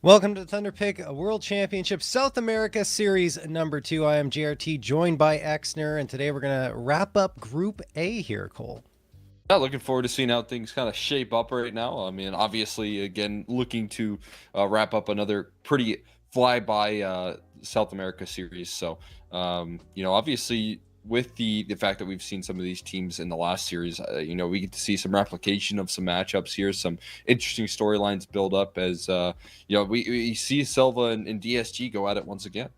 Welcome to Thunderpick, a World Championship South America Series number 2. I am JRT, joined by Exner, and today we're going to wrap up Group A here, Cole. Yeah, looking forward to seeing how things kind of shape up right now. I mean, obviously, again, looking to wrap up another pretty flyby South America series. So, obviously, with the fact that we've seen some of these teams in the last series, we get to see some replication of some matchups here, some interesting storylines build up as we see SELVA and DSG go at it once again.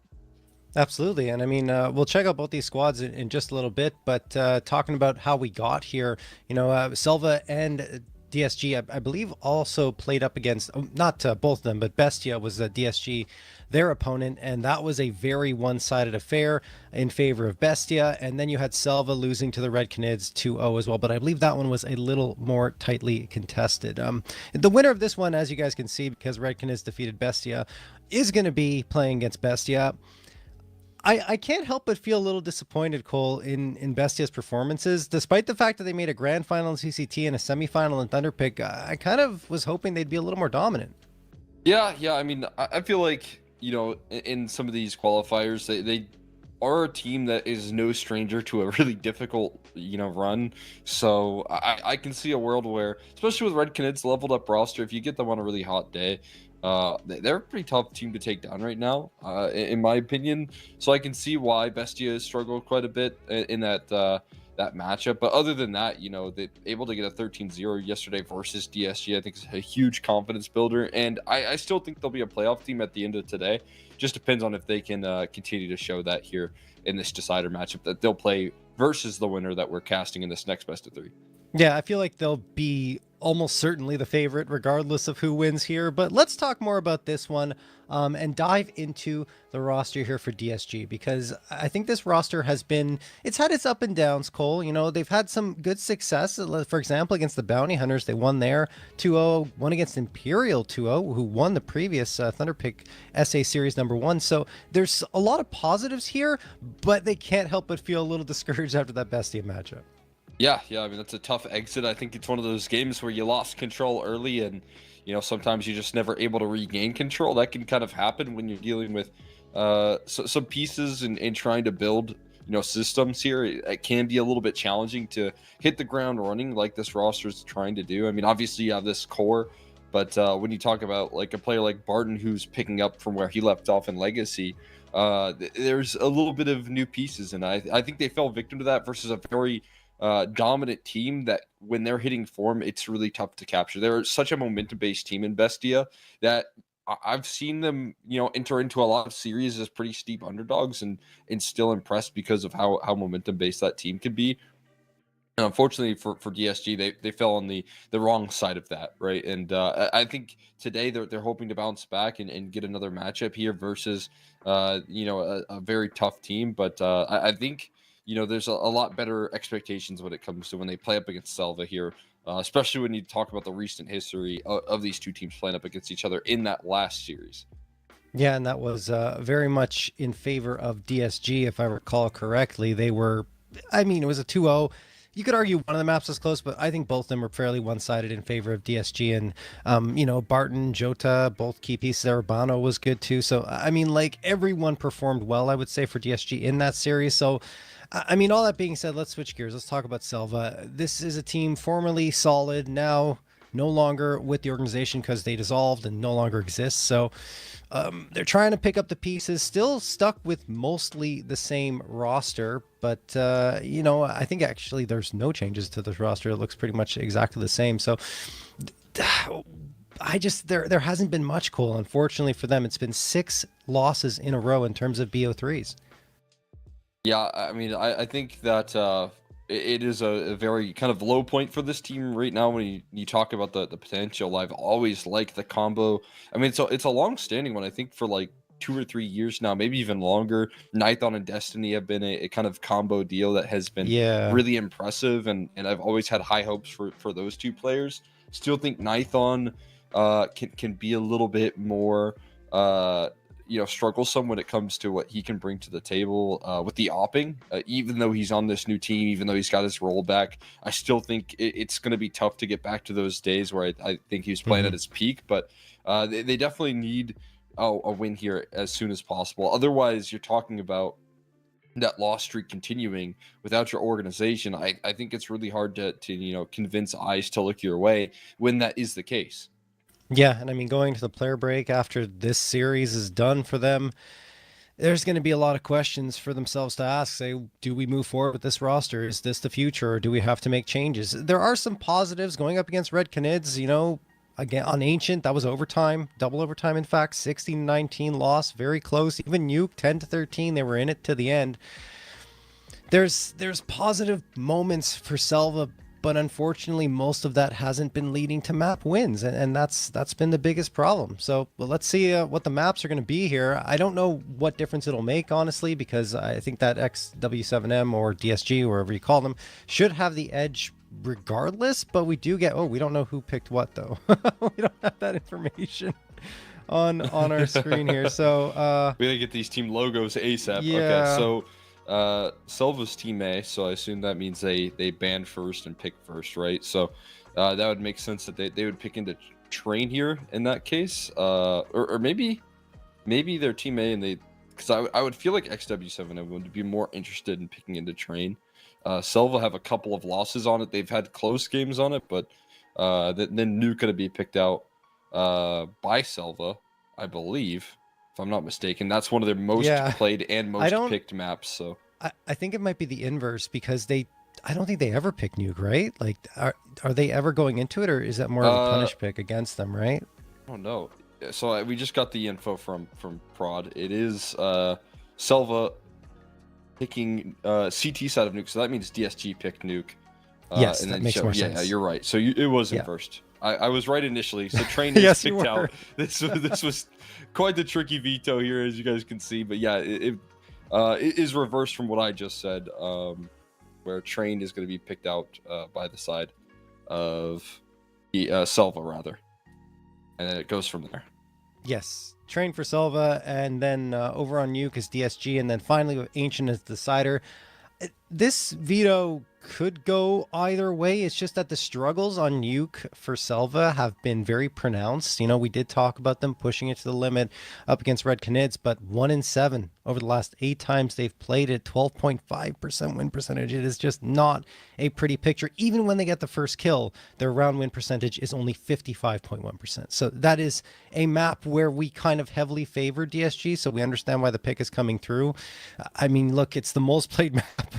Absolutely. And I mean, we'll check out both these squads in just a little bit, but talking about how we got here, SELVA and DSG, I believe, also played up against, not both of them, but BESTIA was DSG, their opponent, and that was a very one-sided affair in favor of BESTIA. And then you had SELVA losing to the Red Canids 2-0 as well, but I believe that one was a little more tightly contested. The winner of this one, as you guys can see, because Red Canids defeated BESTIA, is going to be playing against BESTIA. I can't help but feel a little disappointed, Cole, in Bestia's performances. Despite the fact that they made a grand final in CCT and a semifinal in Thunderpick, I kind of was hoping they'd be a little more dominant. Yeah. I mean, I feel like, in some of these qualifiers, they are a team that is no stranger to a really difficult, run. So I can see a world where, especially with Red Canids leveled up roster, if you get them on a really hot day, they're a pretty tough team to take down right now, in my opinion. So I can see why Bestia has struggled quite a bit in that matchup. But other than that, they're able to get a 13-0 yesterday versus DSG. I think it's a huge confidence builder, and I still think they'll be a playoff team at the end of today. Just depends on if they can continue to show that here in this decider matchup that they'll play versus the winner that we're casting in this next best of 3. Yeah, I feel like they'll be almost certainly the favorite regardless of who wins here. But let's talk more about this one and dive into the roster here for DSG, because I think this roster it's had its up and downs, Cole. They've had some good success. For example, against the Bounty Hunters, they won there 2-0, won against Imperial 2-0, who won the previous Thunderpick SA Series number 1. So there's a lot of positives here, but they can't help but feel a little discouraged after that Bestia matchup. Yeah. I mean, that's a tough exit. I think it's one of those games where you lost control early, and sometimes you're just never able to regain control. That can kind of happen when you're dealing with some pieces and trying to build systems here. It can be a little bit challenging to hit the ground running like this roster is trying to do. I mean, obviously you have this core, but when you talk about like a player like Barton who's picking up from where he left off in Legacy, there's a little bit of new pieces, and I think they fell victim to that versus a very dominant team that when they're hitting form, it's really tough to capture. They're such a momentum-based team in Bestia that I've seen them, enter into a lot of series as pretty steep underdogs and still impressed because of how momentum-based that team can be. And unfortunately for DSG, they fell on the wrong side of that, right? And I think today they're hoping to bounce back and get another matchup here versus a very tough team. But I think there's a lot better expectations when it comes to when they play up against SELVA here, especially when you talk about the recent history of these two teams playing up against each other in that last series. Yeah, and that was very much in favor of DSG, if I recall correctly. It was a 2-0. You could argue one of the maps was close, but I think both of them were fairly one-sided in favor of DSG. And, Barton, Jota, both key pieces. Urbano was good too. So, everyone performed well, I would say, for DSG in that series. So, all that being said, let's switch gears. Let's talk about SELVA. This is a team formerly solid, now no longer with the organization because they dissolved and no longer exist. So they're trying to pick up the pieces, still stuck with mostly the same roster. But, I think actually there's no changes to this roster. It looks pretty much exactly the same. So there hasn't been much, Cole. Unfortunately for them, it's been 6 losses in a row in terms of BO3s. Yeah, I mean, I think that it is a very kind of low point for this team right now when you talk about the potential. I've always liked the combo. I mean, it's a long-standing one, I think, for like 2 or 3 years now, maybe even longer. Nithon and Destiny have been a kind of combo deal that has been really impressive, and I've always had high hopes for those two players. Still think Nithon can be a little bit more struggles some when it comes to what he can bring to the table with the opping. Even though he's on this new team, even though he's got his role back, I still think it's going to be tough to get back to those days where I think he was playing at his peak. But they definitely need a win here as soon as possible. Otherwise, you're talking about that loss streak continuing without your organization. I think it's really hard to convince eyes to look your way when that is the case. Yeah, and I mean, going to the player break after this series is done for them, there's going to be a lot of questions for themselves to ask. Say, do we move forward with this roster? Is this the future, or do we have to make changes? There are some positives going up against Red Canids, again, on Ancient, that was overtime, double overtime, in fact, 16-19 loss, very close. Even Nuke, 10-13, they were in it to the end. There's positive moments for SELVA, but unfortunately, most of that hasn't been leading to map wins, and that's been the biggest problem. So let's see what the maps are going to be here. I don't know what difference it'll make, honestly, because I think that XW7M or DSG, wherever you call them, should have the edge regardless. But we do get, we don't know who picked what, though. We don't have that information on our screen here. So we gotta get these team logos ASAP. Yeah. Okay, so SELVA's team A, so I assume that means they ban first and pick first, right? So that would make sense that they would pick into Train here in that case, or maybe their team A, and because I would feel like XW7 would be more interested in picking into Train. SELVA have a couple of losses on it. They've had close games on it, but then Nuke gonna be picked out by SELVA, I believe, if I'm not mistaken. That's one of their most played and most picked maps. So I think it might be the inverse, because I don't think they ever pick Nuke, right? Like, are they ever going into it, or is that more of a punish pick against them, right? Oh no. So we just got the info from Prod. It is SELVA picking CT side of Nuke, so that means DSG picked Nuke. Yes, and that then makes more sense. Yeah, you're right. So it was in first. I was right initially. So Train is Yes, picked out. This was quite the tricky veto here, as you guys can see. But yeah, it is reversed from what I just said, where Train is going to be picked out by the side of the SELVA, rather. And then it goes from there. Yes. Train for SELVA, and then over on Nuke is DSG, and then finally with Ancient as the decider. This veto could go either way. It's just that the struggles on Nuke for SELVA have been very pronounced. We did talk about them pushing it to the limit up against Red Canids, but 1-7 over the last 8 times they've played it, 12.5% win percentage. It is just not a pretty picture. Even when they get the first kill, their round win percentage is only 55.1%. So that is a map where we kind of heavily favor DSG, so we understand why the pick is coming through. I mean, look, it's the most played map,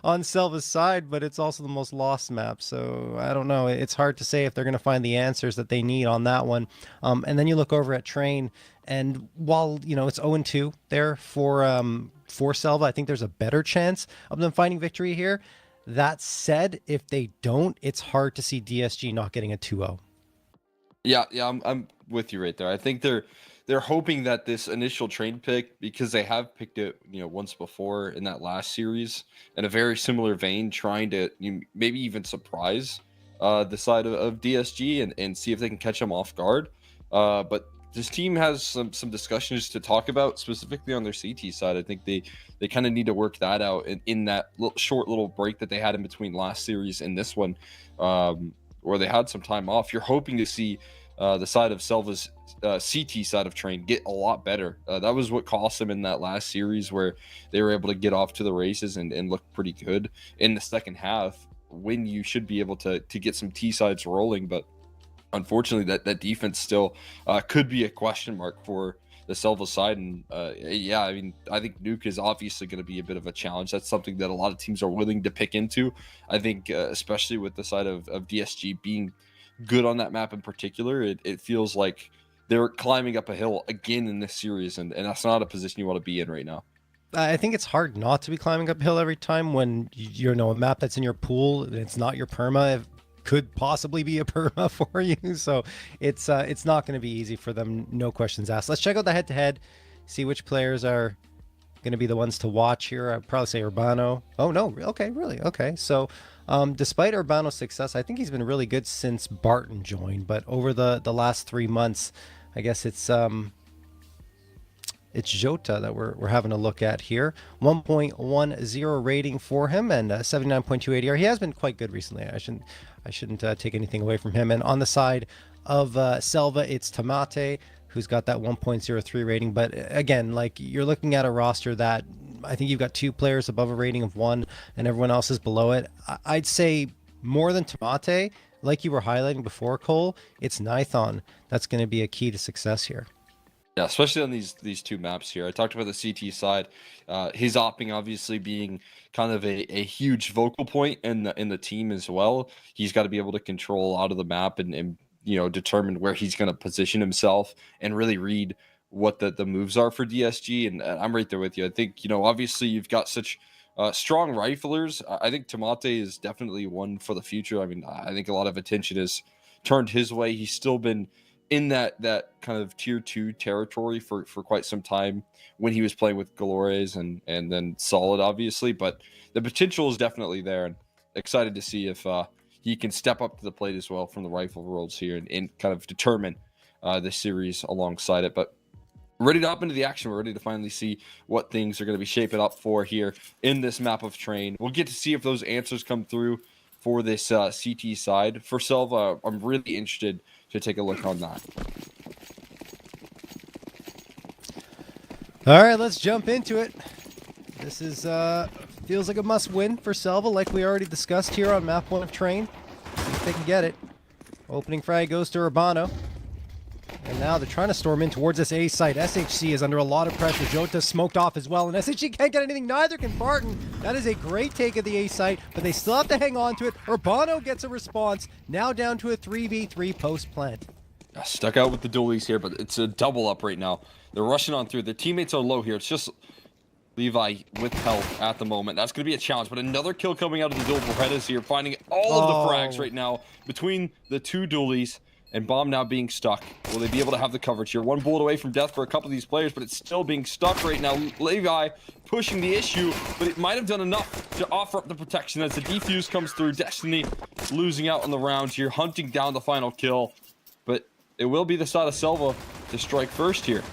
on SELVA's side, but it's also the most lost map. So I don't know. It's hard to say if they're going to find the answers that they need on that one. And then you look over at Train, and while it's 0-2 there for SELVA, I think there's a better chance of them finding victory here. That said, if they don't, it's hard to see DSG not getting a 2-0. Yeah, I'm with you right there. I think they're hoping that this initial Train pick, because they have picked it once before in that last series in a very similar vein, trying to maybe even surprise the side of DSG and see if they can catch them off guard. But this team has some discussions to talk about, specifically on their CT side. I think they kind of need to work that out in that short little break that they had in between last series and this one, where they had some time off. You're hoping to see the side of SELVA's CT side of Train get a lot better. That was what cost them in that last series, where they were able to get off to the races and look pretty good in the second half, when you should be able to get some T sides rolling. But unfortunately, that defense still could be a question mark for the SELVA side. And I mean, I think Nuke is obviously going to be a bit of a challenge. That's something that a lot of teams are willing to pick into. I think especially with the side of DSG being good on that map in particular, it feels like they're climbing up a hill again in this series, and that's not a position you want to be in right now. I think it's hard not to be climbing uphill every time when a map that's in your pool, it's not your perma. It could possibly be a perma for you, so it's not going to be easy for them. No questions asked. Let's check out the head-to-head, see which players are going to be the ones to watch here. I'd probably say Urbano. Oh no, okay, really? Okay, so despite Urbano's success, I think he's been really good since Barton joined, but over the last 3 months, I guess it's It's Jota that we're having a look at here. 1.10 rating for him and 79.2 ADR. He has been quite good recently. I shouldn't take anything away from him. And on the side of SELVA, it's Tamate, who's got that 1.03 rating. But again, like, you're looking at a roster that I think you've got 2 players above a rating of 1 and everyone else is below it. I'd say more than Tamate, like you were highlighting before, Cole, it's Nithon that's going to be a key to success here. Yeah, especially on these 2 maps here. I talked about the CT side. His opping obviously being kind of a huge vocal point in the team as well. He's got to be able to control out of the map and you know, determine where he's going to position himself and really read what the moves are for DSG. And I'm right there with you. I think, you know, obviously you've got such strong riflers. I think Tamate is definitely one for the future. I mean, I think a lot of attention is turned his way. He's still been in that kind of tier 2 territory for quite some time when he was playing with Galores and then Solid, obviously. But the potential is definitely there, and excited to see if he can step up to the plate as well from the rifle worlds here and kind of determine the series alongside it. But ready to hop into the action. We're ready to finally see what things are going to be shaping up for here in this map of Train. We'll get to see if those answers come through for this CT side. For SELVA, I'm really interested to take a look on that. All right, let's jump into it. This is feels like a must-win for SELVA, like we already discussed here on map 1 of Train. See if they can get it. Opening frag goes to Urbano. And now they're trying to storm in towards this A site. SHC is under a lot of pressure. Jota smoked off as well, and SHC can't get anything. Neither can Barton. That is a great take of the A site, but they still have to hang on to it. Urbano gets a response. Now down to a 3v3 post plant. Stuck out with the dualies here, but it's a double up right now. They're rushing on through. Their teammates are low here. It's just Levi with health at the moment. That's going to be a challenge, but another kill coming out of the dual Berrettas here, finding all of the frags right now between the 2 dualies. And Bomb now being stuck. Will they be able to have the coverage here? 1 bullet away from death for a couple of these players, but it's still being stuck right now. Levi pushing the issue, but it might have done enough to offer up the protection as the defuse comes through. Destiny losing out on the round here, hunting down the final kill. But it will be the side of SELVA to strike first here.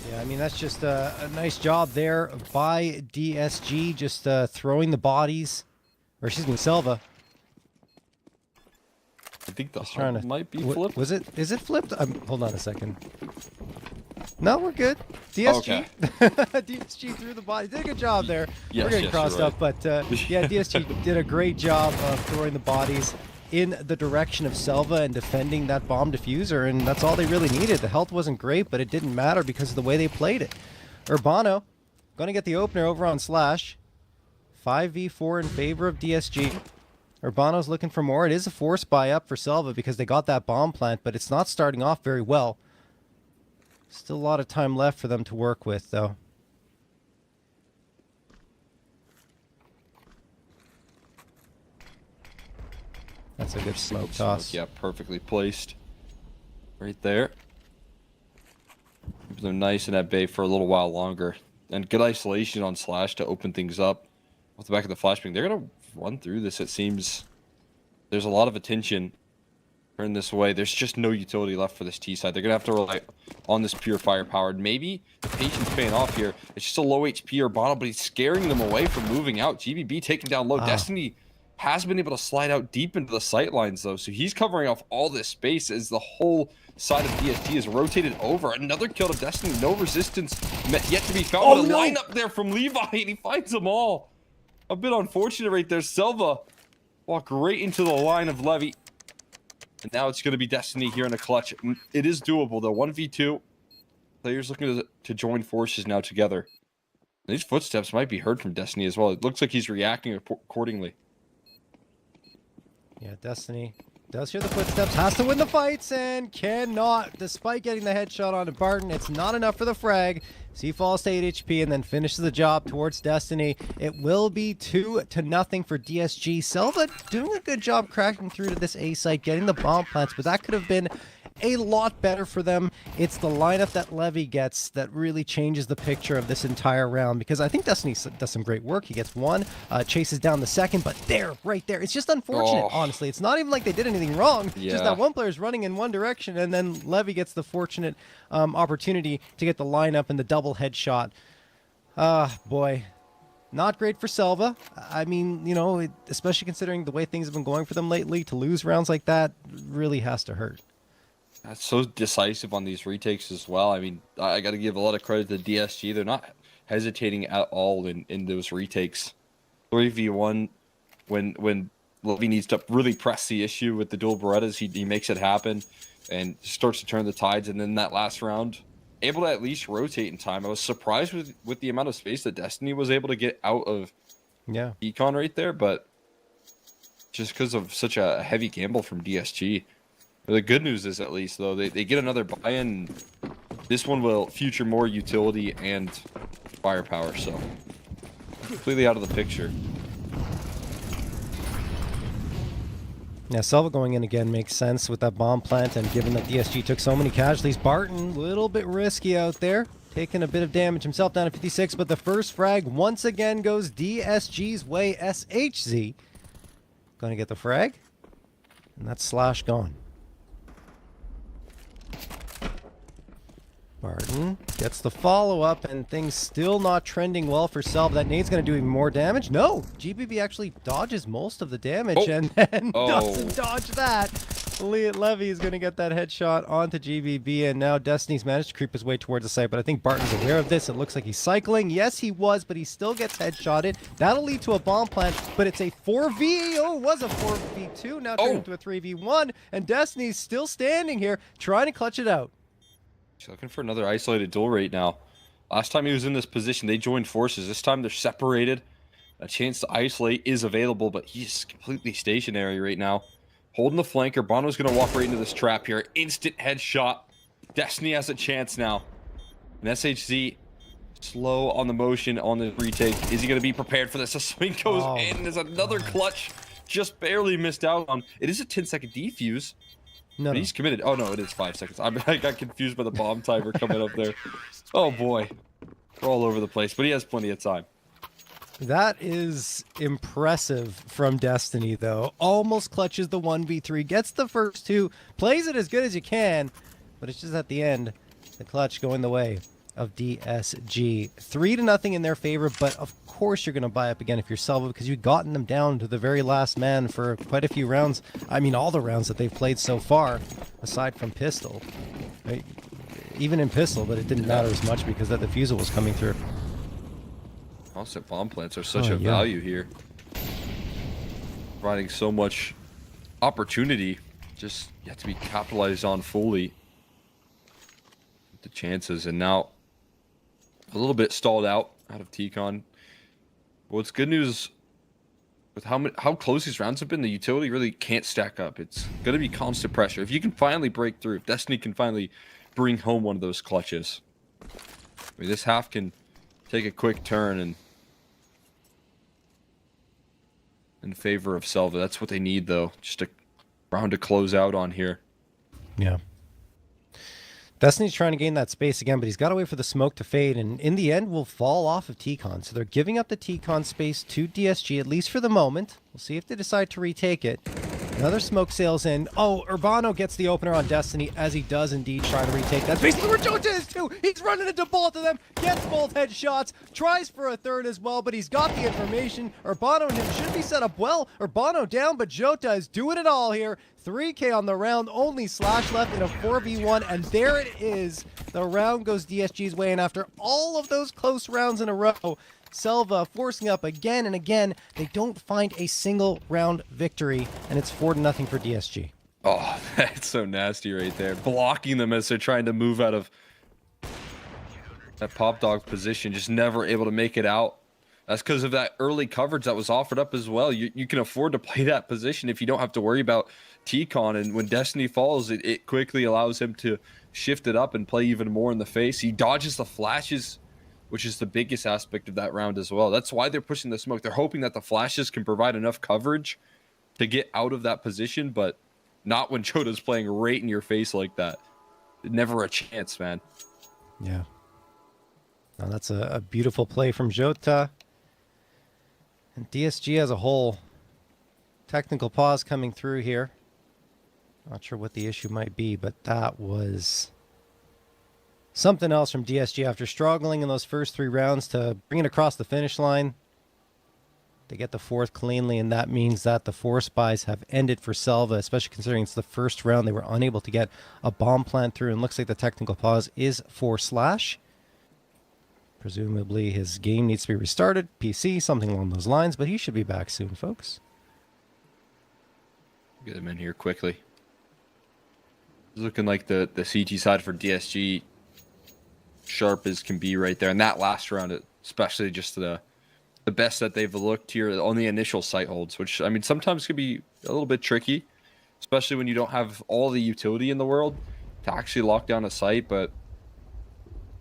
Yeah, I mean, that's just a nice job there by DSG, just throwing the bodies, or excuse me, SELVA. I think the HUD might be flipped. Was it? Is it flipped? Hold on a second. No, we're good. DSG. Okay. DSG threw the body. Did a good job there. Yes, we're getting yes, crossed you're up, but yeah, DSG did a great job of throwing the bodies in the direction of SELVA and defending that bomb diffuser, and that's all they really needed. The health wasn't great, but it didn't matter because of the way they played it. Urbano going to get the opener over on Slash. 5v4 in favor of DSG. Urbano's looking for more. It is a force buy up for SELVA because they got that bomb plant, but it's not starting off very well. Still a lot of time left for them to work with, though. That's a good smoke toss. Yeah, perfectly placed. Right there. Keep them nice in that bay for a little while longer. And good isolation on Slash to open things up. Off the back of the flashbang, they're going to run through this. It seems there's a lot of attention turn this way. There's just no utility left for this T side. They're going to have to rely on this pure firepower. Maybe the patience paying off here. It's just a low HP Urbano, but he's scaring them away from moving out. GBB taking down low. Destiny has been able to slide out deep into the sight lines, though, so he's covering off all this space as the whole side of DSG is rotated over. Another kill to Destiny. No resistance yet to be found. Oh, but a no. line up there from Levi, and he finds them all. A bit unfortunate right there. SELVA walk right into the line of Levy. And now it's going to be Destiny here in a clutch. It is doable, though. 1v2. Players looking to join forces now together. These footsteps might be heard from Destiny as well. It looks like he's reacting accordingly. Yeah, Destiny does hear the footsteps, has to win the fights, and cannot, despite getting the headshot onto Barton. It's not enough for the frag. So he falls to 8 HP and then finishes the job towards Destiny. It will be 2-0 for DSG. SELVA doing a good job cracking through to this A site, getting the bomb plants, but that could have been a lot better for them. It's the lineup that Levy gets that really changes the picture of this entire round, because I think Destiny does some great work. He gets one, chases down the second, but right there. It's just unfortunate, honestly. It's not even like they did anything wrong. Just that one player's running in one direction, and then Levy gets the fortunate opportunity to get the lineup and the double headshot. Boy. Not great for SELVA. I mean, you know, especially considering the way things have been going for them lately, to lose rounds like that really has to hurt. That's so decisive on these retakes as well. I mean, I got to give a lot of credit to DSG. They're not hesitating at all in those retakes. 3v1, when Levy needs to really press the issue with the dual Berettas, he makes it happen and starts to turn the tides. And then that last round, able to at least rotate in time. I was surprised with the amount of space that Destiny was able to get out of Econ right there, but just because of such a heavy gamble from DSG. The good news is, at least, though, they get another buy-in. This one will feature more utility and firepower, so completely out of the picture. Yeah, SELVA going in again makes sense with that bomb plant, and given that DSG took so many casualties, Barton, a little bit risky out there, taking a bit of damage himself, down to 56, but the first frag once again goes DSG's way. SHZ going to get the frag, and that's Slash gone. Barton gets the follow-up, and things still not trending well for SELVA. That nade's going to do even more damage. No! GBB actually dodges most of the damage, and then doesn't dodge that. Levy is going to get that headshot onto GBB, and now Destiny's managed to creep his way towards the site, but I think Barton's aware of this. It looks like he's cycling. Yes, he was, but he still gets headshotted. That'll lead to a bomb plant, but it's a 4v. Oh, it was a 4v2. Now turned into a 3v1, and Destiny's still standing here, trying to clutch it out. He's looking for another isolated duel right now. Last time he was in this position, they joined forces. This time they're separated. A chance to isolate is available, but he's completely stationary right now. Holding the flanker. Bono's going to walk right into this trap here. Instant headshot. Destiny has a chance now. And SHZ slow on the motion on the retake. Is he going to be prepared for this? A swing goes in. There's another clutch. Just barely missed out on. It is a 10-second defuse. No, but he's committed. Oh, no, it is 5 seconds. I got confused by the bomb timer coming up there. Oh, boy. We're all over the place, but he has plenty of time. That is impressive from Destiny, though. Almost clutches the 1v3, gets the first two, plays it as good as you can, but it's just at the end, the clutch going the way of DSG. 3-0 in their favor, but of course you're going to buy up again if you're SELVA, because you've gotten them down to the very last man for quite a few rounds. I mean, all the rounds that they've played so far, aside from Pistol. Right? Even in Pistol, but it didn't matter as much because that defusal was coming through. Also, bomb plants are such a value here. Providing so much opportunity, just yet to be capitalized on fully. The chances, and now a little bit stalled out of T-Con. Well, it's good news with how close these rounds have been. The utility really can't stack up. It's going to be constant pressure. If you can finally break through, if Destiny can finally bring home one of those clutches, I mean, this half can take a quick turn and in favor of SELVA. That's what they need, though. Just a round to close out on here. Yeah. Destiny's trying to gain that space again, but he's got to wait for the smoke to fade, and in the end will fall off of T-Con. So they're giving up the T-Con space to DSG, at least for the moment. We'll see if they decide to retake it. Another smoke sails in. Oh, Urbano gets the opener on Destiny, as he does indeed try to retake. That's basically where Jota is too. He's running into both of them, gets both headshots, tries for a third as well, but he's got the information. Urbano and him should be set up well. Urbano down, but Jota is doing it all here. 3K on the round, only Slash left in a 4v1, and there it is. The round goes DSG's way, and after all of those close rounds in a row, SELVA forcing up again and again. They don't find a single round victory, and it's 4-0 for DSG. Oh, that's so nasty right there. Blocking them as they're trying to move out of that pop dog position, just never able to make it out. That's because of that early coverage that was offered up as well. You can afford to play that position if you don't have to worry about T-Con, and when Destiny falls, it quickly allows him to shift it up and play even more in the face. He dodges the flashes, which is the biggest aspect of that round as well. That's why they're pushing the smoke. They're hoping that the flashes can provide enough coverage to get out of that position, but Not when Jota's playing right in your face like that. Never a chance, man. Yeah. Now that's a beautiful play from Jota. And DSG as a whole, technical pause coming through here. Not sure what the issue might be, but that was something else from DSG after struggling in those first 3 rounds to bring it across the finish line. They get the 4th cleanly, and that means that the force buys have ended for SELVA, especially considering it's the first round. They were unable to get a bomb plant through, and looks like the technical pause is for Slash. Presumably his game needs to be restarted, PC, something along those lines, but he should be back soon, folks. Get him in here quickly. It's looking like the CT side for DSG sharp as can be right there. And that last round, especially just the best that they've looked here on the initial site holds, which, I mean, sometimes can be a little bit tricky, especially when you don't have all the utility in the world to actually lock down a site. But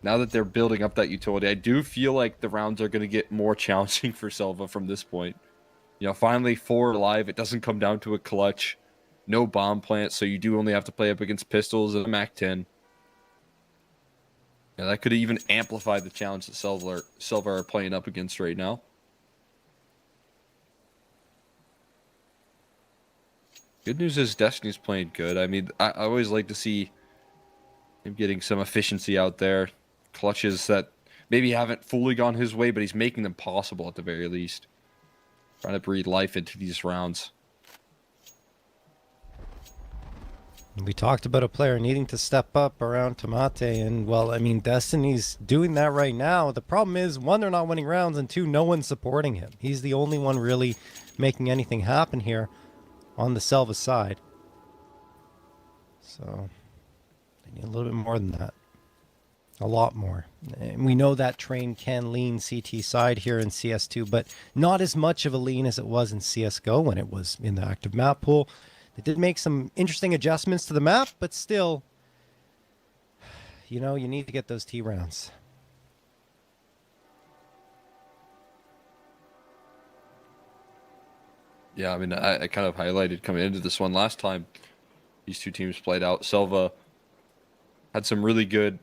now that they're building up that utility, I do feel like the rounds are going to get more challenging for SELVA from this point. You know, finally 4 alive. It doesn't come down to a clutch. No bomb plant, so you do only have to play up against pistols and a MAC-10. Yeah, that could even amplify the challenge that SELVA are playing up against right now. Good news is Destiny's playing good. I mean, I always like to see him getting some efficiency out there. Clutches that maybe haven't fully gone his way, but he's making them possible at the very least. Trying to breathe life into these rounds. We talked about a player needing to step up around Tomate, and, well, I mean, Destiny's doing that right now. The problem is, 1, they're not winning rounds, and 2, no one's supporting him. He's the only one really making anything happen here on the SELVA side. So, they need a little bit more than that. A lot more. And we know that train can lean CT side here in CS2, but not as much of a lean as it was in CSGO when it was in the active map pool. They did make some interesting adjustments to the map, but still, you know, you need to get those T rounds. Yeah, I mean, I kind of highlighted coming into this one last time. These two teams played out. SELVA had some really good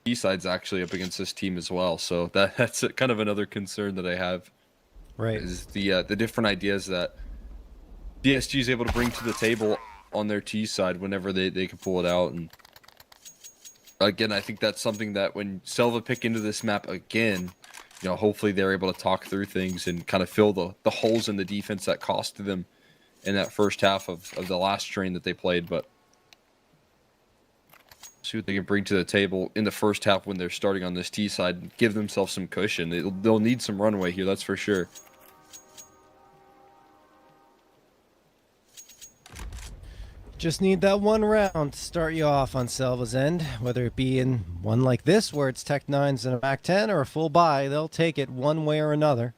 B-sides actually up against this team as well. So that's kind of another concern that I have. Right. Is the different ideas that DSG is able to bring to the table on their T side whenever they can pull it out. And again, I think that's something that when SELVA pick into this map again, you know, hopefully they're able to talk through things and kind of fill the holes in the defense that costed them in that first half of the last train that they played. But see what they can bring to the table in the first half when they're starting on this T side and give themselves some cushion. They'll need some runway here, that's for sure. Just need that 1 round to start you off on SELVA's end, whether it be in one like this where it's Tech 9s and a MAC-10 or a full buy. They'll take it one way or another.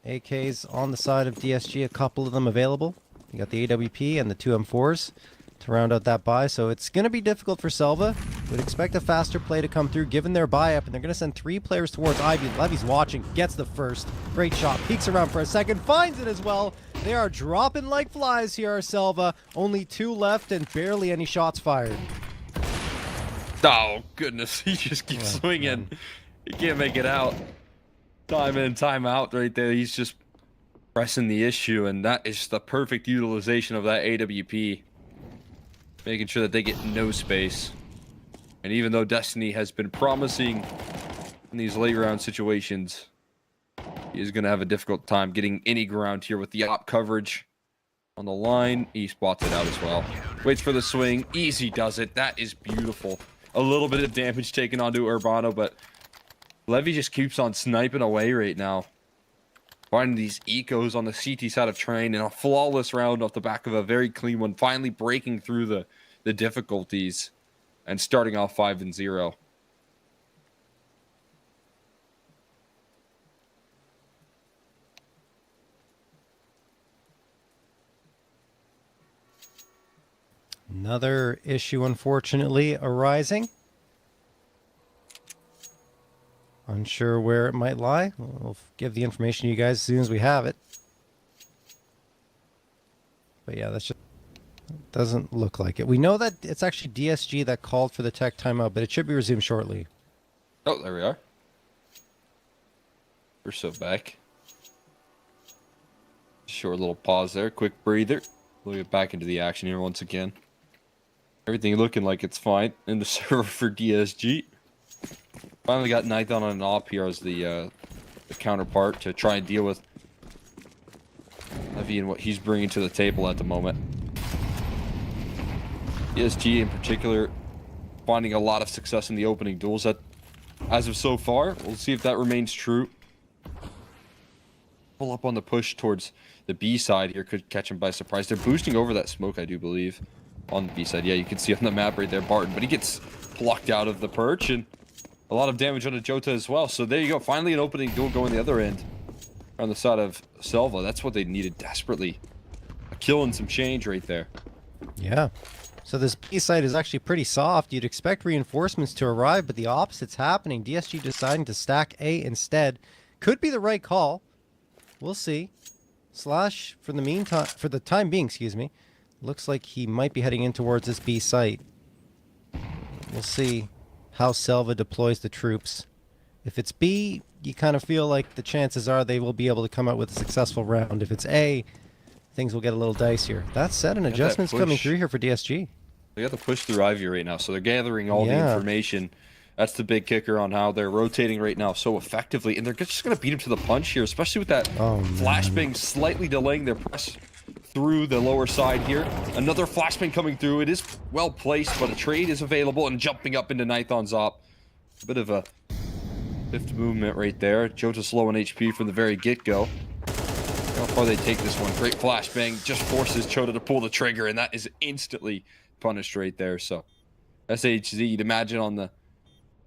AKs on the side of DSG, a couple of them available. You got the AWP and the 2 M4s to round out that buy, so it's going to be difficult for SELVA. Would expect a faster play to come through given their buy up, and they're going to send 3 players towards Ivy. Levy's watching, gets the first. Great shot, peeks around for a second, finds it as well. They are dropping like flies here, are SELVA. Only 2 left and barely any shots fired. Oh, goodness. He just keeps swinging. He can't make it out. Time in, time out right there. He's just pressing the issue, and that is the perfect utilization of that AWP. Making sure that they get no space. And even though Destiny has been promising in these late round situations, he is going to have a difficult time getting any ground here with the op coverage on the line. He spots it out as well. Waits for the swing. Easy does it. That is beautiful. A little bit of damage taken onto Urbano, but Levy just keeps on sniping away right now. Finding these ecos on the CT side of train and a flawless round off the back of a very clean one. Finally breaking through the difficulties and starting off 5-0. Another issue, unfortunately, arising. Unsure where it might lie. We'll give the information to you guys as soon as we have it. But yeah, that's just... Doesn't look like it. We know that it's actually DSG that called for the tech timeout, but it should be resumed shortly. Oh, there we are. We're so back. Short little pause there. Quick breather. We'll get back into the action here once again. Everything looking like it's fine in the server for DSG. Finally got Nithon on an op here as the counterpart to try and deal with Levy and what he's bringing to the table at the moment. DSG in particular finding a lot of success in the opening duels as of so far. We'll see if that remains true. Pull up on the push towards the B side here could catch him by surprise. They're boosting over that smoke, I do believe, on the B side. Yeah, you can see on the map right there, Barton, but he gets plucked out of the perch and a lot of damage on the Jota as well. So there you go. Finally an opening duel going the other end on the side of Selva. That's what they needed desperately. A kill and some change right there. Yeah. So this B side is actually pretty soft. You'd expect reinforcements to arrive, but the opposite's happening. DSG deciding to stack A instead. Could be the right call. We'll see. Slash, for the time being, excuse me, looks like he might be heading in towards this B site. We'll see how Selva deploys the troops. If it's B, you kind of feel like the chances are they will be able to come out with a successful round. If it's A, things will get a little dicier. That said, an adjustment's coming through here for DSG. They got to push through Ivy right now, so they're gathering all the information. That's the big kicker on how they're rotating right now so effectively, and they're just going to beat him to the punch here, especially with that flashbang slightly delaying their press through the lower side here. Another flashbang coming through. It is well placed, but a trade is available and jumping up into Nithon's op. A bit of a fifth movement right there. Jota's low on HP from the very get-go. How far they take this one. Great flashbang. Just forces Chota to pull the trigger, and that is instantly punished right there. So SHZ, you'd imagine on the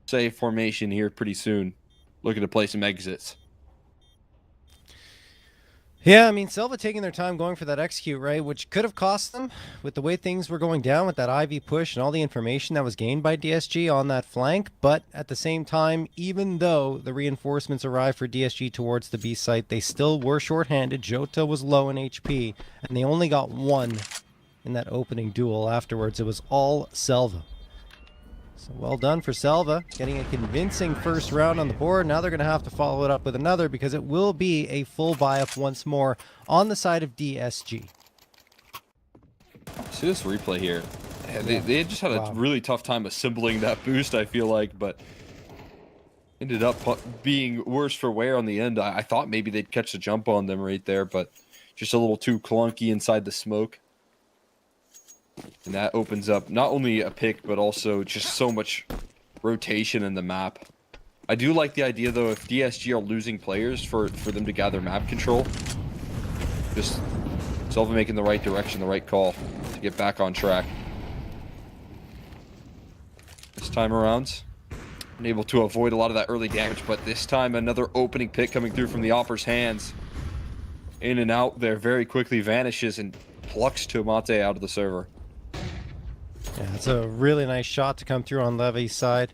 save formation here pretty soon, looking to play some exits. Yeah, I mean, Selva taking their time going for that execute, right? Which could have cost them with the way things were going down with that IV push and all the information that was gained by DSG on that flank. But at the same time, even though the reinforcements arrived for DSG towards the B site, they still were shorthanded. Jota was low in HP, and they only got one in that opening duel. Afterwards, it was all Selva. So well done for Selva, getting a convincing first round on the board. Now they're going to have to follow it up with another because it will be a full buy-up once more on the side of DSG. See this replay here. Yeah, they just had a really tough time assembling that boost, I feel like, but ended up being worse for wear on the end. I thought maybe they'd catch the jump on them right there, but just a little too clunky inside the smoke. And that opens up not only a pick, but also just so much rotation in the map. I do like the idea, though, if DSG are losing players, for them to gather map control. Just Selva making the right direction, the right call to get back on track. This time around, been able to avoid a lot of that early damage, but this time another opening pick coming through from the Opper's hands. In and out there, very quickly vanishes and plucks Tomate out of the server. Yeah, it's a really nice shot to come through on Levy's side.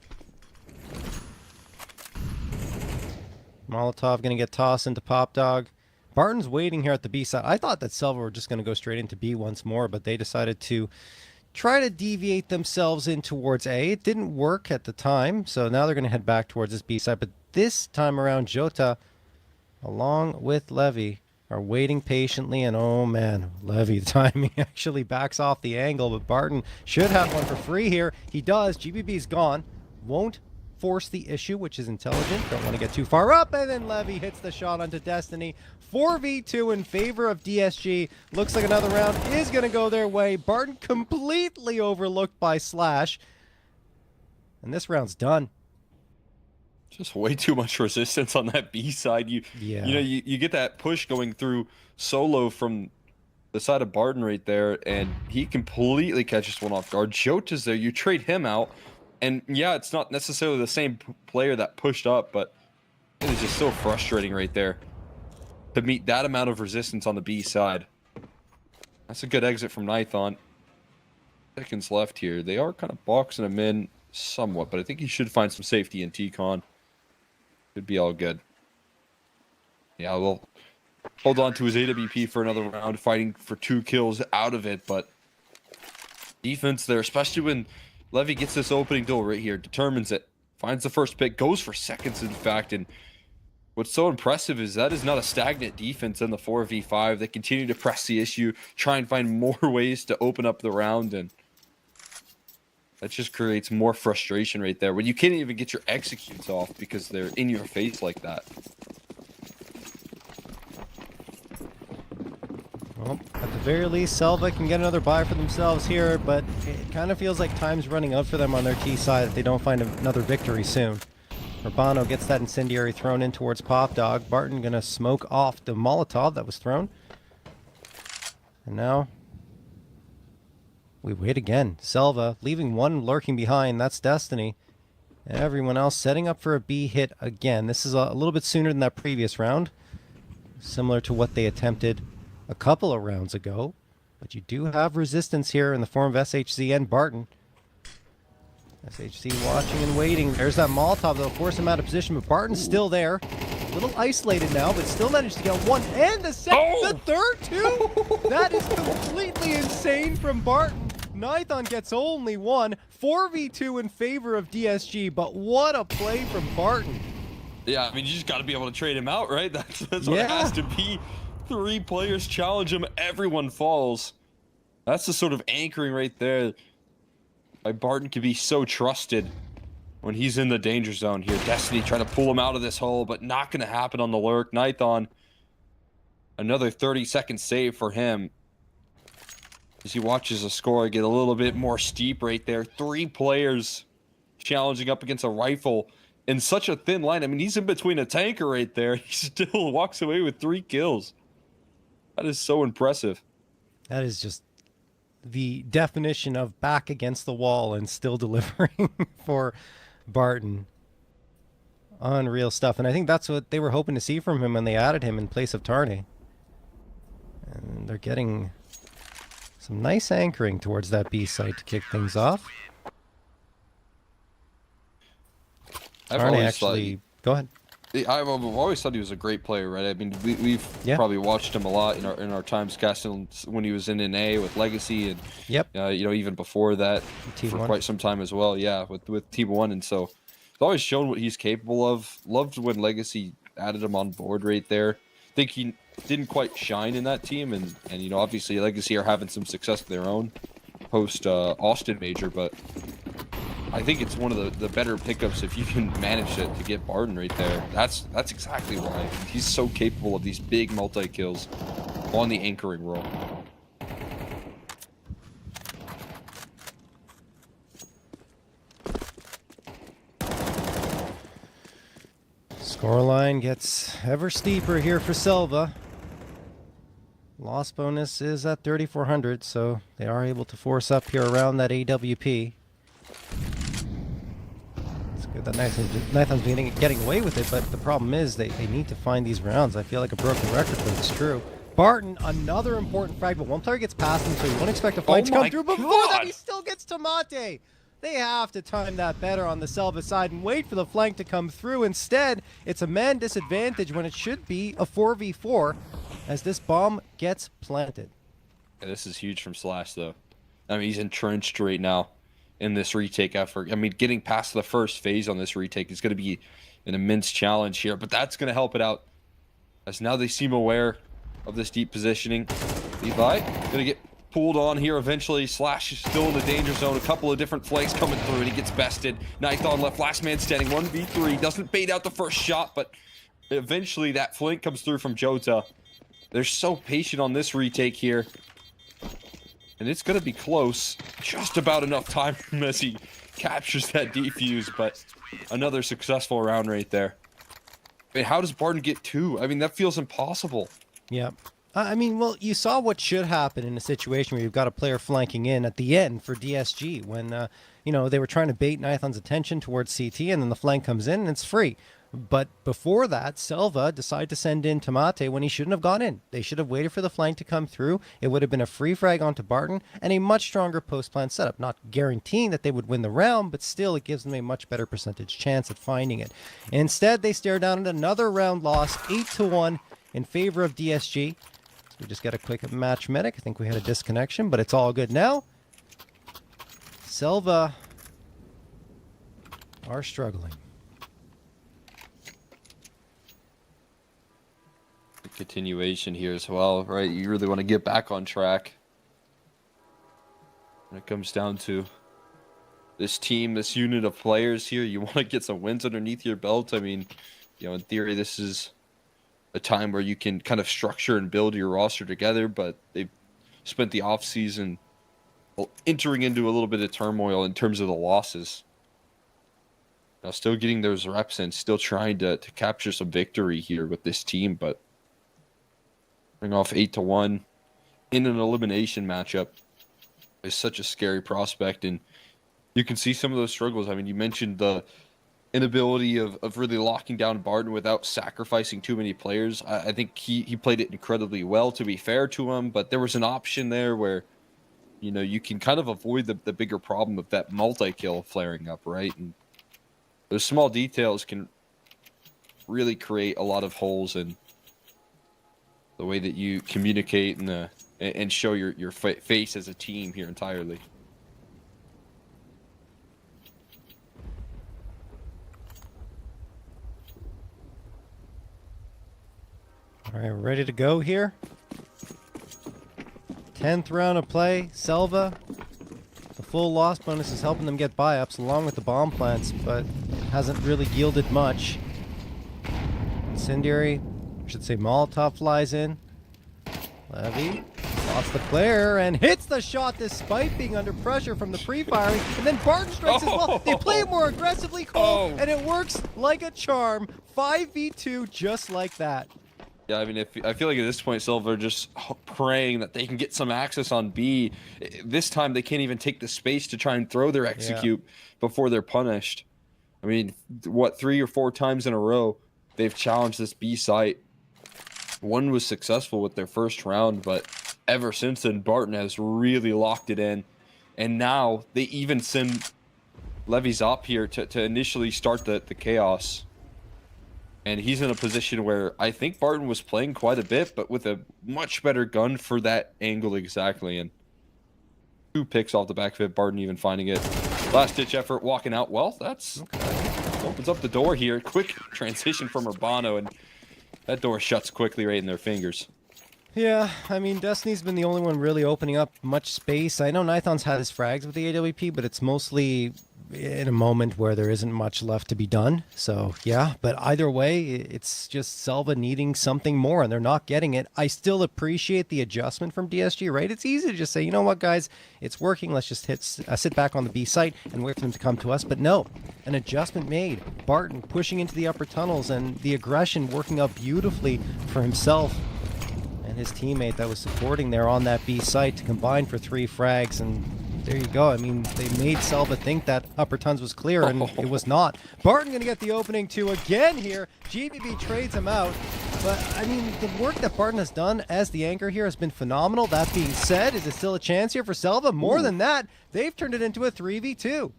Molotov going to get tossed into Pop Dog. Barton's waiting here at the B side. I thought that Selva were just going to go straight into B once more, but they decided to try to deviate themselves in towards A. It didn't work at the time, so now they're going to head back towards this B side. But this time around, Jota, along with Levy, are waiting patiently, and oh man, Levy, the timing actually backs off the angle, but Barton should have one for free here. He does. GBB's gone. Won't force the issue, which is intelligent. Don't want to get too far up, and then Levy hits the shot onto Destiny. 4v2 in favor of DSG. Looks like another round is going to go their way. Barton completely overlooked by Slash, and this round's done. Just way too much resistance on that B side. You know, you get that push going through solo from the side of Barton right there, and he completely catches one off guard. Jota's there. You trade him out, and yeah, it's not necessarily the same player that pushed up, but it is just so frustrating right there to meet that amount of resistance on the B side. That's a good exit from Nithon. Seconds left here. They are kind of boxing him in somewhat, but I think he should find some safety in T-Con. Should be all good. Yeah, we'll hold on to his AWP for another round, fighting for 2 kills out of it, but defense there, especially when Levy gets this opening duel right here, determines it, finds the first pick, goes for seconds, in fact. And what's so impressive is that is not a stagnant defense in the 4v5. They continue to press the issue, try and find more ways to open up the round, and that just creates more frustration right there when you can't even get your executes off because they're in your face like that. Well, at the very least, SELVA can get another buy for themselves here, but it kind of feels like time's running out for them on their T side if they don't find another victory soon. Urbano gets that incendiary thrown in towards Pop Dog. Barton gonna smoke off the Molotov that was thrown. And now we wait again. SELVA leaving one lurking behind. That's Destiny. Everyone else setting up for a B hit again. This is a little bit sooner than that previous round. Similar to what they attempted a couple of rounds ago. But you do have resistance here in the form of SHZ and Barton. SHZ watching and waiting. There's that Molotov that'll force him out of position, but Barton's still there. A little isolated now, but still managed to get one and the second, the third too. That is completely insane from Barton. Nithon gets only one. 4v2 in favor of DSG, but what a play from Barton. Yeah, I mean, you just got to be able to trade him out, right? That's what it has to be. 3 players challenge him, everyone falls. That's the sort of anchoring right there. Why Barton can be so trusted when he's in the danger zone here. Destiny trying to pull him out of this hole, but not going to happen on the lurk. Nithon, another 30-second save for him. As he watches the score get a little bit more steep right there. 3 players challenging up against a rifle in such a thin line. I mean, he's in between a tanker right there. He still walks away with 3 kills. That is so impressive. That is just the definition of back against the wall and still delivering for Barton. Unreal stuff. And I think that's what they were hoping to see from him when they added him in place of Tarney. And they're getting some nice anchoring towards that B site to kick things off. Tarney actually... Go ahead. I've always thought he was a great player, right? I mean, we've probably watched him a lot in our time casting when he was in NA with Legacy, and you know, even before that for quite some time as well. Yeah, with Team 1, and so he's always shown what he's capable of. Loved when Legacy added him on board right there. I think he didn't quite shine in that team, and you know, obviously Legacy are having some success of their own post Austin Major, but I think it's one of the better pickups if you can manage it to get Barton right there. That's exactly why. He's so capable of these big multi-kills on the anchoring role. Scoreline gets ever steeper here for SELVA. Loss bonus is at 3,400, so they are able to force up here around that AWP. That Nithon's getting away with it, but the problem is they need to find these rounds. I feel like a broken record, but it's true. Barton, another important frag, but one player gets past him, so you won't expect a fight to come through. But before that, he still gets Tomate. They have to time that better on the SELVA side and wait for the flank to come through. Instead, it's a man disadvantage when it should be a 4v4 as this bomb gets planted. Yeah, this is huge from Slash, though. I mean, he's entrenched right now in this retake effort. I mean, getting past the first phase on this retake is going to be an immense challenge here, but that's going to help it out as now they seem aware of this deep positioning. Levi going to get pulled on here eventually. Slash is still in the danger zone. A couple of different flanks coming through, and he gets bested. Nithon left, last man standing, 1v3. Doesn't bait out the first shot, but eventually that flank comes through from Jota. They're so patient on this retake here. And it's going to be close. Just about enough time as he captures that defuse, but another successful round right there. I mean, how does Barton get 2? I mean, that feels impossible. Yeah. I mean, well, you saw what should happen in a situation where you've got a player flanking in at the end for DSG when, you know, they were trying to bait Nithon's attention towards CT, and then the flank comes in and it's free. But before that, SELVA decided to send in Tomate when he shouldn't have gone in. They should have waited for the flank to come through. It would have been a free frag onto Barton and a much stronger post-plant setup. Not guaranteeing that they would win the round, but still it gives them a much better percentage chance at finding it. Instead, they stare down at another round loss, 8-1 in favor of DSG. So we just got a quick match medic. I think we had a disconnection, but it's all good now. SELVA are struggling. The continuation here as well, right? You really want to get back on track when it comes down to this team, this unit of players here. You want to get some wins underneath your belt. I mean, you know, in theory, this is a time where you can kind of structure and build your roster together, but they've spent the offseason entering into a little bit of turmoil in terms of the losses. Now, still getting those reps and still trying to capture some victory here with this team, but bring off 8-1 in an elimination matchup is such a scary prospect, and you can see some of those struggles. I mean, you mentioned the inability of really locking down Barton without sacrificing too many players. I think he played it incredibly well, to be fair to him, but there was an option there where, you know, you can kind of avoid the bigger problem of that multi-kill flaring up, right? And those small details can really create a lot of holes in the way that you communicate and show your face as a team here entirely. All right, we're ready to go here. 10th round of play. SELVA. The full loss bonus is helping them get buy-ups along with the bomb plants, but hasn't really yielded much. Incendiary, I should say Molotov, flies in. Levy lost the flare and hits the shot despite being under pressure from the pre-firing. And then Barton strikes as well. They play it more aggressively, Cole, and it works like a charm. 5v2 just like that. Yeah, I mean, I feel like at this point, SELVA are just praying that they can get some access on B. This time, they can't even take the space to try and throw their execute before they're punished. I mean, what, 3 or 4 times in a row, they've challenged this B site. One was successful with their first round, but ever since then, Barton has really locked it in. And now, they even send Levy's up here to initially start the chaos. And he's in a position where I think Barton was playing quite a bit, but with a much better gun for that angle exactly. And 2 picks off the back of it, Barton even finding it. Last-ditch effort, walking out. Well, that's opens up the door here. Quick transition from Urbano, and that door shuts quickly right in their fingers. Yeah, I mean, Destiny's been the only one really opening up much space. I know Nithon's had his frags with the AWP, but it's mostly in a moment where there isn't much left to be done. So, yeah, but either way, it's just SELVA needing something more, and they're not getting it. I still appreciate the adjustment from DSG, right? It's easy to just say, you know what, guys, it's working. Let's just sit back on the B site and wait for them to come to us. But no, an adjustment made. Barton pushing into the upper tunnels, and the aggression working out beautifully for himself and his teammate that was supporting there on that B site to combine for 3 frags. And there you go. I mean, they made SELVA think that upper tons was clear, and it was not. Barton going to get the opening 2 again here. GVB trades him out. But, I mean, the work that Barton has done as the anchor here has been phenomenal. That being said, is there still a chance here for SELVA? More than that, they've turned it into a 3v2.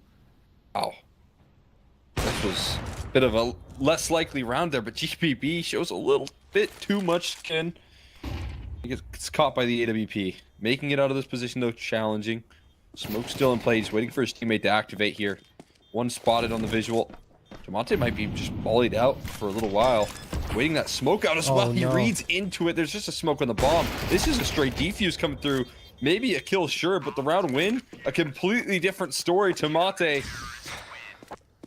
Wow. This was a bit of a less likely round there, but GVB shows a little bit too much skin. He gets caught by the AWP. Making it out of this position, though, challenging. Smoke still in play. He's waiting for his teammate to activate here. One spotted on the visual. Jamonte might be just volleyed out for a little while. Waiting that smoke out as well. No. He reads into it. There's just a smoke on the bomb. This is a straight defuse coming through. Maybe a kill, sure, but the round win, a completely different story. Tamate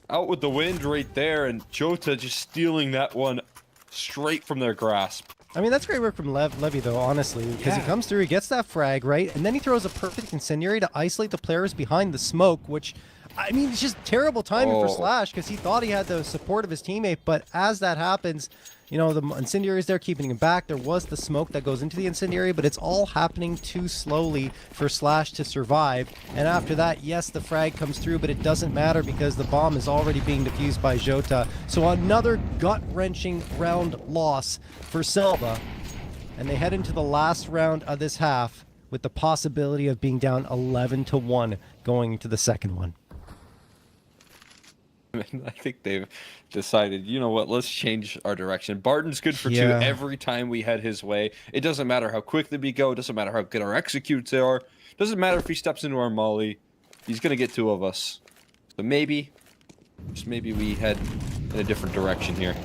out with the wind right there, and Jota just stealing that one straight from their grasp. I mean, that's great work from Levy, though, honestly, because he comes through, he gets that frag, right? And then he throws a perfect incendiary to isolate the players behind the smoke, which, I mean, it's just terrible timing for Slash, because he thought he had the support of his teammate, but as that happens, you know, the incendiary is there keeping him back. There was the smoke that goes into the incendiary, but it's all happening too slowly for Slash to survive. And after that, yes, the frag comes through, but it doesn't matter because the bomb is already being defused by Jota. So another gut-wrenching round loss for SELVA. And they head into the last round of this half with the possibility of being down 11-1 going into the second one. I think they've decided, you know what, let's change our direction. Barton's good for 2 every time we head his way. It doesn't matter how quickly we go. It doesn't matter how good our executes are. It doesn't matter if he steps into our molly. He's going to get two of us. So maybe, just maybe we head in a different direction here.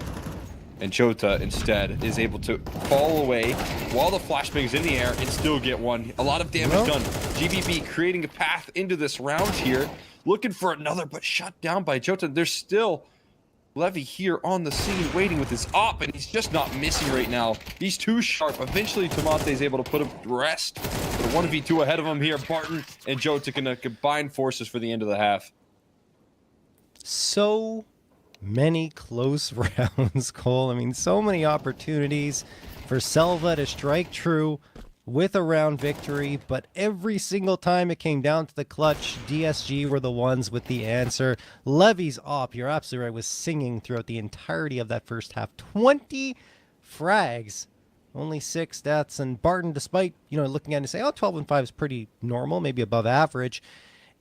And Jota instead is able to fall away while the flashbang's in the air and still get one. A lot of damage done. GBB creating a path into this round here. Looking for another, but shut down by Jota. There's still Levy here on the scene waiting with his op, and he's just not missing right now. He's too sharp. Eventually, Tomate is able to put him to rest. But a 1v2 ahead of him here. Barton and Jota gonna combine forces for the end of the half. So many close rounds, Cole. I mean, so many opportunities for Selva to strike true with a round victory, but every single time it came down to the clutch, DSG were the ones with the answer. Levy's op, you're absolutely right, was singing throughout the entirety of that first half. 20 frags, only 6 deaths, and Barton, despite, you know, looking at it and saying, oh, 12-5 is pretty normal, maybe above average,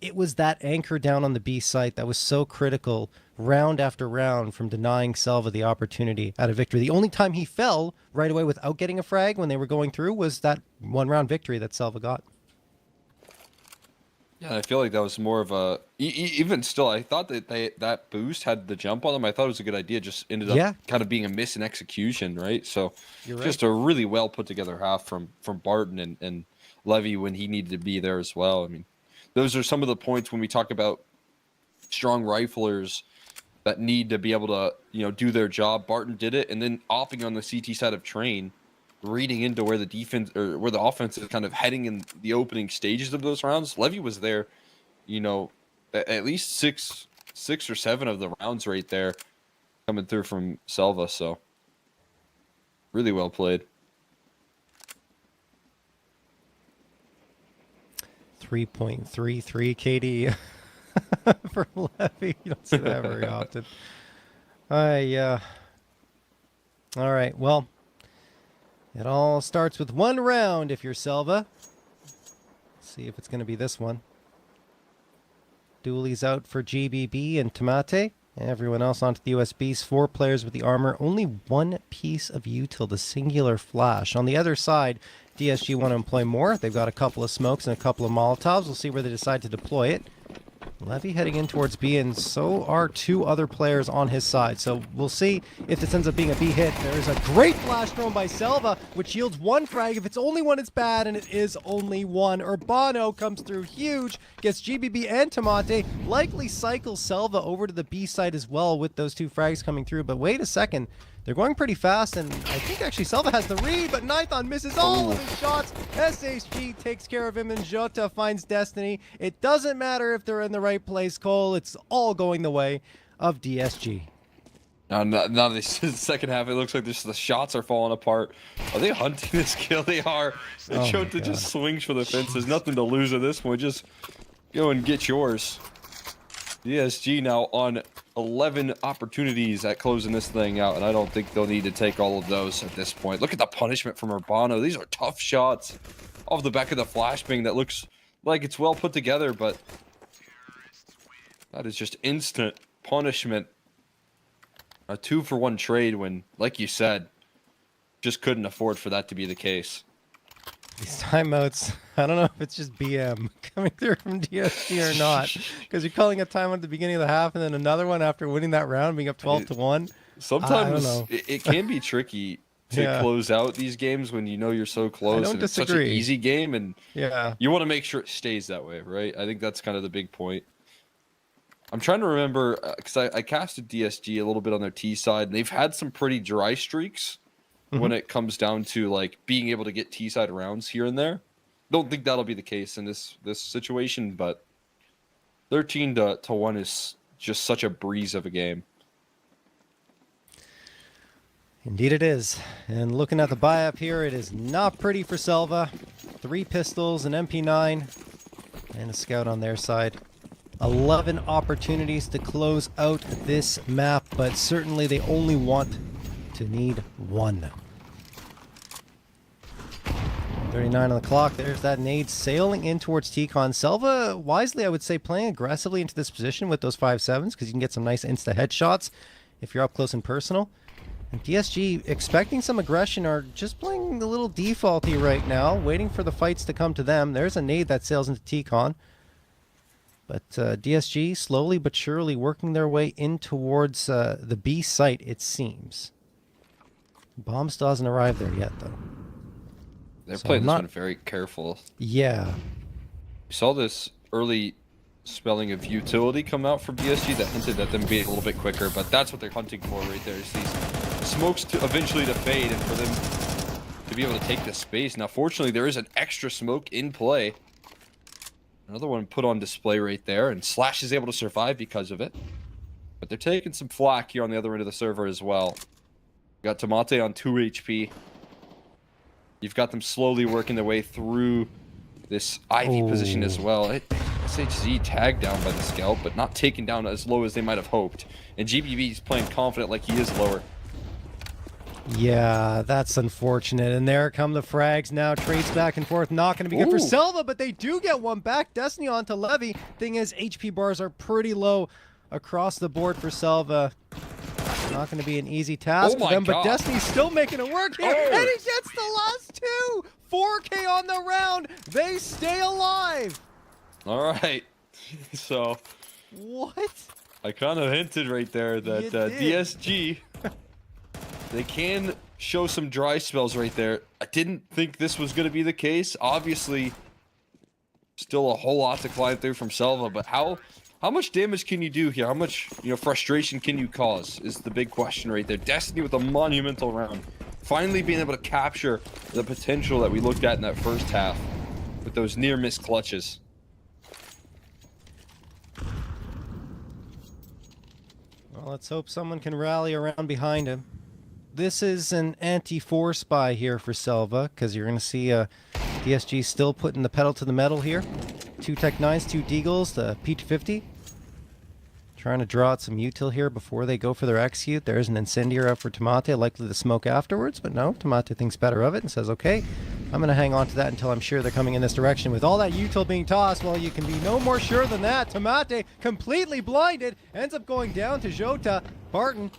it was that anchor down on the B site that was so critical round after round from denying Selva the opportunity at a victory. The only time he fell right away without getting a frag when they were going through was that one round victory that Selva got. Yeah, I feel like that was more of a... even still, I thought that that boost had the jump on them. I thought it was a good idea. Just ended up kind of being a miss in execution, right? So just a really well put together half from Barton and Levy when he needed to be there as well. I mean, those are some of the points when we talk about strong riflers that need to be able to, you know, do their job. Barton did it, and then opping on the CT side of Train, reading into where the defense or where the offense is kind of heading in the opening stages of those rounds. Levy was there, you know, at least six or seven of the rounds right there coming through from Selva. So really well played. 3.33 KD for Levy. You don't see that very often. All right, well, it all starts with one round if you're Selva. Let's see if it's going to be this one. Dooley's out for GBB and Tomate. Everyone else onto the USBs. 4 players with the armor. Only 1 piece of util, the singular flash. On the other side, DSG want to employ more. They've got a couple of smokes and a couple of Molotovs. We'll see where they decide to deploy it. Levy heading in towards B, and so are 2 other players on his side. So we'll see if this ends up being a B hit. There's a great flash thrown by Selva, which yields 1 frag. If it's only 1, it's bad, and it is only 1. Urbano comes through huge, gets GBB and Tomate, likely cycles Selva over to the B side as well with those 2 frags coming through. But wait a second. They're going pretty fast, and I think actually Selva has the read, but Nithon misses all of his shots. SHG takes care of him, and Jota finds destiny. It doesn't matter if they're in the right place, Cole. It's all going the way of DSG. Now this second half, it looks like the shots are falling apart. Are they hunting this kill? They are. And Jota just swings for the fences. Nothing to lose at this point. Just go and get yours. DSG now on 11 opportunities at closing this thing out, and I don't think they'll need to take all of those at this point. Look at the punishment from Urbano. These are tough shots off the back of the flashbang that looks like it's well put together, but that is just instant punishment. A 2-for-1 trade when, like you said, just couldn't afford for that to be the case. These timeouts, I don't know if it's just BM coming through from DSG or not, because you're calling a timeout at the beginning of the half and then another one after winning that round, being up 12-1. Sometimes it can be tricky to close out these games when you know you're so close and it's such an easy game, and you want to make sure it stays that way, right? I think that's kind of the big point. I'm trying to remember, because I casted DSG a little bit on their T side, and they've had some pretty dry streaks when it comes down to like being able to get T-side rounds here and there. Don't think that'll be the case in this situation, but 13-1 is just such a breeze of a game. Indeed it is. And looking at the buy-up here, it is not pretty for Selva. 3 pistols, an MP9, and a scout on their side. 11 opportunities to close out this map, but certainly they only want to need 1. 39 on the clock. There's that nade sailing in towards T-Con. Selva, wisely, I would say, playing aggressively into this position with those 5.7s because you can get some nice insta headshots if you're up close and personal. And DSG expecting some aggression are just playing a little defaulty right now, waiting for the fights to come to them. There's a nade that sails into T-Con. But DSG slowly but surely working their way in towards the B site, it seems. Bomb still hasn't arrived there yet, though. They're playing this one very careful. Yeah. We saw this early spelling of utility come out from DSG that hinted at them being a little bit quicker, but that's what they're hunting for right there, is these smokes to eventually to fade and for them to be able to take this space. Now, fortunately, there is an extra smoke in play. Another one put on display right there, and Slash is able to survive because of it. But they're taking some flack here on the other end of the server as well. You got Tomate on 2 HP. You've got them slowly working their way through this Ivy position as well. SHZ tagged down by the scalp, but not taken down as low as they might have hoped. And GBB is playing confident like he is lower. Yeah, that's unfortunate. And there come the frags now. Trades back and forth. Not going to be good for Selva, but they do get one back. Destiny onto Levy. Thing is, HP bars are pretty low across the board for Selva. Not going to be an easy task for them, but Destiny's still making it work here. And he gets the last 2! 4K on the round. They stay alive. All right. So. What? I kind of hinted right there that DSG... They can show some dry spells right there. I didn't think this was going to be the case. Obviously, still a whole lot to climb through from Selva, but how much damage can you do here? How much, frustration can you cause is the big question right there. Destiny with a monumental round. Finally being able to capture the potential that we looked at in that first half with those near-miss clutches. Well, let's hope someone can rally around behind him. This is an anti-4 spy here for Selva, because you're going to see DSG still putting the pedal to the metal here. 2 Tech 9s, 2 Deagles, the P250. Trying to draw out some util here before they go for their execute. There's an Incendiary out for Tomate, likely to smoke afterwards, but no, Tomate thinks better of it and says, okay, I'm going to hang on to that until I'm sure they're coming in this direction. With all that util being tossed, well, you can be no more sure than that. Tomate, completely blinded, ends up going down to Jota. Barton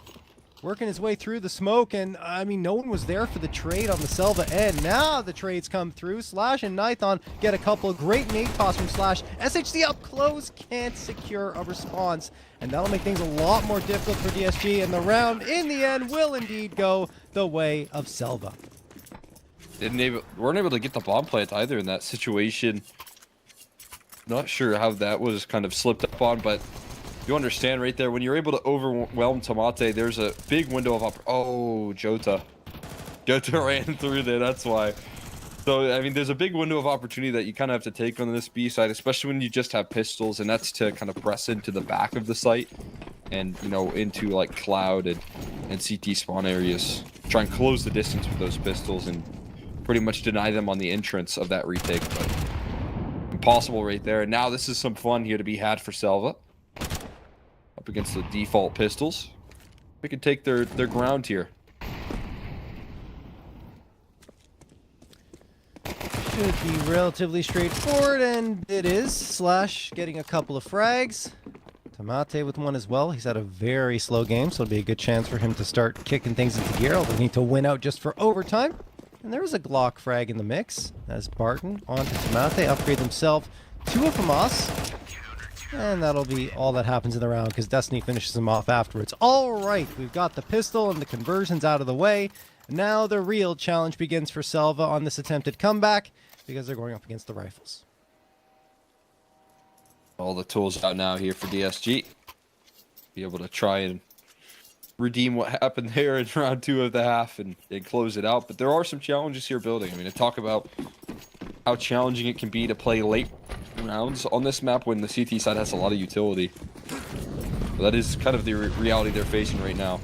working his way through the smoke, and I mean, no one was there for the trade on the Selva end. Now the trades come through. Slash and Nithon get a couple of great nade toss from Slash. SHC up close, can't secure a response, and that'll make things a lot more difficult for DSG, and the round in the end will indeed go the way of Selva. Weren't able to get the bomb plant either in that situation. Not sure how that was kind of slipped up on, but you understand right there, when you're able to overwhelm Tomate, there's a big window of oh, Jota. Jota ran through there, that's why. So, I mean, there's a big window of opportunity that you kind of have to take on this B side, especially when you just have pistols, and that's to kind of press into the back of the site and, into, like, Cloud and CT spawn areas. Try and close the distance with those pistols and pretty much deny them on the entrance of that retake, but impossible right there. And now this is some fun here to be had for Selva. Up against the default pistols. We can take their ground here. Should be relatively straightforward, and it is. Slash getting a couple of frags. Tomate with one as well. He's had a very slow game, so it'll be a good chance for him to start kicking things into gear. Although they need to win out just for overtime. And there was a Glock frag in the mix as Barton onto Tomate upgrade themselves to a FAMAS. And that'll be all that happens in the round because Destiny finishes him off afterwards. All right, we've got the pistol and the conversions out of the way. Now the real challenge begins for Selva on this attempted comeback because they're going up against the rifles. All the tools out now here for DSG. Be able to try and redeem what happened there in round 2 of the half and close it out. But there are some challenges here building. I mean, to talk about how challenging it can be to play late rounds on this map when the CT side has a lot of utility. But that is kind of the reality they're facing right now.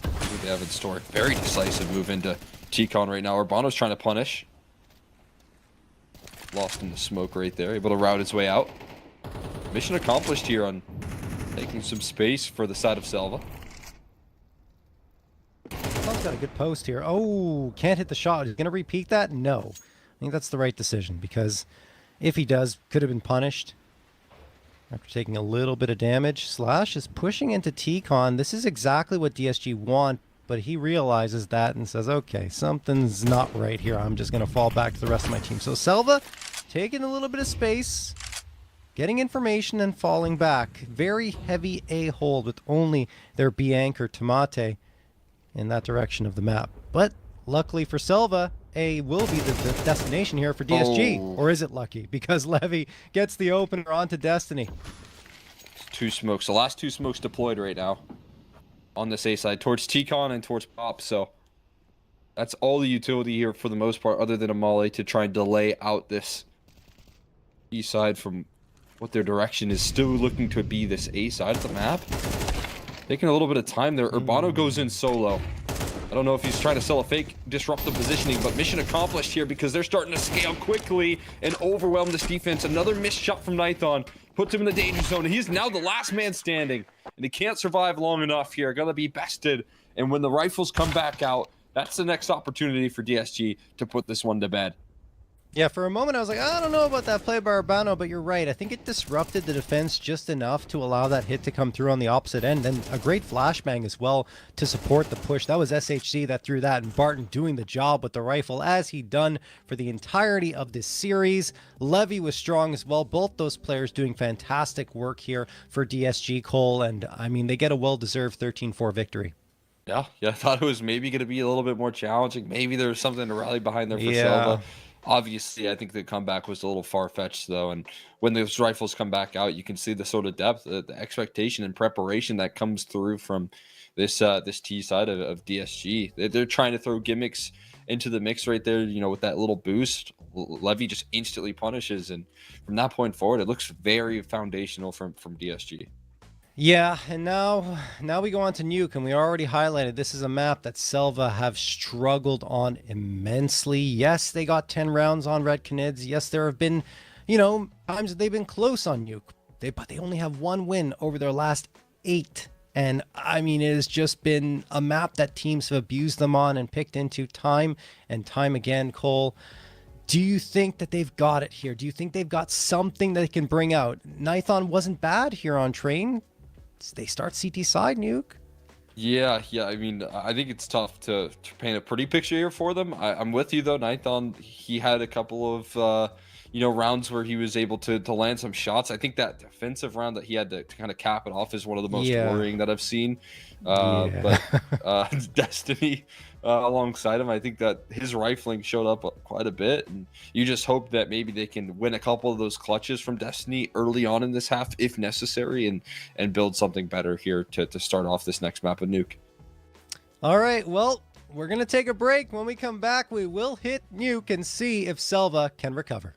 What they have in store. Very decisive move into T-Con right now. Urbano's trying to punish. Lost in the smoke right there. Able to route his way out. Mission accomplished here on taking some space for the side of Selva. Selva's got a good post here. Oh, can't hit the shot. Is he going to repeat that? No. I think that's the right decision because if he does, could have been punished. After taking a little bit of damage, Slash is pushing into T-Con. This is exactly what DSG want, but he realizes that and says, okay, something's not right here. I'm just going to fall back to the rest of my team. So Selva taking a little bit of space, getting information and falling back. Very heavy A hold with only their B anchor Tomate in that direction of the map. But luckily for SELVA, A will be the destination here for DSG. Oh. Or is it lucky? Because Levy gets the opener onto Destiny. 2 smokes. The last 2 smokes deployed right now on this A side towards T-Con and towards Pop. So that's all the utility here for the most part, other than a Molly to try and delay out this E side from what their direction is still looking to be this A side of the map. Taking a little bit of time there. Urbano goes in solo. I don't know if he's trying to sell a fake disruptive positioning, but mission accomplished here because they're starting to scale quickly and overwhelm this defense. Another missed shot from Nithon puts him in the danger zone. He's now the last man standing, and he can't survive long enough here. Gonna be bested, and when the rifles come back out, that's the next opportunity for DSG to put this one to bed. Yeah, for a moment I was like, I don't know about that play by Urbano, but you're right. I think it disrupted the defense just enough to allow that hit to come through on the opposite end. And a great flashbang as well to support the push. That was SHC that threw that, and Barton doing the job with the rifle as he done for the entirety of this series. Levy was strong as well. Both those players doing fantastic work here for DSG, Cole. And I mean, they get a well-deserved 13-4 victory. Yeah, I thought it was maybe going to be a little bit more challenging. Maybe there was something to rally behind there for SELVA. Obviously, I think the comeback was a little far-fetched, though, and when those rifles come back out, you can see the sort of depth, the expectation and preparation that comes through from this this T side of DSG. They're trying to throw gimmicks into the mix right there, you know, with that little boost. Levy just instantly punishes, and from that point forward, it looks very foundational from DSG. Yeah, and now we go on to Nuke, and we already highlighted this is a map that SELVA have struggled on immensely. Yes, they got 10 rounds on Red Canids. Yes, there have been, you know, times that they've been close on Nuke. But they only have 1 win over their last 8. And I mean, it has just been a map that teams have abused them on and picked into time and time again. Cole, do you think that they've got it here? Do you think they've got something that they can bring out? Nithon wasn't bad here on Train. They start CT side, Nuke. Yeah. I mean, I think it's tough to paint a pretty picture here for them. I'm with you though. Nithon, he had a couple of you know, rounds where he was able to land some shots. I think that defensive round that he had to kind of cap it off is one of the most worrying that I've seen. But Destiny alongside him, I think that his rifling showed up quite a bit, and you just hope that maybe they can win a couple of those clutches from Destiny early on in this half if necessary, and build something better here to start off this next map of Nuke. All right, well, we're gonna take a break. When we come back, we will hit Nuke and see if SELVA can recover.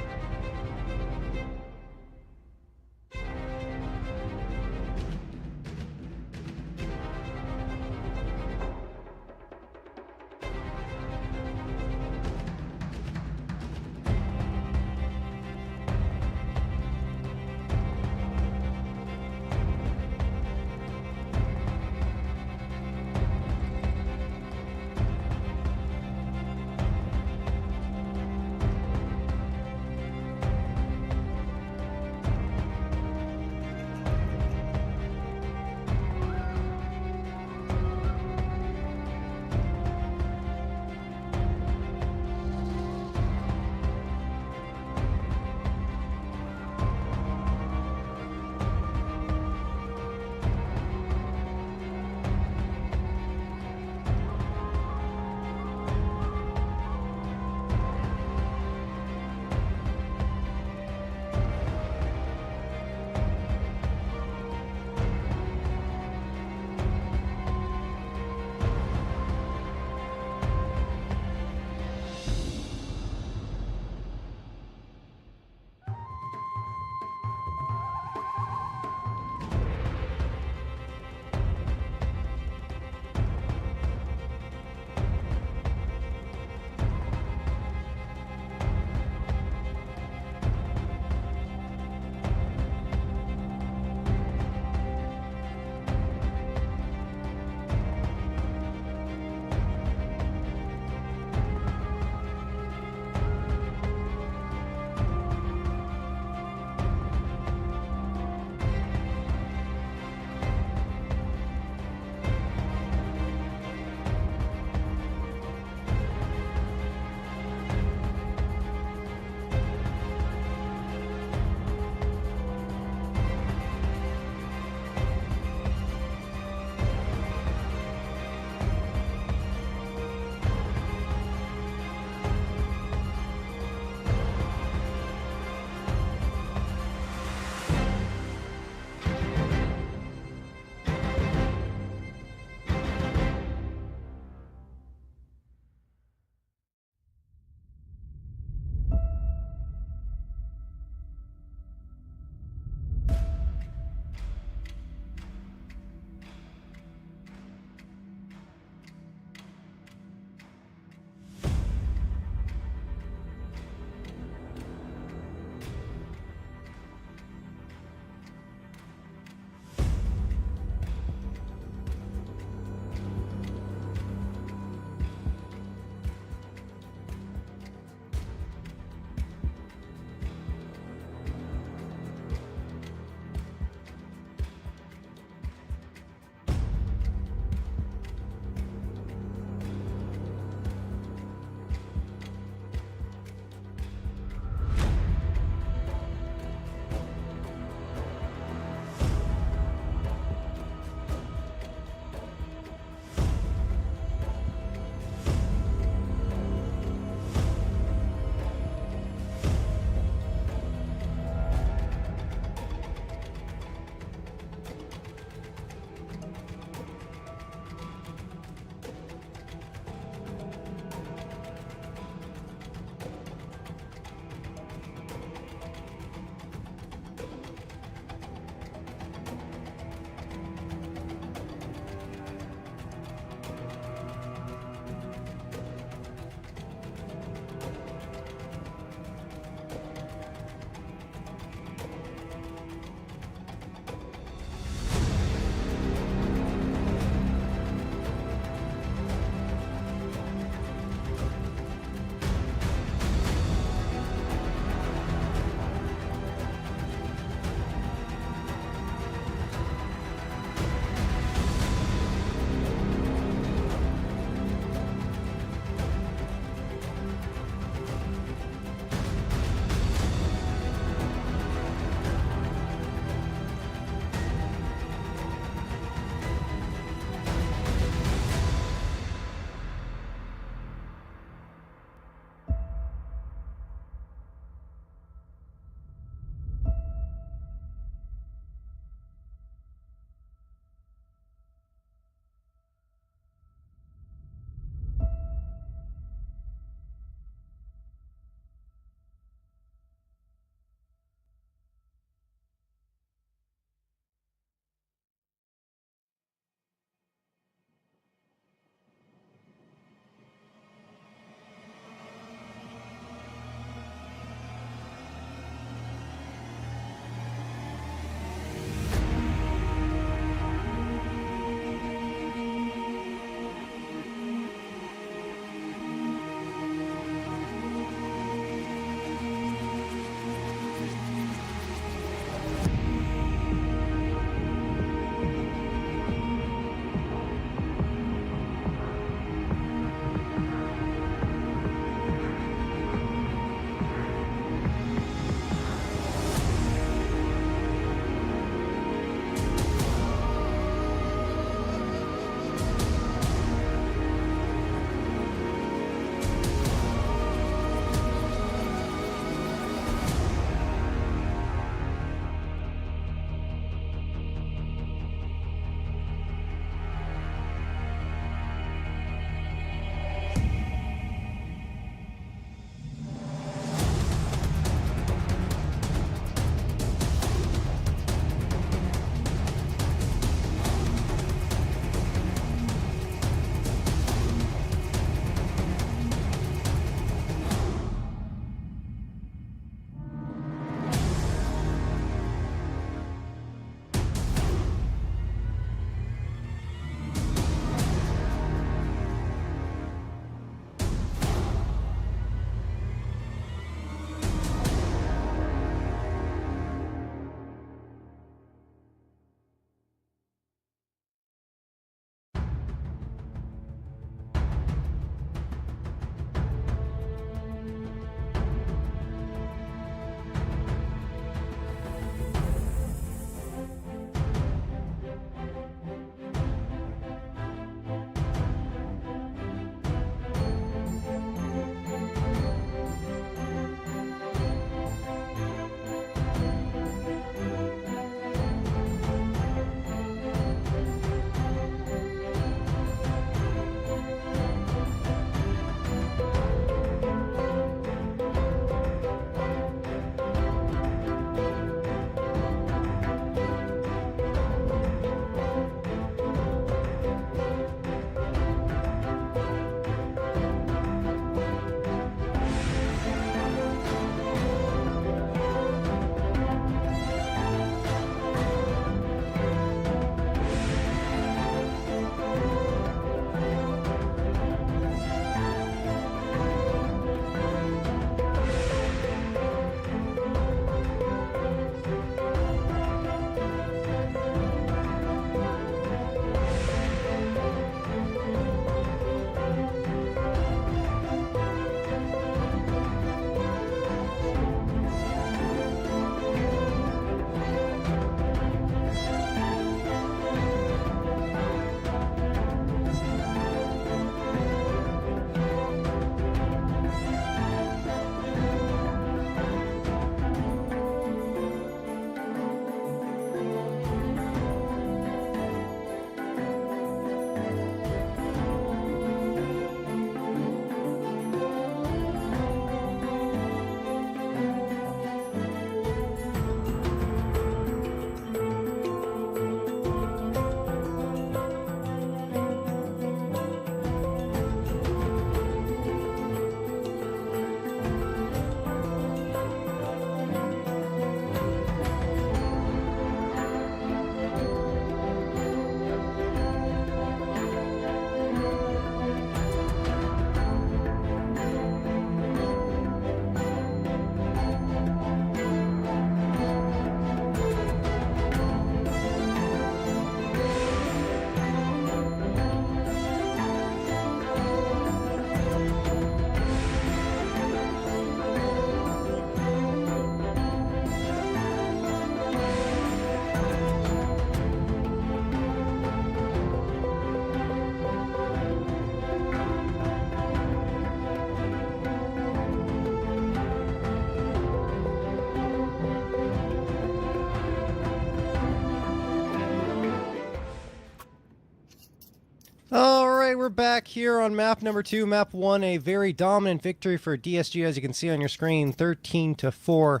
All right, we're back here on map number 2. Map 1, a very dominant victory for DSG, as you can see on your screen, 13-4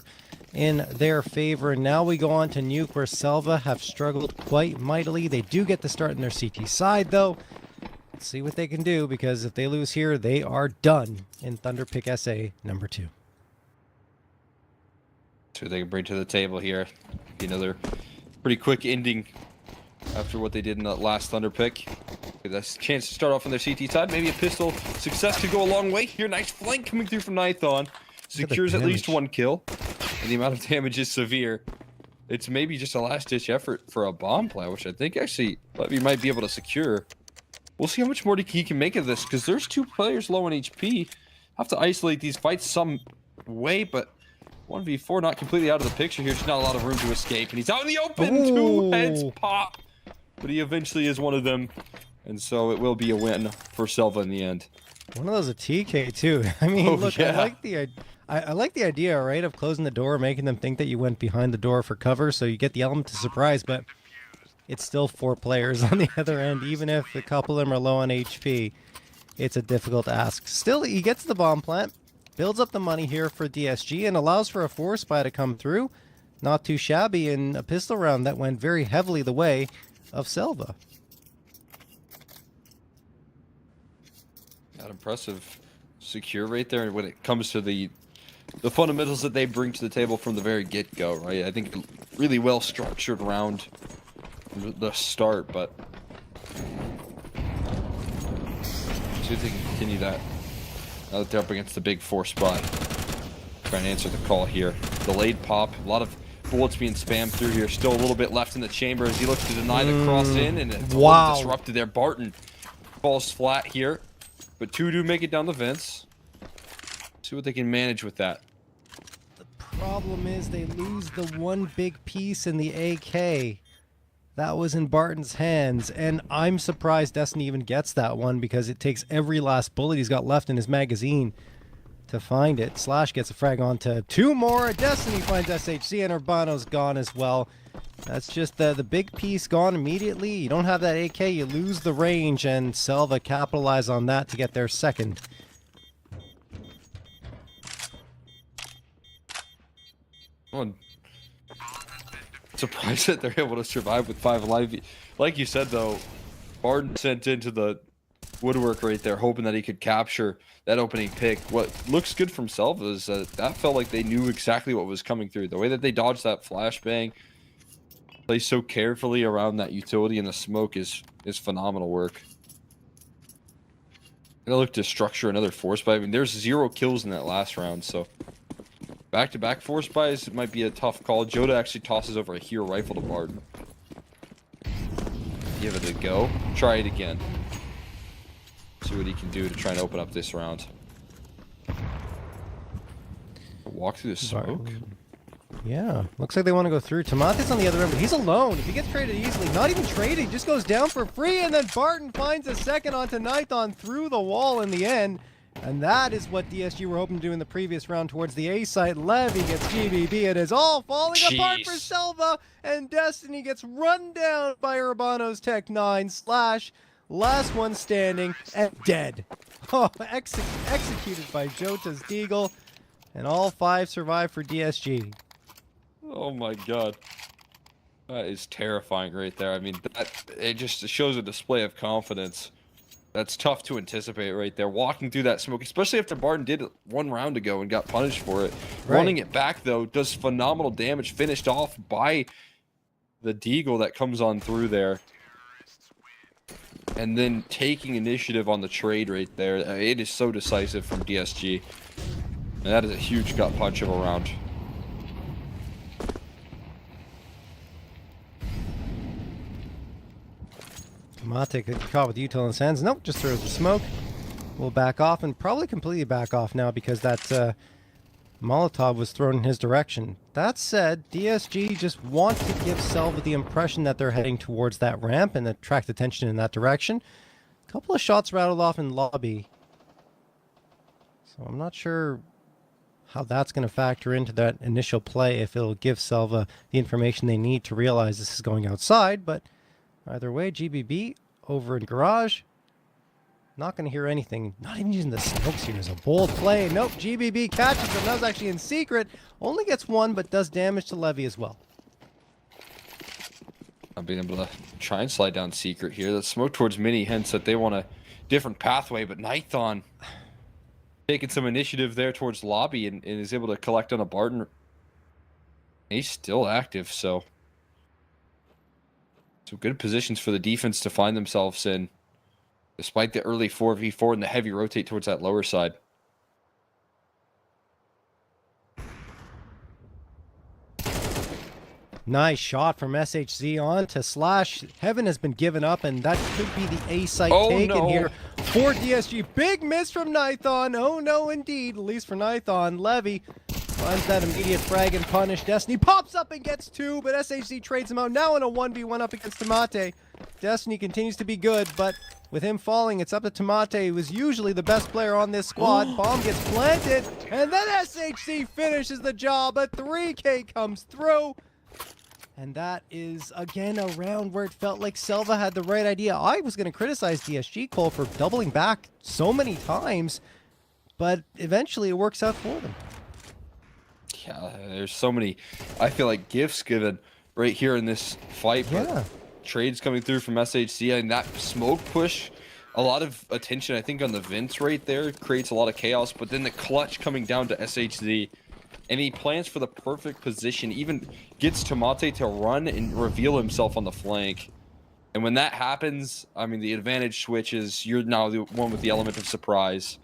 in their favor. And now we go on to Nuke, where SELVA have struggled quite mightily. They do get the start in their CT side, though. Let's see what they can do, because if they lose here, they are done in Thunderpick SA number 2. So they can bring to the table here. Another pretty quick ending after what they did in that last Thunderpick. That's a chance to start off on their CT side. Maybe a pistol success could go a long way here. Nice flank coming through from Nython. Secures at least 1 kill. And the amount of damage is severe. It's maybe just a last-ditch effort for a bomb play, which I think actually Levy might be able to secure. We'll see how much more he can make of this, because there's 2 players low on HP. Have to isolate these fights some way, but 1v4 not completely out of the picture here. There's not a lot of room to escape, and he's out in the open. Ooh. 2 heads pop, but he eventually is one of them. And so it will be a win for SELVA in the end. One of those a TK too. I mean, look, yeah. I like the idea, right, of closing the door, making them think that you went behind the door for cover, so you get the element of surprise. But it's still 4 players on the other end. Even if a couple of them are low on HP, it's a difficult ask. Still, he gets the bomb plant, builds up the money here for DSG, and allows for a 4 spy to come through. Not too shabby in a pistol round that went very heavily the way of SELVA. That impressive secure right there when it comes to the fundamentals that they bring to the table from the very get-go, right? I think really well structured round from the start, but see if they can continue that now that they're up against the big 4 spot. Trying to answer the call here. Delayed pop, a lot of bullets being spammed through here. Still a little bit left in the chamber as he looks to deny the cross in, and it's disrupted there. Barton falls flat here. But 2 do make it down the vents. See what they can manage with that. The problem is they lose the 1 big piece in the AK. That was in Barton's hands. And I'm surprised Destiny even gets that one, because it takes every last bullet he's got left in his magazine to find it. Slash gets a frag onto 2 more. Destiny finds SHC, and Urbano's gone as well. That's just the big piece gone immediately. You don't have that AK, you lose the range, and SELVA capitalize on that to get their second. I'm surprised that they're able to survive with 5 alive. Like you said, though, Barton sent into the woodwork right there, hoping that he could capture that opening pick. What looks good from SELVA is that felt like they knew exactly what was coming through. The way that they dodged that flashbang, play so carefully around that utility, and the smoke is phenomenal work. And I look to structure another 4 spy. I mean, there's 0 kills in that last round, so back-to-back 4 spies, it might be a tough call. Joda actually tosses over a hero rifle to Barton. Give it a go. Try it again. See what he can do to try and open up this round. Walk through the smoke. Yeah, looks like they want to go through. Tomate's on the other end, but he's alone. If he gets traded easily, not even traded, he just goes down for free, and then Barton finds a second onto Nython through the wall in the end. And that is what DSG were hoping to do in the previous round towards the A site. Levy gets GBB. It is all falling apart for SELVA, and Destiny gets run down by Urbano's Tech 9. Slash, last one standing, and dead. Oh, executed by Jota's Deagle, and all 5 survive for DSG. Oh my god. That is terrifying right there. I mean, it just shows a display of confidence. That's tough to anticipate right there. Walking through that smoke, especially after Barton did it 1 round ago and got punished for it. Right. Running it back, though, does phenomenal damage. Finished off by the Deagle that comes on through there. And then taking initiative on the trade right there. It is so decisive from DSG. And that is a huge gut punch of a round. Tomate gets caught with util in his hands. Nope, just throws the smoke. We'll back off, and probably completely back off now, because that Molotov was thrown in his direction. That said, DSG just want to give SELVA the impression that they're heading towards that ramp and attract attention in that direction. A couple of shots rattled off in lobby. So I'm not sure how that's going to factor into that initial play, if it'll give SELVA the information they need to realize this is going outside, but either way, GBB over in garage, Not going to hear anything. Not even using the smokes here as a bold play. Nope, GBB catches him. That was actually in secret. Only gets one, but does damage to Levy as well. I'm being able to try and slide down secret here. That smoke towards Mini, hence that they want a different pathway, but Nithon taking some initiative there towards lobby and is able to collect on a Barton. He's still active, so some good positions for the defense to find themselves in, despite the early 4v4 and the heavy rotate towards that lower side. Nice shot from SHZ on to Slash. Heaven has been given up, and that could be the A site taken here for DSG. Big miss from Nithon. Oh no, indeed. At least for Nithon. Levy finds that immediate frag and punish. Destiny pops up and gets two, but SHZ trades him out. Now in a 1v1 up against Tamate. Destiny continues to be good, but with him falling, it's up to Tamate, who is usually the best player on this squad. Bomb gets planted, and then SHZ finishes the job. A 3K comes through. And that is, again, a round where it felt like Selva had the right idea. I was going to criticize DSG, Cole, for doubling back so many times, but eventually it works out for them. Yeah, there's so many, I feel like, gifts given right here in this fight. But Yeah. trades coming through from SHC, and that smoke push, a lot of attention, I think, on the Vince right there. Creates a lot of chaos, but then the clutch coming down to SHZ. And he plans for the perfect position, even gets Tamate to run and reveal himself on the flank. And when that happens, I mean, the advantage switches. You're now the one with the element of surprise.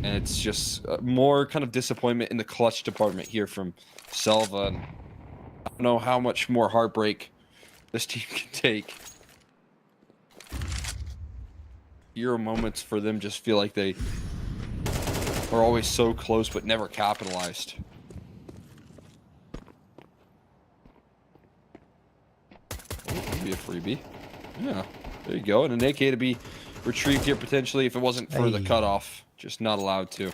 And it's just more kind of disappointment in the clutch department here from Selva. And I don't know how much more heartbreak this team can take. Hero moments for them just feel like they are always so close but never capitalized. Maybe a freebie. Yeah, there you go. And an AK to be retrieved here potentially if it wasn't for the cutoff. Just not allowed to.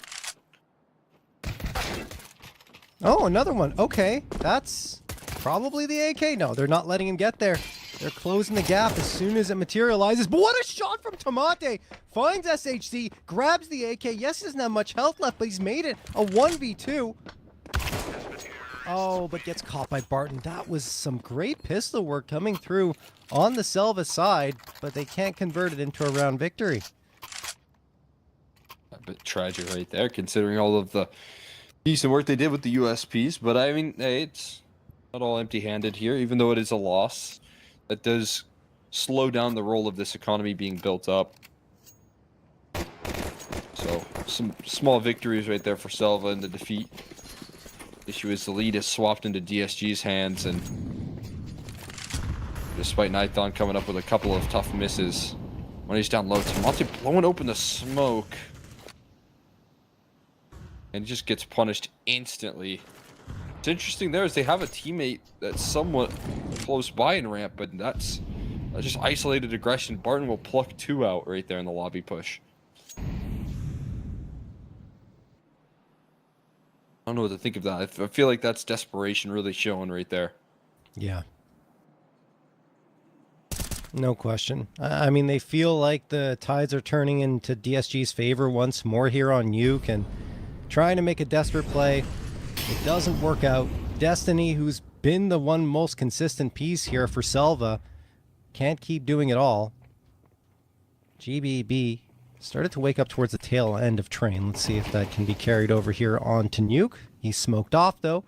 Oh, another one. Okay, that's probably the AK. No, they're not letting him get there. They're closing the gap as soon as it materializes. But what a shot from Tamate! Finds SHC, grabs the AK. Yes, he doesn't have much health left, but he's made it a 1v2. Oh, but gets caught by Barton. That was some great pistol work coming through on the Selva side, but they can't convert it into a round victory. A bit tragic right there, considering all of the decent work they did with the USPs. But I mean, hey, it's not all empty-handed here, even though it is a loss. That does slow down the role of this economy being built up. So, some small victories right there for Selva in the defeat. Issue is the lead is swapped into DSG's hands, and despite Nithon coming up with a couple of tough misses, when he's down low, Tamate blowing open the smoke. And just gets punished instantly. What's interesting there is they have a teammate that's somewhat close by in ramp, but that's just isolated aggression. Barton will pluck two out right there in the lobby push. I don't know what to think of that. I feel like that's desperation really showing right there. Yeah. No question. I mean, they feel like the tides are turning into DSG's favor once more here on Nuke, and trying to make a desperate play. It doesn't work out. Destiny, who's been the one most consistent piece here for Selva, can't keep doing it all. GBB started to wake up towards the tail end of Train. Let's see if that can be carried over here onto Nuke. He's smoked off, though.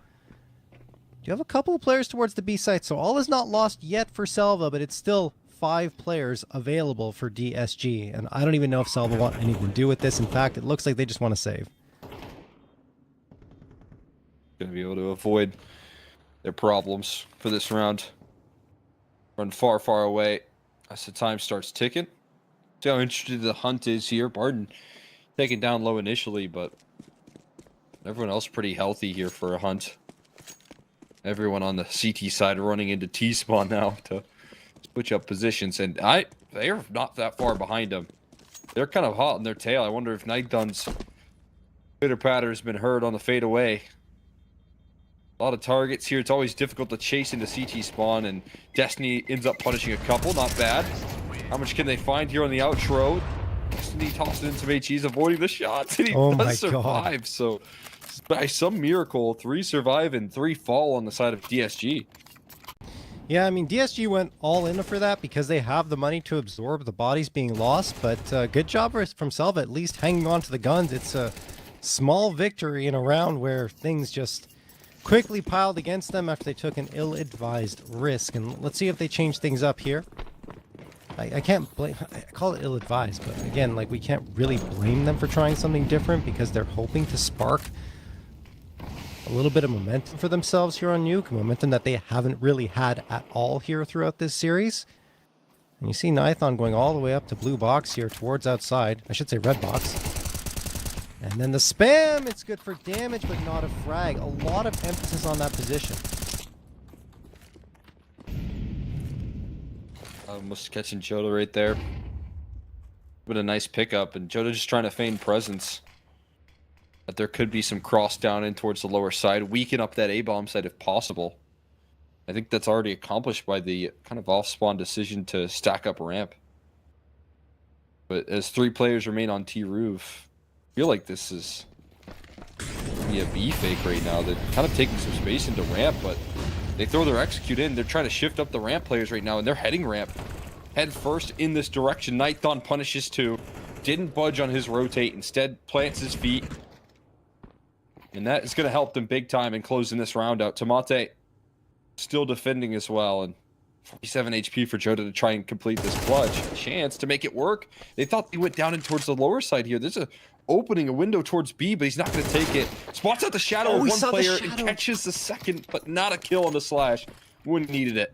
You have a couple of players towards the B site, so all is not lost yet for Selva, but it's still 5 players available for DSG. And I don't even know if Selva want anything to do with this. In fact, it looks like they just want to save. Gonna be able to avoid their problems for this round. Run far, far away as the time starts ticking. See how interested the hunt is here. Barton taken down low initially, but everyone else pretty healthy here for a hunt. Everyone on the CT side running into T-spawn now to switch up positions, and they're not that far behind them. They're kind of hot in their tail. I wonder if Nightdun's pitter-patter has been heard on the fade away. A lot of targets here. It's always difficult to chase into CT spawn, and Destiny ends up punishing a couple. Not bad. How much can they find here on the outro? and he tosses in some HEs, avoiding the shots, and he Oh my does survive. God. So, by some miracle, 3 survive and 3 fall on the side of DSG. Yeah, I mean, DSG went all in for that because they have the money to absorb the bodies being lost, but good job from SELVA at least hanging on to the guns. It's a small victory in a round where things just quickly piled against them after they took an ill-advised risk. And let's see if they change things up here. I can't blame... I call it ill-advised, but again, like, we can't really blame them for trying something different because they're hoping to spark a little bit of momentum for themselves here on Nuke, momentum that they haven't really had at all here throughout this series. And you see Nithon going all the way up to blue box here towards outside. I should say red box. And then the spam! It's good for damage, but not a frag. A lot of emphasis on that position. Almost catching Joda right there. But a nice pickup, and Joda just trying to feign presence. That there could be some cross down in towards the lower side, weaken up that A-bomb side if possible. I think that's already accomplished by the kind of off-spawn decision to stack up ramp. But as 3 players remain on T-roof, I feel like this is a B fake right now. They're kind of taking some space into ramp, but they throw their execute in. They're trying to shift up the ramp players right now, and they're heading ramp. Head first in this direction. Nithon punishes 2. Didn't budge on his rotate. Instead, plants his feet. And that is going to help them big time in closing this round out. Tamate still defending as well. And 47 HP for Joda to try and complete this clutch. Chance to make it work. They thought they went down in towards the lower side here. There's a opening, a window towards B, but he's not going to take it. Spots out the shadow of one player and catches the second, but not a kill on the slash. Wouldn't needed it.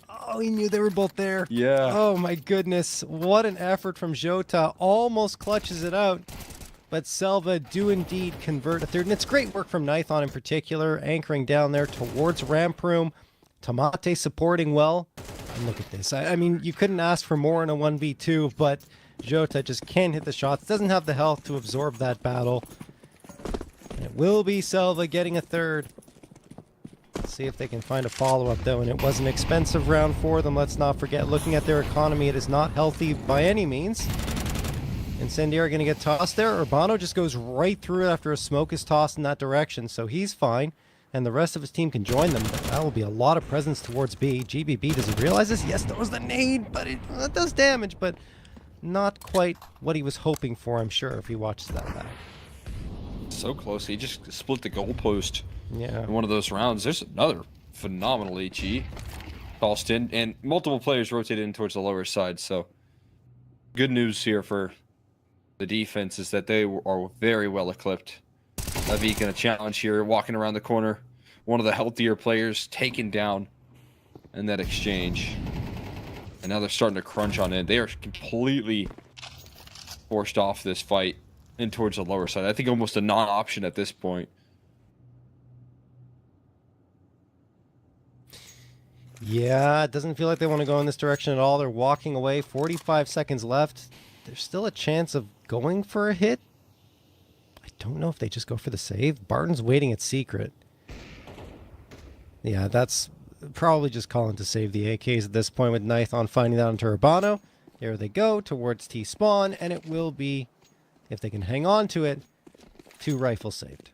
Oh, he knew they were both there. Yeah. Oh my goodness. What an effort from Jota. Almost clutches it out. But SELVA do indeed convert a third. And it's great work from Nithon in particular, anchoring down there towards ramp room. Tamate supporting well. And look at this. I mean, you couldn't ask for more in a 1v2, but Jota just can't hit the shots. Doesn't have the health to absorb that battle. And it will be SELVA getting a third. Let's see if they can find a follow-up, though. And it was an expensive round for them. Let's not forget, looking at their economy, it is not healthy by any means. Incendiary going to get tossed there. Urbano just goes right through it after a smoke is tossed in that direction, so he's fine. And the rest of his team can join them. But that will be a lot of presence towards B. GBB, does he realize this? Yes, that was the nade, but it does damage, but not quite what he was hoping for, I'm sure, if he watches that back. So close. He just split the goalpost Yeah. in one of those rounds. There's another phenomenal HE tossed in, and multiple players rotated in towards the lower side, so good news here for the defense is that they are very well equipped. Levi gonna challenge here, walking around the corner. One of the healthier players taken down in that exchange. And now they're starting to crunch on it. They are completely forced off this fight in towards the lower side. I think almost a non-option at this point. Yeah, it doesn't feel like they want to go in this direction at all. They're walking away. 45 seconds left. There's still a chance of going for a hit. I don't know if they just go for the save. Barton's waiting at secret. Yeah, that's probably just calling to save the AKs at this point with Nithon finding that onto Urbano. There they go towards T-spawn, and it will be, if they can hang on to it, 2 rifles saved.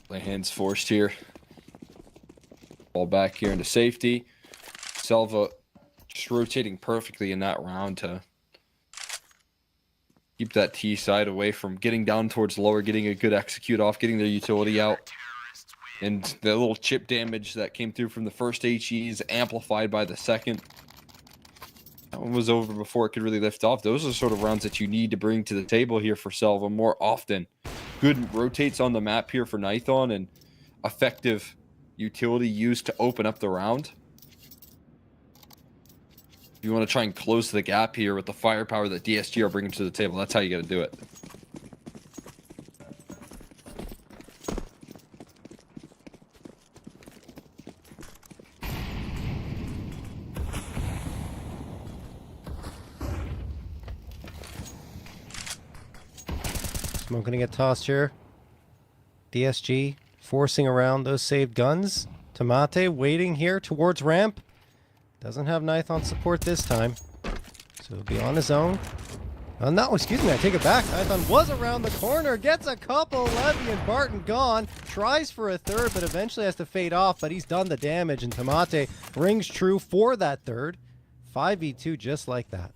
Play hands forced here. Ball back here into safety. SELVA just rotating perfectly in that round to keep that T side away from getting down towards lower, getting a good execute off, getting their utility out. And the little chip damage that came through from the first HE is amplified by the second. That one was over before it could really lift off. Those are the sort of rounds that you need to bring to the table here for SELVA more often. Good rotates on the map here for Nithon and effective utility used to open up the round. If you want to try and close the gap here with the firepower that DSG are bringing to the table, that's how you got to do it. Smoke gonna get tossed here. DSG forcing around those saved guns. Tamate waiting here towards ramp. Doesn't have Nithon support this time. So he'll be on his own. No, excuse me, I take it back. Nithon was around the corner, gets a couple. Levy and Barton gone. Tries for a third, but eventually has to fade off, but he's done the damage, and Tamate rings true for that third. 5v2 just like that.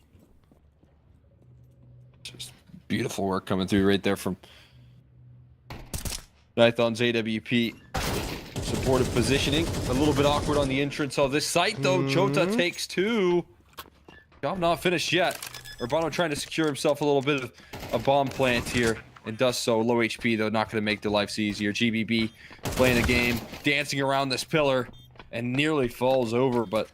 Just beautiful work coming through right there from Nithon's AWP. Supportive positioning. A little bit awkward on the entrance of this site, though. Jota takes two. Job not finished yet. Urbano trying to secure himself a little bit of a bomb plant here, and does so. Low HP, though, not going to make their lives easier. GBB playing the game, dancing around this pillar, and nearly falls over, but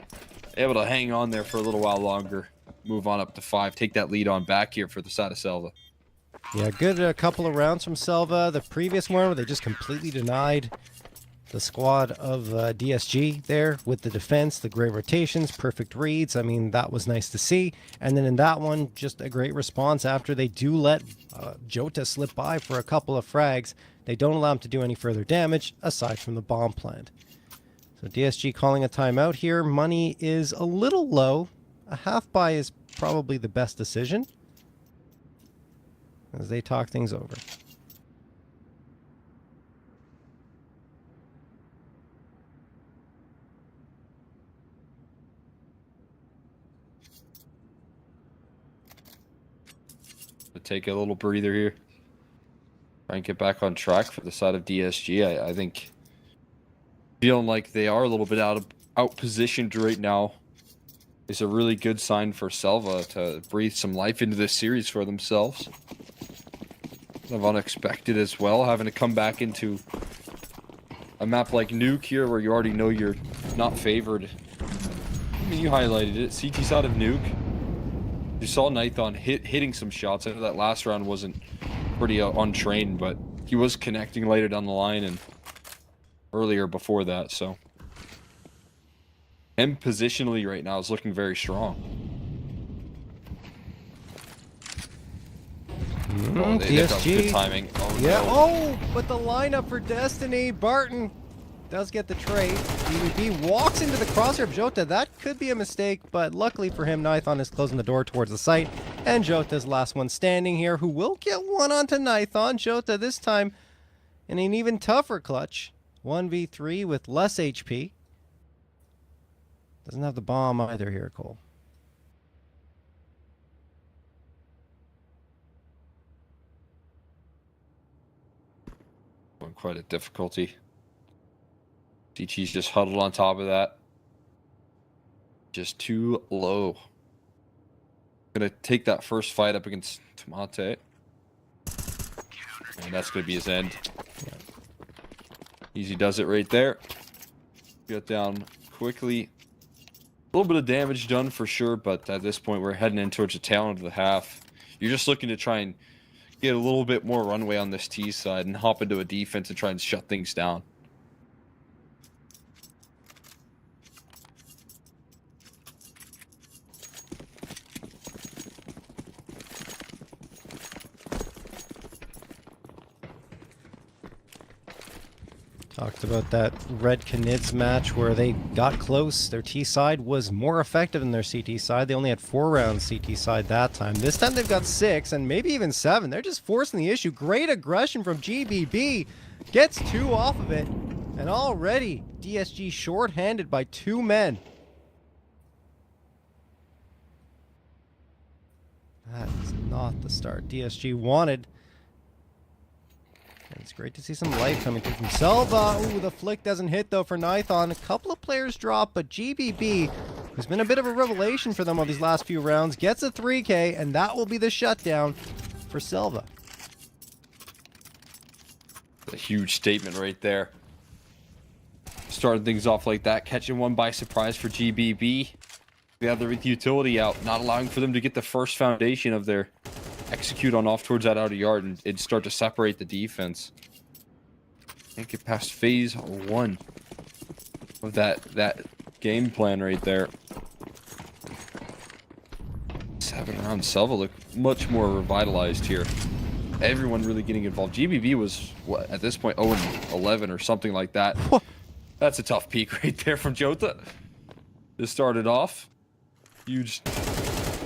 able to hang on there for a little while longer. Move on up to 5. Take that lead on back here for the side of Selva. Yeah, good couple of rounds from Selva. The previous one where they just completely denied the squad of DSG there with the defense, the great rotations, perfect reads. I mean, that was nice to see. And then in that one, just a great response after they do let Jota slip by for a couple of frags. They don't allow him to do any further damage aside from the bomb plant. So DSG calling a timeout here. Money is a little low. A half buy is probably the best decision as they talk things over. Take a little breather here. Try and get back on track for the side of DSG. I think feeling like they are a little bit out positioned right now is a really good sign for Selva to breathe some life into this series for themselves. Kind of unexpected as well, having to come back into a map like Nuke here where you already know you're not favored. I mean, you highlighted it. CT side of Nuke. You saw Nithon hitting some shots. I know that last round wasn't pretty untrained, but he was connecting later down the line and earlier before that, so. And positionally right now is looking very strong. They've got good timing. Oh, yeah. no. Oh, but the lineup for Destiny. Barton does get the trade. BBB walks into the crosshair of Jota. That could be a mistake, but luckily for him, Nithon is closing the door towards the site. And Jota's last one standing here, who will get one onto Nithon. Jota this time in an even tougher clutch. 1v3 with less HP. Doesn't have the bomb either here, Cole. Quite a difficulty. DT's just huddled on top of that. Just too low. Gonna take that first fight up against Tamate. And that's gonna be his end. Yeah. Easy does it right there. Get down quickly. A little bit of damage done for sure, but at this point we're heading in towards the tail end of the half. You're just looking to try and get a little bit more runway on this T side and hop into a defense and try and shut things down. Talked about that red Canids match where they got close. Their T side was more effective than their CT side. They only had 4 rounds CT side that time. This time they've got 6 and maybe even 7. They're just forcing the issue. Great aggression from GBB. Gets 2 off of it. And already DSG short-handed by 2 men. That is not the start DSG wanted. And it's great to see some life coming through from Selva. Ooh, the flick doesn't hit, though, for Nithon. A couple of players drop, but GBB, who's been a bit of a revelation for them on these last few rounds, gets a 3K, and that will be the shutdown for Selva. A huge statement right there. Starting things off like that, catching one by surprise for GBB. The other with utility out, not allowing for them to get the first foundation of their execute on off towards that outer yard and start to separate the defense. Can't get past phase 1 of that game plan right there. 7 rounds. Selva look much more revitalized here. Everyone really getting involved. GBB was, what, at this point, 0-11 or something like that. That's a tough peak right there from Jota. This started off. Huge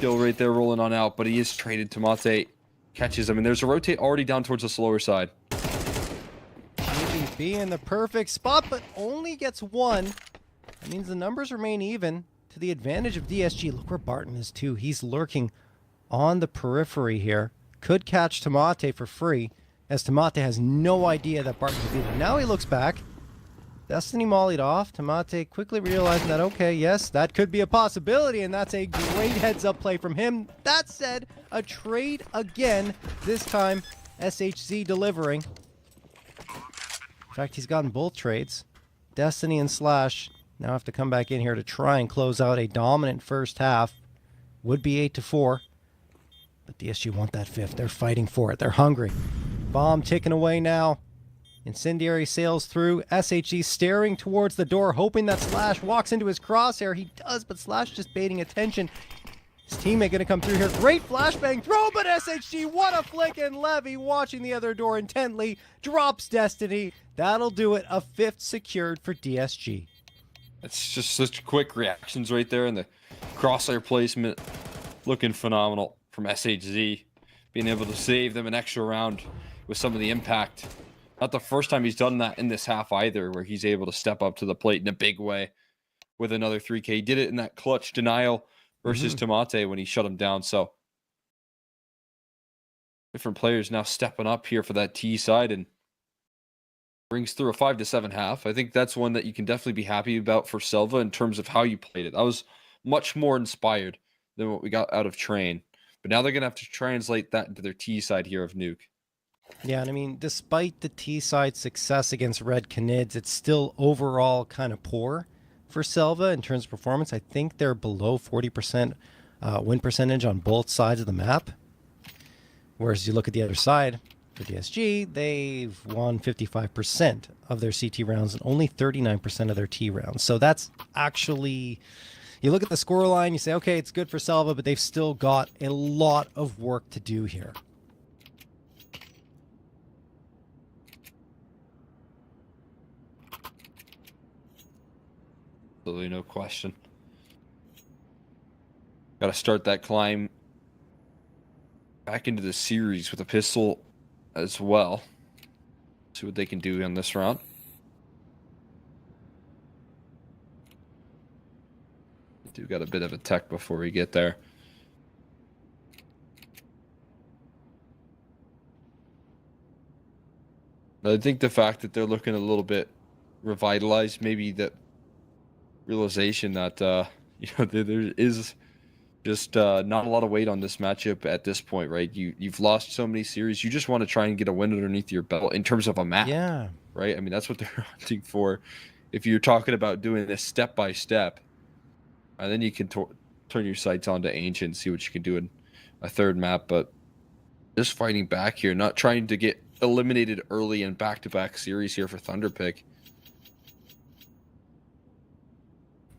kill right there rolling on out, but he is traded. Tomate catches him, and there's a rotate already down towards the slower side. GBB in the perfect spot, but only gets one. That means the numbers remain even to the advantage of DSG. Look where Barton is too. He's lurking on the periphery here. Could catch Tomate for free, as Tomate has no idea that Barton could be there. Now he looks back. Destiny mollied off. Tomate quickly realizing that, okay, yes, that could be a possibility, and that's a great heads-up play from him. That said, a trade again, this time SHZ delivering. In fact, he's gotten both trades. Destiny and Slash now have to come back in here to try and close out a dominant first half. Would be 8-4, but DSG want that fifth. They're fighting for it. They're hungry. Bomb ticking away now. Incendiary sails through. SHG staring towards the door, hoping that Slash walks into his crosshair. He does, but Slash just baiting attention. His teammate going to come through here. Great flashbang throw, but SHG, what a flick, and Levy, watching the other door intently, drops Destiny. That'll do it. A fifth secured for DSG. It's just such quick reactions right there, and the crosshair placement looking phenomenal from SHZ. Being able to save them an extra round with some of the impact. Not the first time he's done that in this half either, where he's able to step up to the plate in a big way with another 3K. He did it in that clutch denial versus Tomate when he shut him down. So different players now stepping up here for that T side and brings through a 5-7 half. I think that's one that you can definitely be happy about for SELVA in terms of how you played it. I was much more inspired than what we got out of Train. But now they're going to have to translate that into their T side here of Nuke. Yeah, and I mean, despite the T-side success against Red Canids, it's still overall kind of poor for SELVA in terms of performance. I think they're below 40% win percentage on both sides of the map. Whereas you look at the other side, for DSG, they've won 55% of their CT rounds and only 39% of their T rounds. So that's actually... You look at the scoreline, you say, okay, it's good for SELVA, but they've still got a lot of work to do here. Absolutely no question. Got to start that climb back into the series with a pistol as well. See what they can do on this round. Do got a bit of a tech before we get there. I think the fact that they're looking a little bit revitalized, maybe that realization that you know, there is just not a lot of weight on this matchup at this point, right? You've lost so many series. You just want to try and get a win underneath your belt in terms of a map. Yeah. Right? I mean, that's what they're hunting for. If you're talking about doing this step by step, and then you can turn your sights on to Ancient and see what you can do in a third map. But just fighting back here, not trying to get eliminated early in back-to-back series here for Thunderpick.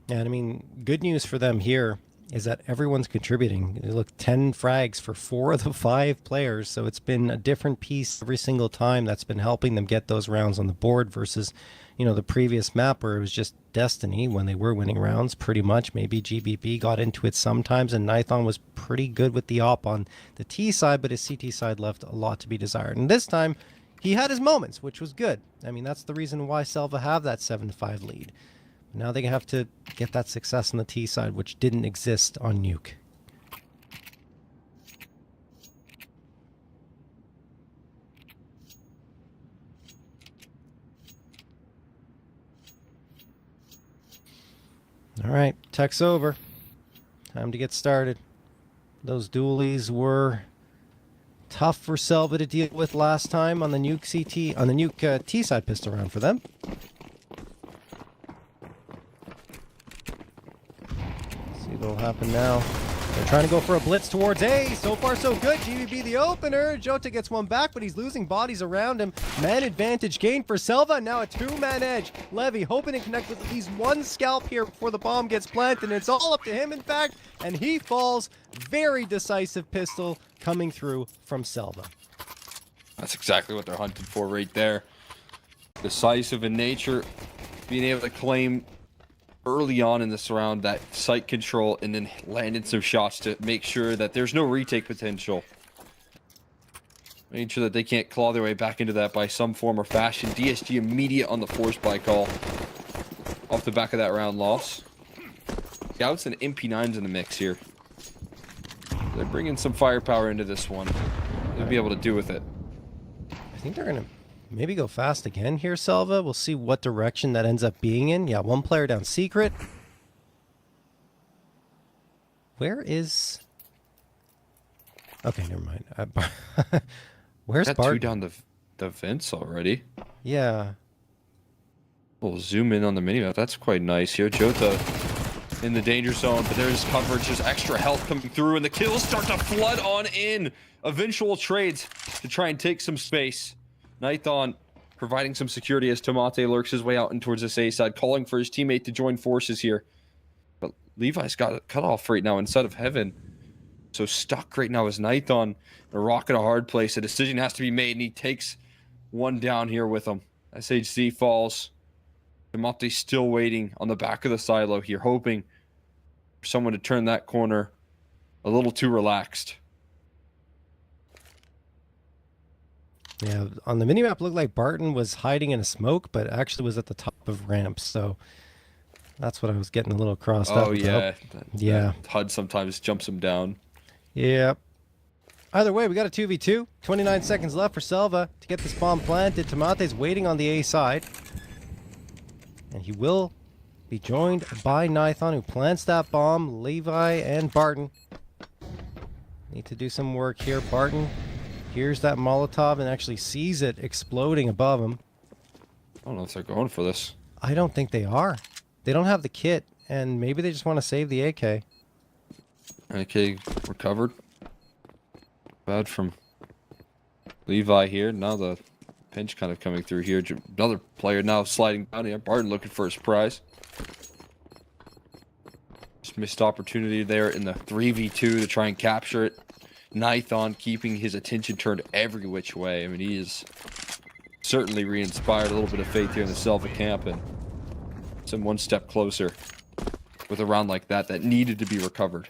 Yeah, and I mean, good news for them here is that everyone's contributing. Look, 10 frags for 4 of the 5 players, so it's been a different piece every single time that's been helping them get those rounds on the board versus, you know, the previous map where it was just Destiny when they were winning rounds pretty much. Maybe GBB got into it sometimes, and Nithon was pretty good with the op on the T side, but his CT side left a lot to be desired. And this time, he had his moments, which was good. I mean, that's the reason why SELVA have that 7-5 lead. Now they have to get that success on the T side, which didn't exist on Nuke. All right, tech's over. Time to get started. Those dualies were tough for SELVA to deal with last time on the Nuke CT, on the Nuke T side pistol round for them. What'll happen now? They're trying to go for a blitz towards A. So far, so good. GBB the opener. Jota gets one back, but he's losing bodies around him. Man advantage gain for SELVA. Now a 2-man edge. Levy hoping to connect with at least one scalp here before the bomb gets planted. And it's all up to him, in fact. And he falls. Very decisive pistol coming through from SELVA. That's exactly what they're hunting for right there. Decisive in nature. Being able to claim early on in this round that site control and then landed some shots to make sure that there's no retake potential. Making sure that they can't claw their way back into that by some form or fashion. DSG immediate on the force buy call off the back of that round loss. Scouts and MP9s in the mix here. They're bringing some firepower into this one. They'll be able to do with it. I think they're going to maybe go fast again here, Selva. We'll see what direction that ends up being in. Yeah, one player down secret. Where is... Okay, never mind. Where's Got Bart? two down the vents already. Yeah. We'll zoom in on the minimap. That's quite nice here. Jota in the danger zone, but there's coverage. There's extra health coming through, and the kills start to flood on in. Eventual trades to try and take some space. Nython providing some security as Tomate lurks his way out and towards this A side, calling for his teammate to join forces here. But Levi's got it cut off right now inside of heaven. So stuck right now is Nython. A rock in a hard place. A decision has to be made, and he takes one down here with him. SHZ falls. Tomate still waiting on the back of the silo here, hoping for someone to turn that corner. A little too relaxed. Yeah, on the minimap, looked like Barton was hiding in a smoke, but actually was at the top of ramps. So that's what I was getting a little crossed up. Oh, yeah. Yeah. HUD sometimes jumps him down. Yeah. Either way, we got a 2v2. 29 seconds left for Selva to get this bomb planted. Tomate's waiting on the A side. And he will be joined by Nython, who plants that bomb. Levi and Barton need to do some work here. Barton hears that Molotov and actually sees it exploding above him. I don't know if they're going for this. I don't think they are. They don't have the kit, and maybe they just want to save the AK. AK recovered. Bad from Levi here. Now the pinch kind of coming through here. Another player now sliding down here. Barton looking for his prize. Just missed opportunity there in the 3v2 to try and capture it. Nython keeping his attention turned every which way. I mean, he is certainly re-inspired. A little bit of faith here in the Selva camp, and some one step closer with a round like that that needed to be recovered.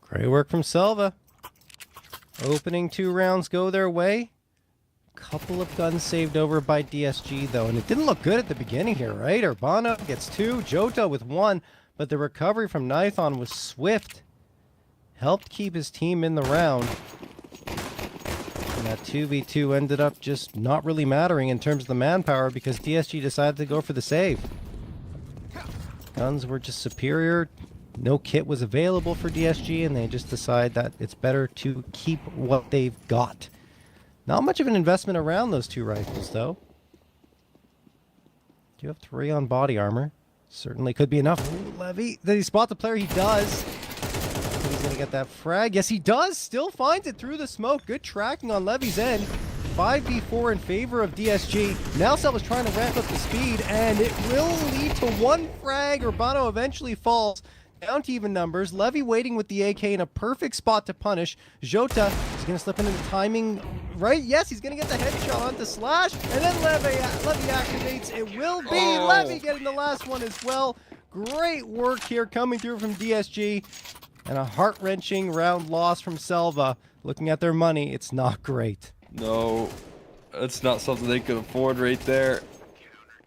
Great work from Selva. Opening 2 rounds go their way. Couple of guns saved over by DSG, though, and it didn't look good at the beginning here, right? Urbana gets 2, Jota with 1, but the recovery from Nython was swift. Helped keep his team in the round. And that 2v2 ended up just not really mattering in terms of the manpower because DSG decided to go for the save. Guns were just superior. No kit was available for DSG, and they just decide that it's better to keep what they've got. Not much of an investment around those 2 rifles, though. Do you have 3 on body armor? Certainly could be enough. Ooh, Levy, did he spot the player? He does. He's going to get that frag. Yes, he does. Still finds it through the smoke. Good tracking on Levy's end. 5v4 in favor of DSG. Now Selva's trying to ramp up the speed, and it will lead to 1 frag. Urbano eventually falls. Down to even numbers. Levy waiting with the AK in a perfect spot to punish. Jota is going to slip into the timing. Right? Yes, he's going to get the headshot onto Slash. And then Levy activates. It will be Levy getting the last one as well. Great work here coming through from DSG. And a heart-wrenching round loss from Selva. Looking at their money, it's not great. No, that's not something they could afford right there.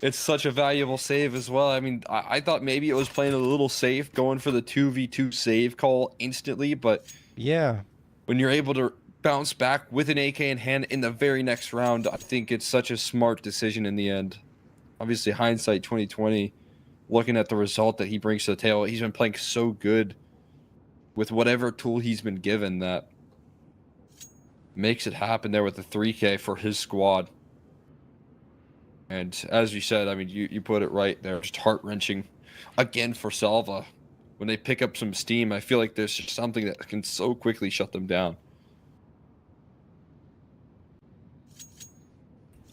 It's such a valuable save as well. I mean, I thought maybe it was playing a little safe, going for the 2v2 save call instantly, but yeah, when you're able to bounce back with an AK in hand in the very next round, I think it's such a smart decision in the end. Obviously, hindsight 2020, looking at the result that he brings to the table, he's been playing so good with whatever tool he's been given that makes it happen there with the 3K for his squad. And as you said, I mean, you put it right there. Just heart-wrenching again for Selva. When they pick up some steam, I feel like there's just something that can so quickly shut them down.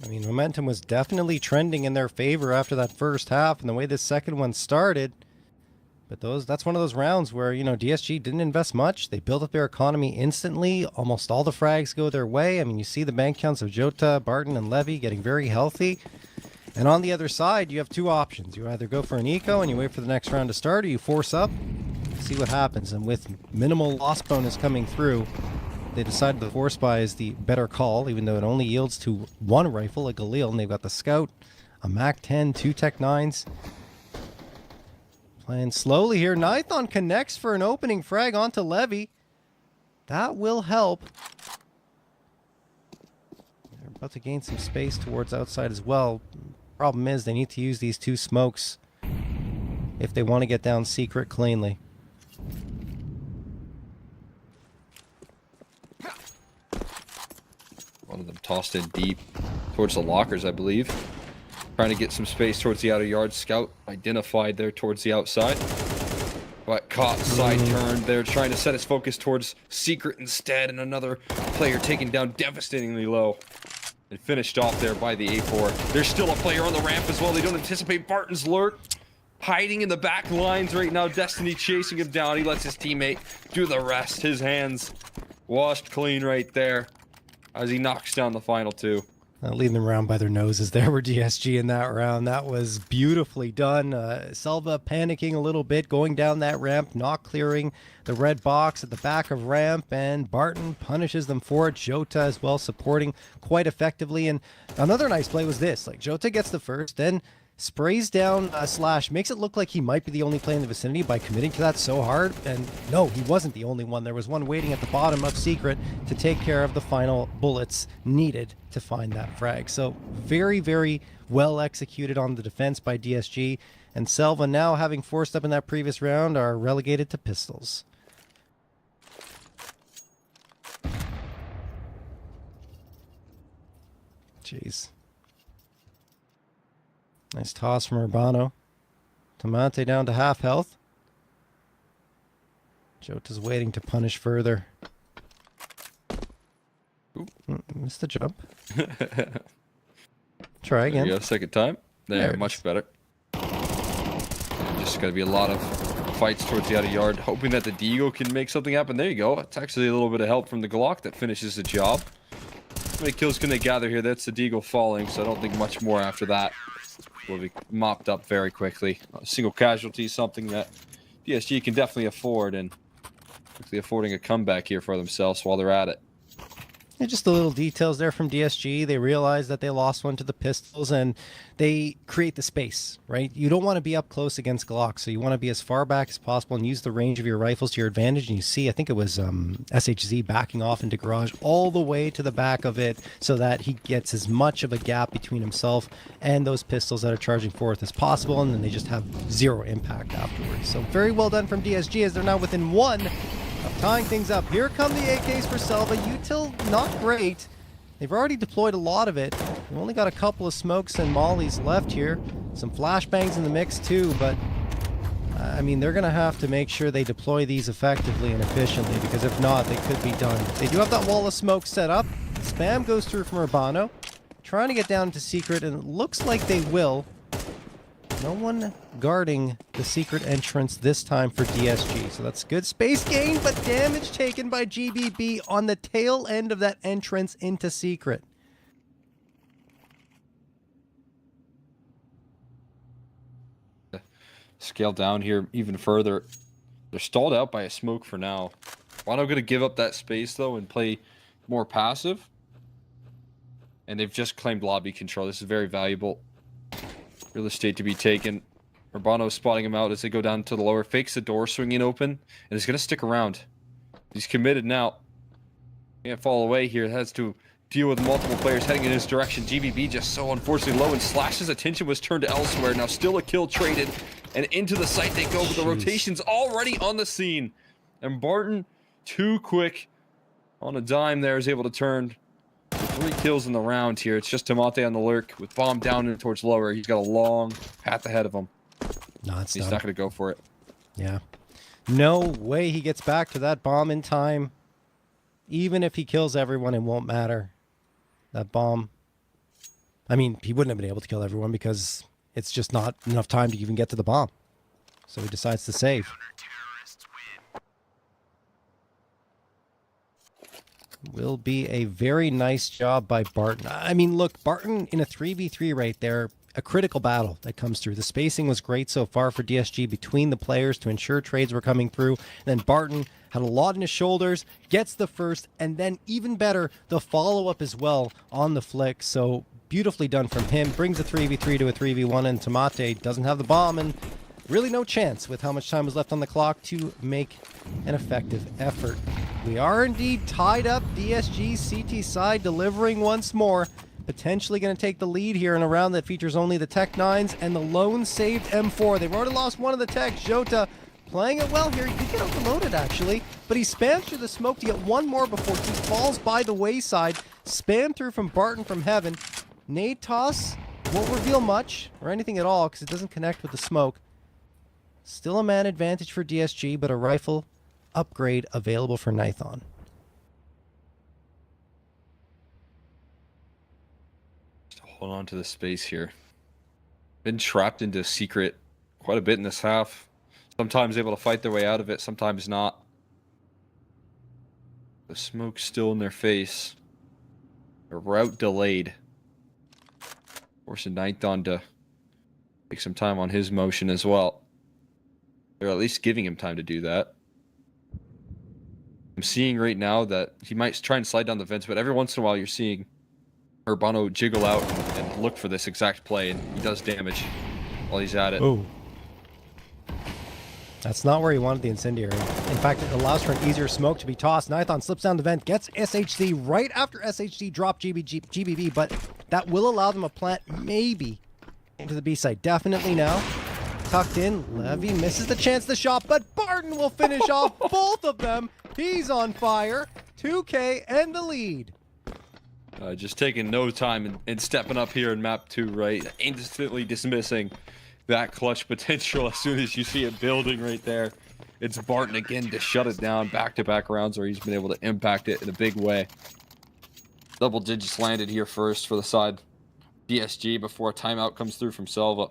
I mean, momentum was definitely trending in their favor after that first half and the way this second one started. But that's one of those rounds where, you know, DSG didn't invest much. They built up their economy instantly. Almost all the frags go their way. I mean, you see the bank counts of Jota, Barton, and Levy getting very healthy. And on the other side, you have two options. You either go for an eco and you wait for the next round to start, or you force up, see what happens. And with minimal loss bonus coming through, they decided the force buy is the better call, even though it only yields to one rifle, a Galil, and they've got the Scout, a MAC-10, two Tech 9s. Playing slowly here. Nithon connects for an opening frag onto Levy. That will help. They're about to gain some space towards outside as well. Problem is they need to use these two smokes if they want to get down secret cleanly. One of them tossed in deep towards the lockers, I believe. Trying to get some space towards the outer yard. Scout identified there towards the outside. But caught side turn. They're trying to set his focus towards secret instead. And another player taken down devastatingly low. And finished off there by the A4. There's still a player on the ramp as well. They don't anticipate Barton's lurk. Hiding in the back lines right now. Destiny chasing him down. He lets his teammate do the rest. His hands washed clean right there as he knocks down the final two. Leading them around by their noses there were DSG in that round. That was beautifully done. Selva panicking a little bit, going down that ramp, not clearing the red box at the back of ramp, and Barton punishes them for it. Jota as well supporting quite effectively. And another nice play was this. Like, Jota gets the first, then sprays down Slash, makes it look like he might be the only play in the vicinity by committing to that so hard. And no, he wasn't the only one. There was one waiting at the bottom of secret to take care of the final bullets needed to find that frag. So very, very well executed on the defense by DSG. And Selva, now having forced up in that previous round, are relegated to pistols. Jeez. Nice toss from Urbano. Tomate down to half health. Jota's waiting to punish further. Missed the jump. Try again. Yeah, second time. There, much better. Just got to be a lot of fights towards the outer yard, hoping that the Deagle can make something happen. There you go. It's actually a little bit of help from the Glock that finishes the job. How many kills can they gather here? That's the Deagle falling, so I don't think much more after that will be mopped up very quickly. A single casualty, something that DSG can definitely afford, and quickly affording a comeback here for themselves while they're at it. Yeah, just the little details there from DSG. They realize that they lost one to the pistols, and they create the space, right? You don't want to be up close against Glock, so you want to be as far back as possible and use the range of your rifles to your advantage. And you see, I think it was SHZ backing off into garage all the way to the back of it so that he gets as much of a gap between himself and those pistols that are charging forth as possible, and then they just have zero impact afterwards. So very well done from DSG as they're now within one of tying things up. Here come the AKs for Selva. Util, not great. They've already deployed a lot of it. We've only got a couple of smokes and mollies left here. Some flashbangs in the mix too, but I mean, they're going to have to make sure they deploy these effectively and efficiently, because if not, they could be done. They do have that wall of smoke set up. Spam goes through from Urbano. Trying to get down to secret, and it looks like they will. No one guarding the secret entrance this time for DSG. So that's good space gain, but damage taken by GBB on the tail end of that entrance into secret. Scale down here even further. They're stalled out by a smoke for now. Wano going to give up that space, though, and play more passive. And they've just claimed lobby control. This is very valuable real estate to be taken. Urbano spotting him out as they go down to the lower. Fakes the door swinging open, and he's going to stick around. He's committed now. Can't fall away here. Has to deal with multiple players heading in his direction. GBB just so unfortunately low, and Slash's attention was turned elsewhere. Now still a kill traded, and into the site they go, but the rotation's already on the scene. And Barton, too quick on a dime there, is able to turn. 3 kills in the round here. It's just Tomate on the lurk with bomb down and towards lower. He's got a long path ahead of him. No, it's He's not going to go for it. Yeah. No way he gets back to that bomb in time. Even if he kills everyone, it won't matter. That bomb. I mean, he wouldn't have been able to kill everyone because it's just not enough time to even get to the bomb. So he decides to save. Will be a very nice job by Barton. I mean, look, Barton in a 3v3 right there. a critical battle that comes through. The spacing was great so far for DSG between the players to ensure trades were coming through. And then Barton had a lot in his shoulders, gets the first, and then even better, the follow-up as well on the flick. So beautifully done from him. Brings a 3v3 to a 3v1, and Tamate doesn't have the bomb, and really no chance with how much time was left on the clock to make an effective effort. We are indeed tied up. DSG CT side delivering once more. Potentially going to take the lead here in a round that features only the Tech 9s and the lone saved M4. They've already lost one of the Techs. Jota playing it well here. He did get overloaded actually, but he spams through the smoke to get one more before he falls by the wayside. Spam through from Barton from heaven. Nade toss won't reveal much or anything at all because it doesn't connect with the smoke. Still a man advantage for DSG, but a rifle upgrade available for Nithon. Hold on to the space here. Been trapped into secret quite a bit in this half. Sometimes able to fight their way out of it, sometimes not. The smoke's still in their face. A route delayed. Forcing Nithon to take some time on his motion as well. They're at least giving him time to do that. I'm seeing right now that he might try and slide down the vents, but every once in a while you're seeing Urbano jiggle out and look for this exact play, and he does damage while he's at it. Oh. That's not where he wanted the incendiary. In fact, it allows for an easier smoke to be tossed. Nithon slips down the vent, gets SHC right after SHC drop GBB, but that will allow them a plant maybe into the B site. Definitely now. Tucked in, Levy misses the chance to shot, but Barton will finish off both of them. He's on fire. 2K and the lead. Just taking no time and stepping up here in map 2, right? Instantly dismissing that clutch potential as soon as you see it building right there. It's Barton again to shut it down. Back-to-back rounds where he's been able to impact it in a big way. Double digits landed here first for the side DSG before a timeout comes through from Selva.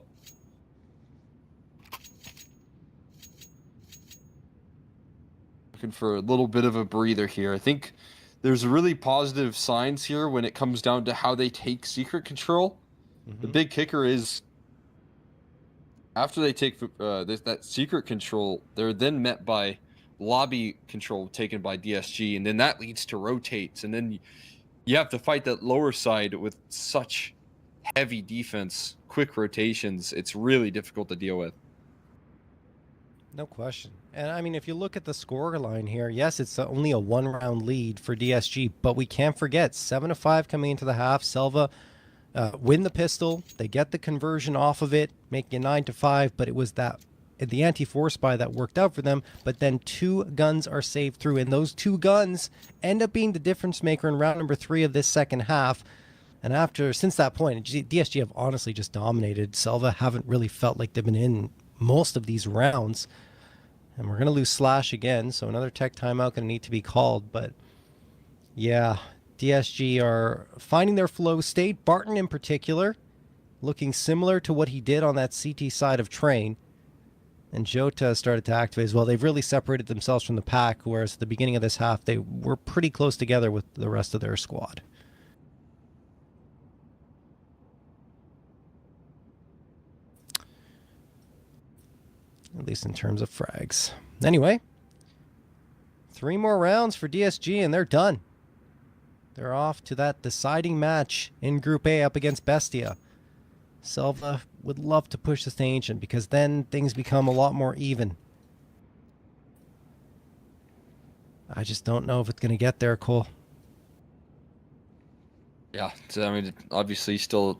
Looking for a little bit of a breather here. I think there's really positive signs here when it comes down to how they take secret control. The big kicker is after they take that secret control, they're then met by lobby control taken by DSG, and then that leads to rotates, and then you have to fight that lower side with such heavy defense, quick rotations. It's really difficult to deal with. No question. And I mean, if you look at the score line here, yes, it's only a one-round lead for DSG, but we can't forget 7-5 coming into the half. Selva win the pistol. They get the conversion off of it, making it 9-5, but it was that the anti-force buy that worked out for them. But then 2 guns are saved through, and those 2 guns end up being the difference maker in round number 3 of this second half. And since that point, DSG have honestly just dominated. Selva haven't really felt like they've been in most of these rounds. And we're going to lose Slash again, so another tech timeout going to need to be called. But yeah, DSG are finding their flow state. Barton in particular, looking similar to what he did on that CT side of Train. And Jota started to activate as well. They've really separated themselves from the pack, whereas at the beginning of this half, they were pretty close together with the rest of their squad. At least in terms of frags. Anyway, 3 more rounds for DSG and they're done. They're off to that deciding match in Group A up against Bestia. Selva would love to push this to Ancient because then things become a lot more even. I just don't know if it's going to get there, Cole. Yeah, I mean, obviously still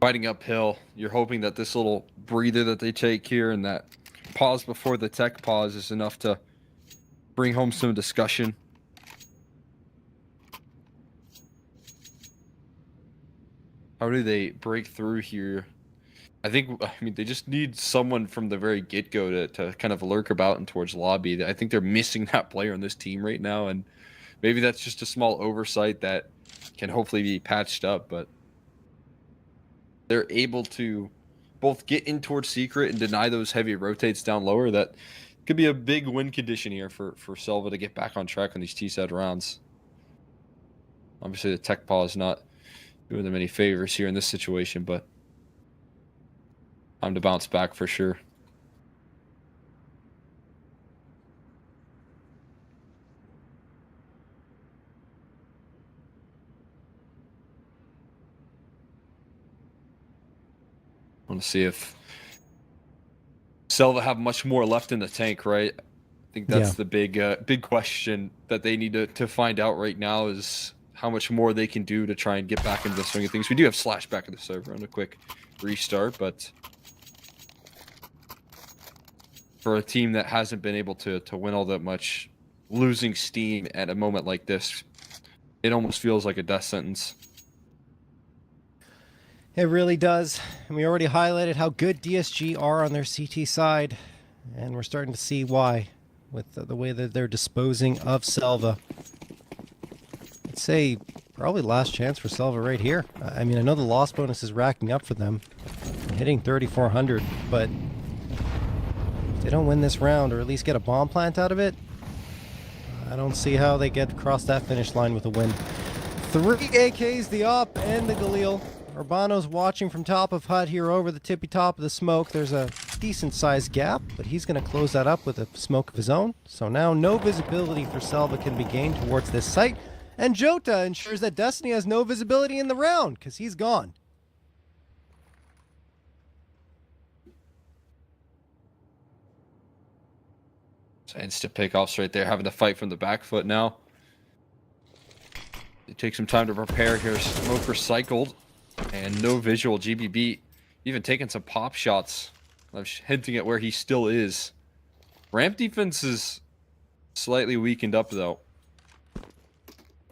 fighting uphill. You're hoping that this little breather that they take here and that pause before the tech pause is enough to bring home some discussion. How do they break through here? I mean, they just need someone from the very get-go to kind of lurk about and towards lobby. I think they're missing that player on this team right now, and maybe that's just a small oversight that can hopefully be patched up, but they're able to both get in towards secret and deny those heavy rotates down lower. That could be a big win condition here for Selva to get back on track on these T-set rounds. Obviously, the tech pause not doing them any favors here in this situation, but Time to bounce back for sure. I want to see if SELVA have much more left in the tank, right? I think that's the big question that they need to find out right now is how much more they can do to try and get back into the swing of things. We do have Slash back in the server on a quick restart, but for a team that hasn't been able to win all that much, losing steam at a moment like this, it almost feels like a death sentence. It really does. And we already highlighted how good DSG are on their CT side, and we're starting to see why with the way that they're disposing of SELVA. I'd say probably last chance for SELVA right here. I mean, I know the loss bonus is racking up for them, hitting 3,400, but if they don't win this round or at least get a bomb plant out of it, I don't see how they get across that finish line with a win. 3 AKs, the op and the Galil. Urbano's watching from top of hut here over the tippy top of the smoke. There's a decent sized gap, but he's going to close that up with a smoke of his own. So now no visibility for SELVA can be gained towards this site. And Jota ensures that Destiny has no visibility in the round because he's gone. So instant pickoffs right there, having to fight from the back foot now. It takes some time to prepare here. Smoke recycled. And no visual. GBB even taking some pop shots, hinting at where he still is. Ramp defense is slightly weakened up though,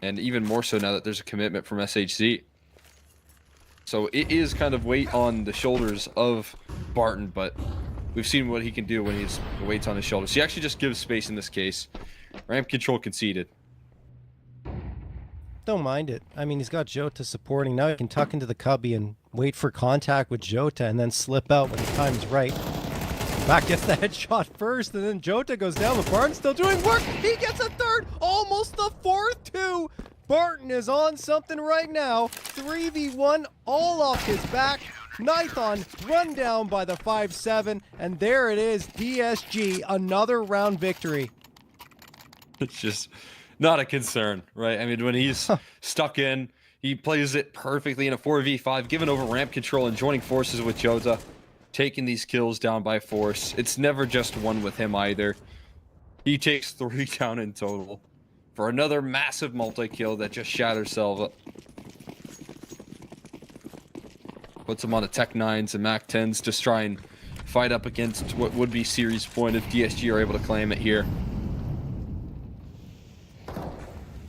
and even more so now that there's a commitment from SHZ. So it is kind of weight on the shoulders of Barton, but we've seen what he can do when he's weights on his shoulders. He actually just gives space in this case. Ramp control conceded. Don't mind it. I mean, he's got Jota supporting. Now he can tuck into the cubby and wait for contact with Jota and then slip out when the time is right. Back gets the headshot first, and then Jota goes down, but Barton's still doing work. He gets a third, almost the fourth too. Barton is on something right now. 3v1, all off his back. Nithon run down by the 5-7, and there it is, DSG, another round victory. It's just not a concern, right? I mean, when he's stuck in, he plays it perfectly in a 4v5, giving over ramp control and joining forces with Jota, taking these kills down by force. It's never just one with him either. He takes 3 down in total for another massive multi-kill that just shatters SELVA. Puts him on the Tech 9s and Mac 10s to try and fight up against what would be series point if DSG are able to claim it here.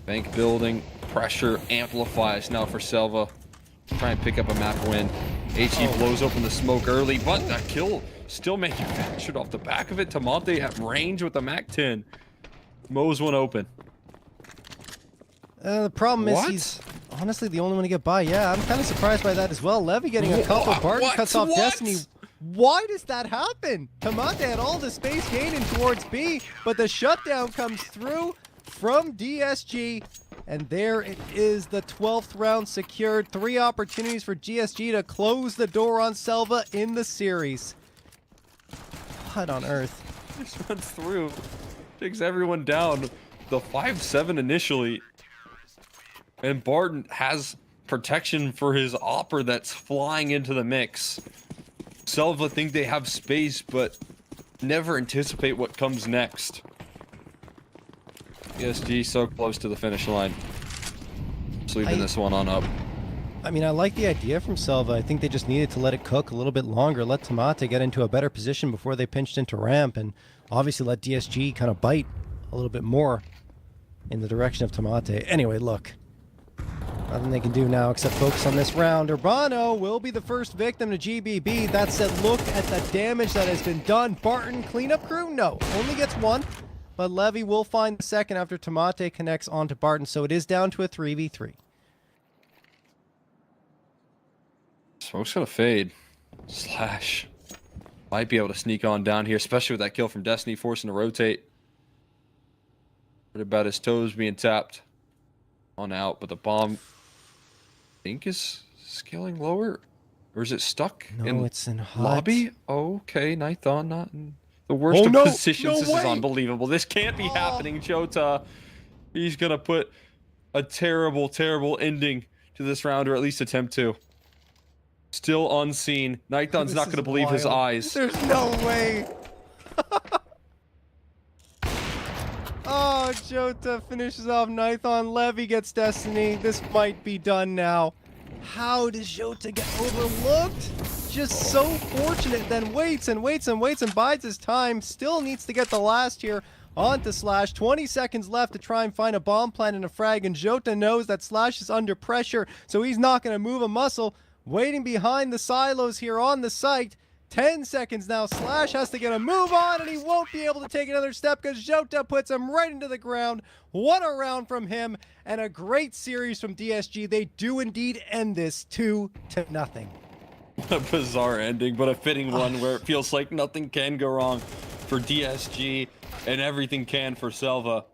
Bank building, pressure amplifies now for SELVA. Try and pick up a map win. HE blows open the smoke early, but that kill still manufactured off the back of it. Tamonte at range with the Mac 10. Mows one open. The problem is he's honestly the only one to get by. Yeah, I'm kind of surprised by that as well. Levy getting a couple. Barton cuts off Destiny. Why does that happen? Tamonte had all the space gaining towards B, but the shutdown comes through from DSG, and there it is, the 12th round secured. 3 opportunities for DSG to close the door on SELVA in the series. What on earth? Just runs through, takes everyone down. The 5-7 initially, and Barton has protection for his opper that's flying into the mix. SELVA think they have space, but never anticipate what comes next. DSG so close to the finish line. Sweeping this one on up. I mean, I like the idea from SELVA. I think they just needed to let it cook a little bit longer, let Tamonte get into a better position before they pinched into ramp, and obviously let DSG kind of bite a little bit more in the direction of Tamonte. Anyway, look. Nothing they can do now except focus on this round. Urbano will be the first victim to GBB. That said, look at the damage that has been done. Barton, cleanup crew? No, only gets 1. But Levy will find the second after Tamonte connects onto Barton, so it is down to a 3v3. Smoke's gonna fade. Slash might be able to sneak on down here, especially with that kill from Destiny, forcing to rotate. What about his toes being tapped on out, but the bomb, I think, is scaling lower. Or is it stuck No, in it's in hut. lobby? Okay, Nighthon not in the worst of positions. This is unbelievable. This can't be happening, Jota. He's gonna put a terrible, terrible ending to this round, or at least attempt to. Still unseen. Nighthon's not gonna believe his eyes. There's no way. Oh, Jota finishes off Nighthon. Levy gets Destiny. This might be done now. How does Jota get overlooked? Just so fortunate, then waits and waits and waits and bides his time. Still needs to get the last here onto Slash. 20 seconds left to try and find a bomb plant and a frag, and Jota knows that Slash is under pressure, so he's not going to move a muscle. Waiting behind the silos here on the site. 10 seconds now. Slash has to get a move on, and he won't be able to take another step because Jota puts him right into the ground. What a round from him, and a great series from DSG. They do indeed end this 2-0. A bizarre ending, but a fitting one where it feels like nothing can go wrong for DSG and everything can for SELVA.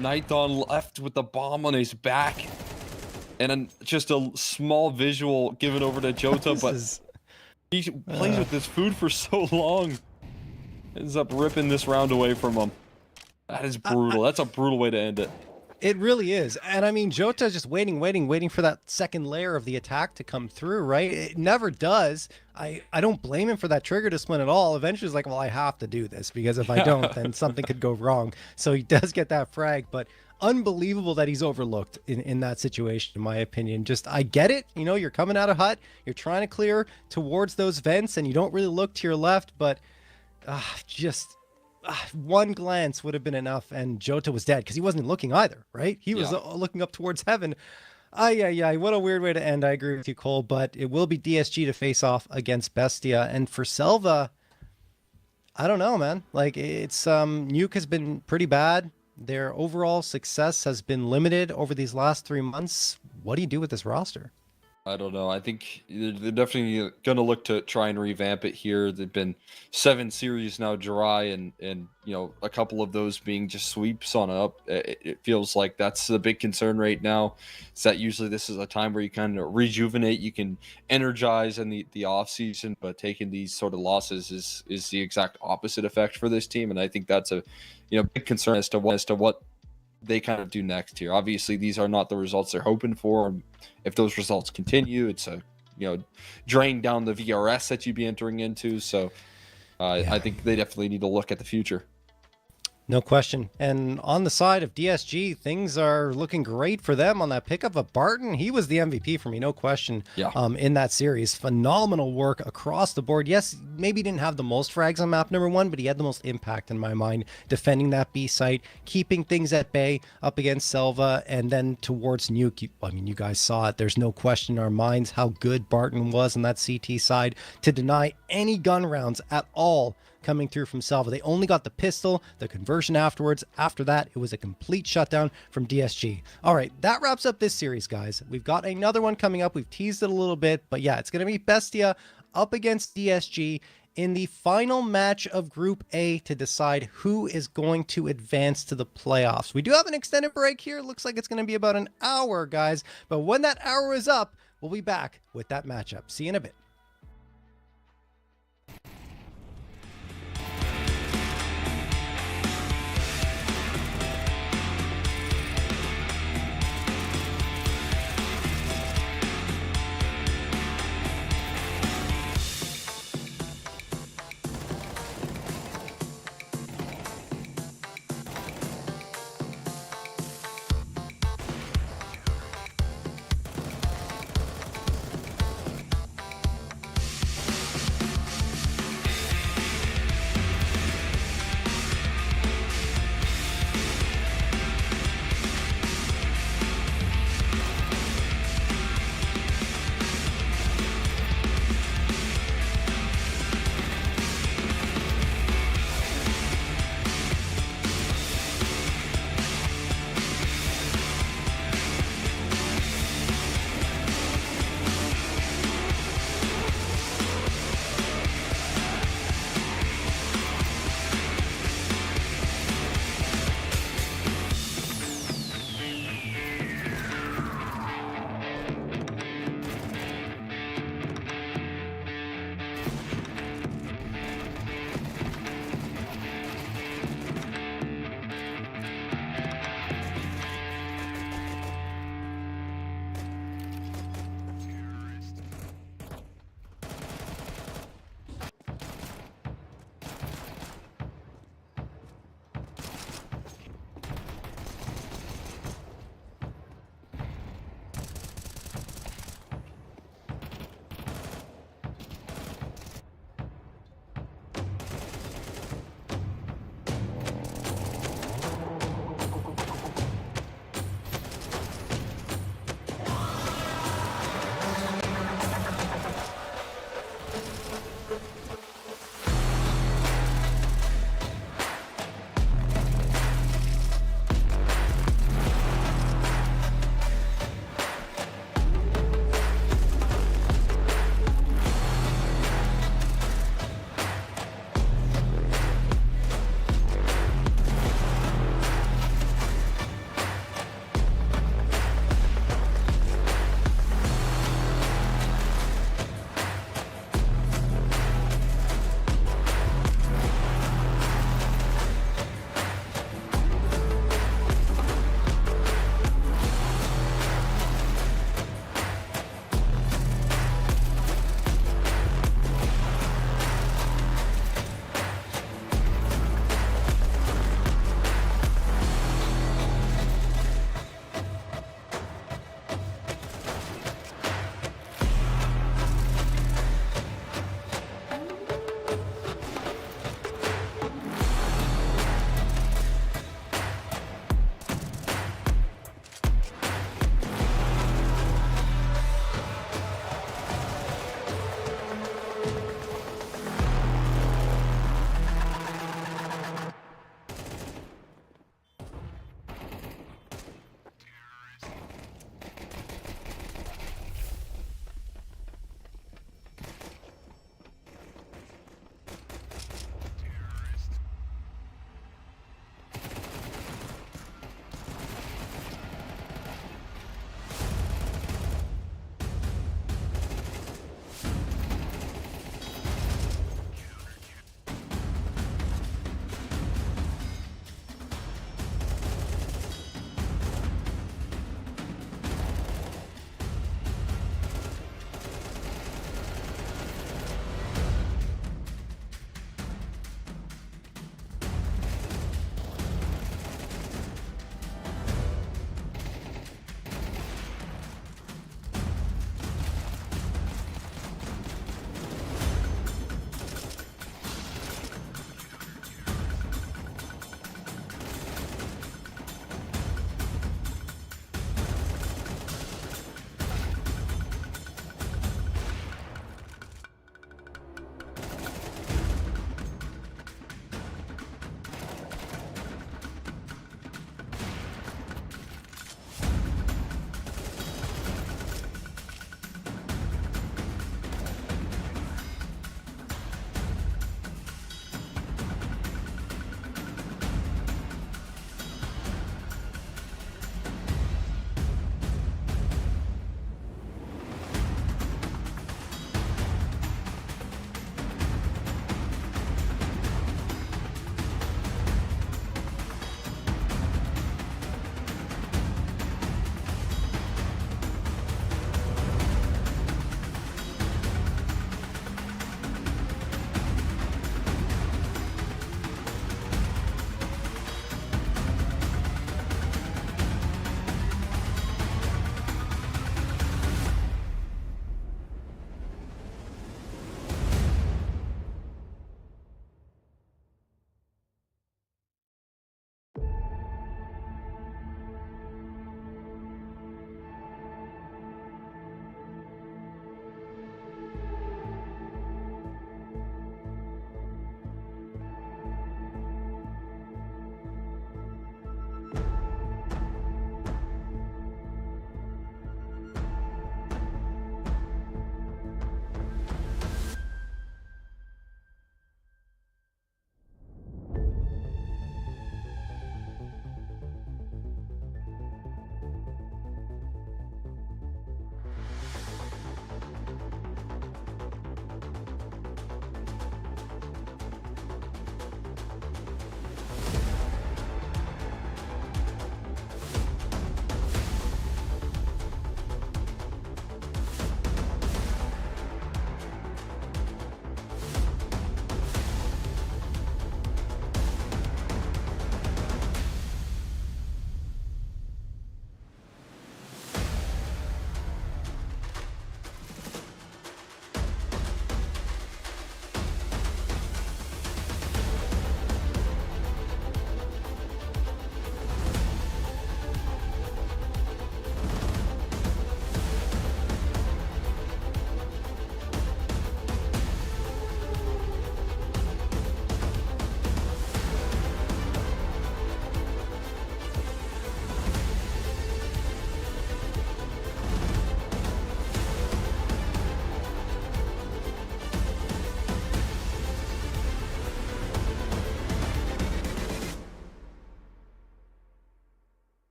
Nighthon left with the bomb on his back, and just a small visual given over to Jota, but he plays with this food for so long. Ends up ripping this round away from him. That is brutal. That's a brutal way to end it. It really is. And I mean, Jota's just waiting for that second layer of the attack to come through, right? It never does. I don't blame him for that trigger discipline at all. Eventually he's like, well, I have to do this because if I don't, then something could go wrong. So he does get that frag, but unbelievable that he's overlooked in that situation, in my opinion. Just, I get it. You know, you're coming out of hut, you're trying to clear towards those vents and you don't really look to your left, but just one glance would have been enough, and Jota was dead because he wasn't looking either, right? He was looking up towards heaven. What a weird way to end. I agree with you, Cole, but it will be DSG to face off against Bestia. And for SELVA, I don't know, man. Like, it's Nuke has been pretty bad. Their overall success has been limited over these last 3 months. What do you do with this roster? I don't know. I think they're definitely going to look to try and revamp it here. They've been 7 series now dry, and you know, a couple of those being just sweeps on up. It feels like that's the big concern right now. Is that usually this is a time where you kind of rejuvenate, you can energize in the off season, but taking these sort of losses is the exact opposite effect for this team, and I think that's a big concern as to what they kind of do next here. Obviously, these are not the results they're hoping for. If those results continue, it's a drain down the VRS that you'd be entering into. So I think they definitely need to look at the future. No question. And on the side of DSG, things are looking great for them on that pickup of Barton. He was the MVP for me, no question, in that series. Phenomenal work across the board. Yes, maybe he didn't have the most frags on map number 1, but he had the most impact in my mind, defending that B site, keeping things at bay up against SELVA, and then towards Nuke. I mean, you guys saw it. There's no question in our minds how good Barton was on that CT side to deny any gun rounds at all coming through from SELVA. They only got the pistol, the conversion afterwards. After that, it was a complete shutdown from DSG. All right, that wraps up this series, guys. We've got another one coming up. We've teased it a little bit, but yeah, it's going to be Bestia up against DSG in the final match of Group A to decide who is going to advance to the playoffs. We do have an extended break here. Looks like it's going to be about an hour, guys, but when that hour is up, we'll be back with that matchup. See you in a bit.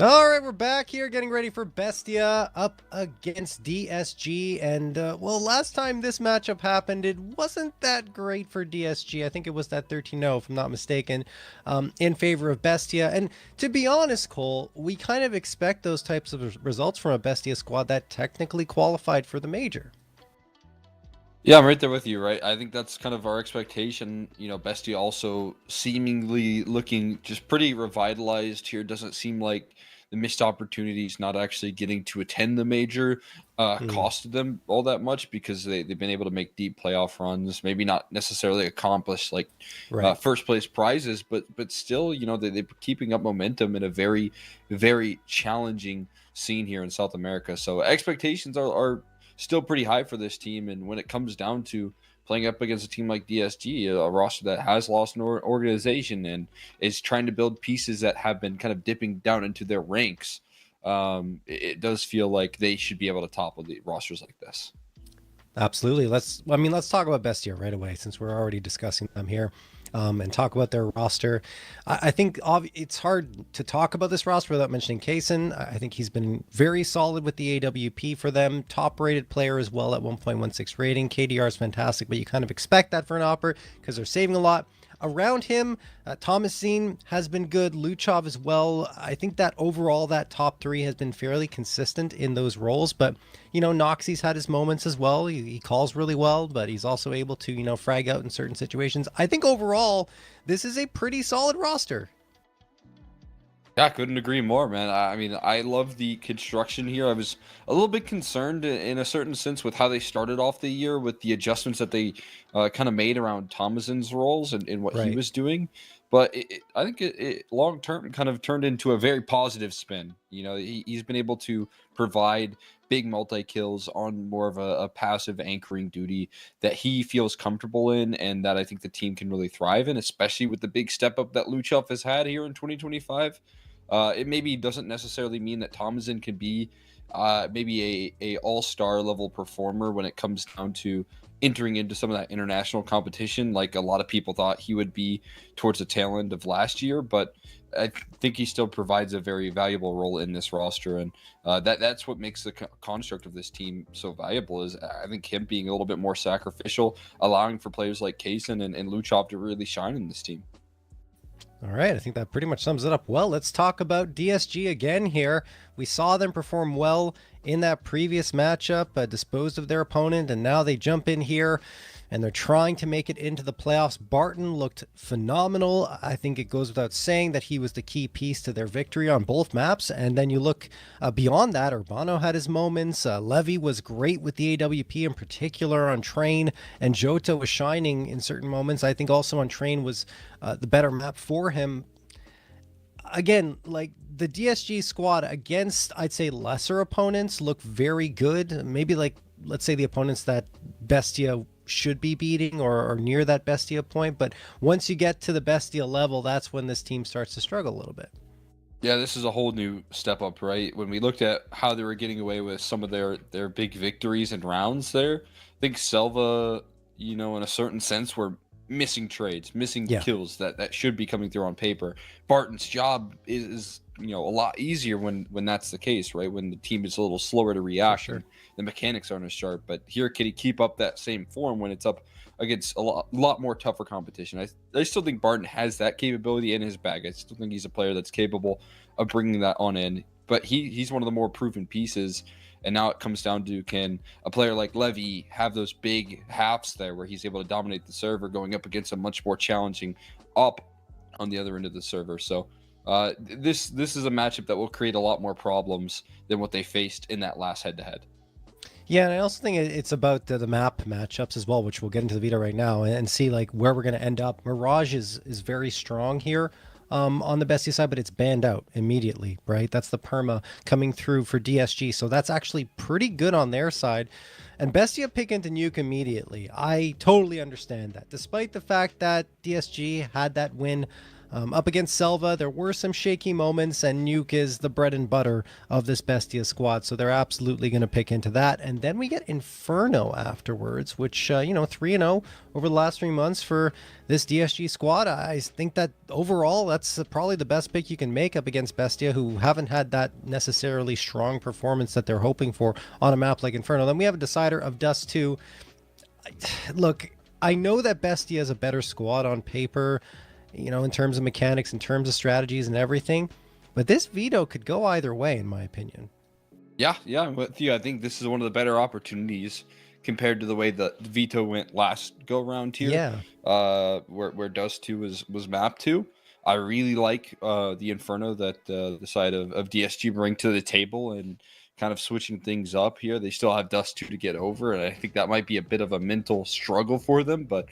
All right, we're back here getting ready for Bestia up against DSG. And, well, last time this matchup happened, it wasn't that great for DSG. I think it was that 13-0, if I'm not mistaken, in favor of Bestia. And to be honest, Cole, we kind of expect those types of results from a Bestia squad that technically qualified for the major. Yeah, I'm right there with you, right? I think that's kind of our expectation. You know, Bestia also seemingly looking just pretty revitalized here. Doesn't seem like the missed opportunities not actually getting to attend the major costed them all that much, because they've been able to make deep playoff runs, maybe not necessarily accomplish like first place prizes, but still, you know, they're keeping up momentum in a very, very challenging scene here in South America. So expectations are still pretty high for this team. And when it comes down to playing up against a team like DSG, a roster that has lost an organization and is trying to build pieces that have been kind of dipping down into their ranks, it does feel like they should be able to topple the rosters like this. Absolutely. Let's talk about Bestia right away, since we're already discussing them here, and talk about their roster. I think it's hard to talk about this roster without mentioning Kaysen. I think he's been very solid with the AWP for them. Top rated player as well at 1.16 rating. KDR is fantastic, but you kind of expect that for an opper because they're saving a lot. Around him, Thomasin has been good. Luchov as well. I think that overall that top three has been fairly consistent in those roles. But, you know, Noxie's had his moments as well. He calls really well, but he's also able to, you know, frag out in certain situations. I think overall, this is a pretty solid roster. Yeah, I couldn't agree more, man. I mean, I love the construction here. I was a little bit concerned in a certain sense with how they started off the year with the adjustments that they kind of made around Thomasin's roles and what he was doing. But I think it long term kind of turned into a very positive spin. You know, he's been able to provide big multi kills on more of a passive anchoring duty that he feels comfortable in, and that I think the team can really thrive in, especially with the big step up that Luchov has had here in 2025. It maybe doesn't necessarily mean that Thomasin can be maybe a all-star level performer when it comes down to entering into some of that international competition, like a lot of people thought he would be towards the tail end of last year. But I think he still provides a very valuable role in this roster, and that's what makes the construct of this team so valuable. Is I think him being a little bit more sacrificial, allowing for players like Kaysen and Luchov to really shine in this team. All right, I think that pretty much sums it up. Well, let's talk about DSG again here. We saw them perform well in that previous matchup, disposed of their opponent, and now they jump in here and they're trying to make it into the playoffs. Barton looked phenomenal. I think it goes without saying that he was the key piece to their victory on both maps. And then you look beyond that, Urbano had his moments. Levy was great with the AWP, in particular on Train, and Jota was shining in certain moments. I think also on Train was the better map for him. Again, like the DSG squad against, I'd say, lesser opponents look very good. Maybe like, let's say the opponents that Bestia should be beating or near that Bestia point. But once you get to the Bestia level, that's when this team starts to struggle a little bit. Yeah, this is a whole new step up, right? When we looked at how they were getting away with some of their big victories and rounds there, I think SELVA, you know, in a certain sense, were missing trades, missing kills that should be coming through on paper. Barton's job is you know, a lot easier when that's the case, right? When the team is a little slower to react and the mechanics aren't as sharp. But here, can he keep up that same form when it's up against a lot more tougher competition? I still think Barton has that capability in his bag. I still think he's a player that's capable of bringing that on in. But he's one of the more proven pieces. And now it comes down to, can a player like Levy have those big halves there where he's able to dominate the server going up against a much more challenging up on the other end of the server. So this is a matchup that will create a lot more problems than what they faced in that last head-to-head. Yeah, and I also think it's about the map matchups as well, which we'll get into the veto right now and see like where we're going to end up. Mirage is very strong here on the Bestia side, but it's banned out immediately, right? That's the perma coming through for DSG, so that's actually pretty good on their side. And Bestia pick into Nuke immediately. I totally understand that. Despite the fact that DSG had that win Up against Selva, there were some shaky moments, and Nuke is the bread and butter of this Bestia squad, so they're absolutely going to pick into that. And then we get Inferno afterwards, which, 3-0 over the last 3 months for this DSG squad. I think that overall, that's probably the best pick you can make up against Bestia, who haven't had that necessarily strong performance that they're hoping for on a map like Inferno. Then we have a decider of Dust 2. Look, I know that Bestia is a better squad on paper, in terms of mechanics, in terms of strategies and everything. But this veto could go either way, in my opinion. Yeah, I'm with you. I think this is one of the better opportunities compared to the way the veto went last go around here. Yeah. Where Dust 2 was mapped to. I really like the Inferno that the side of DSG bring to the table, and kind of switching things up here. They still have Dust 2 to get over, and I think that might be a bit of a mental struggle for them. But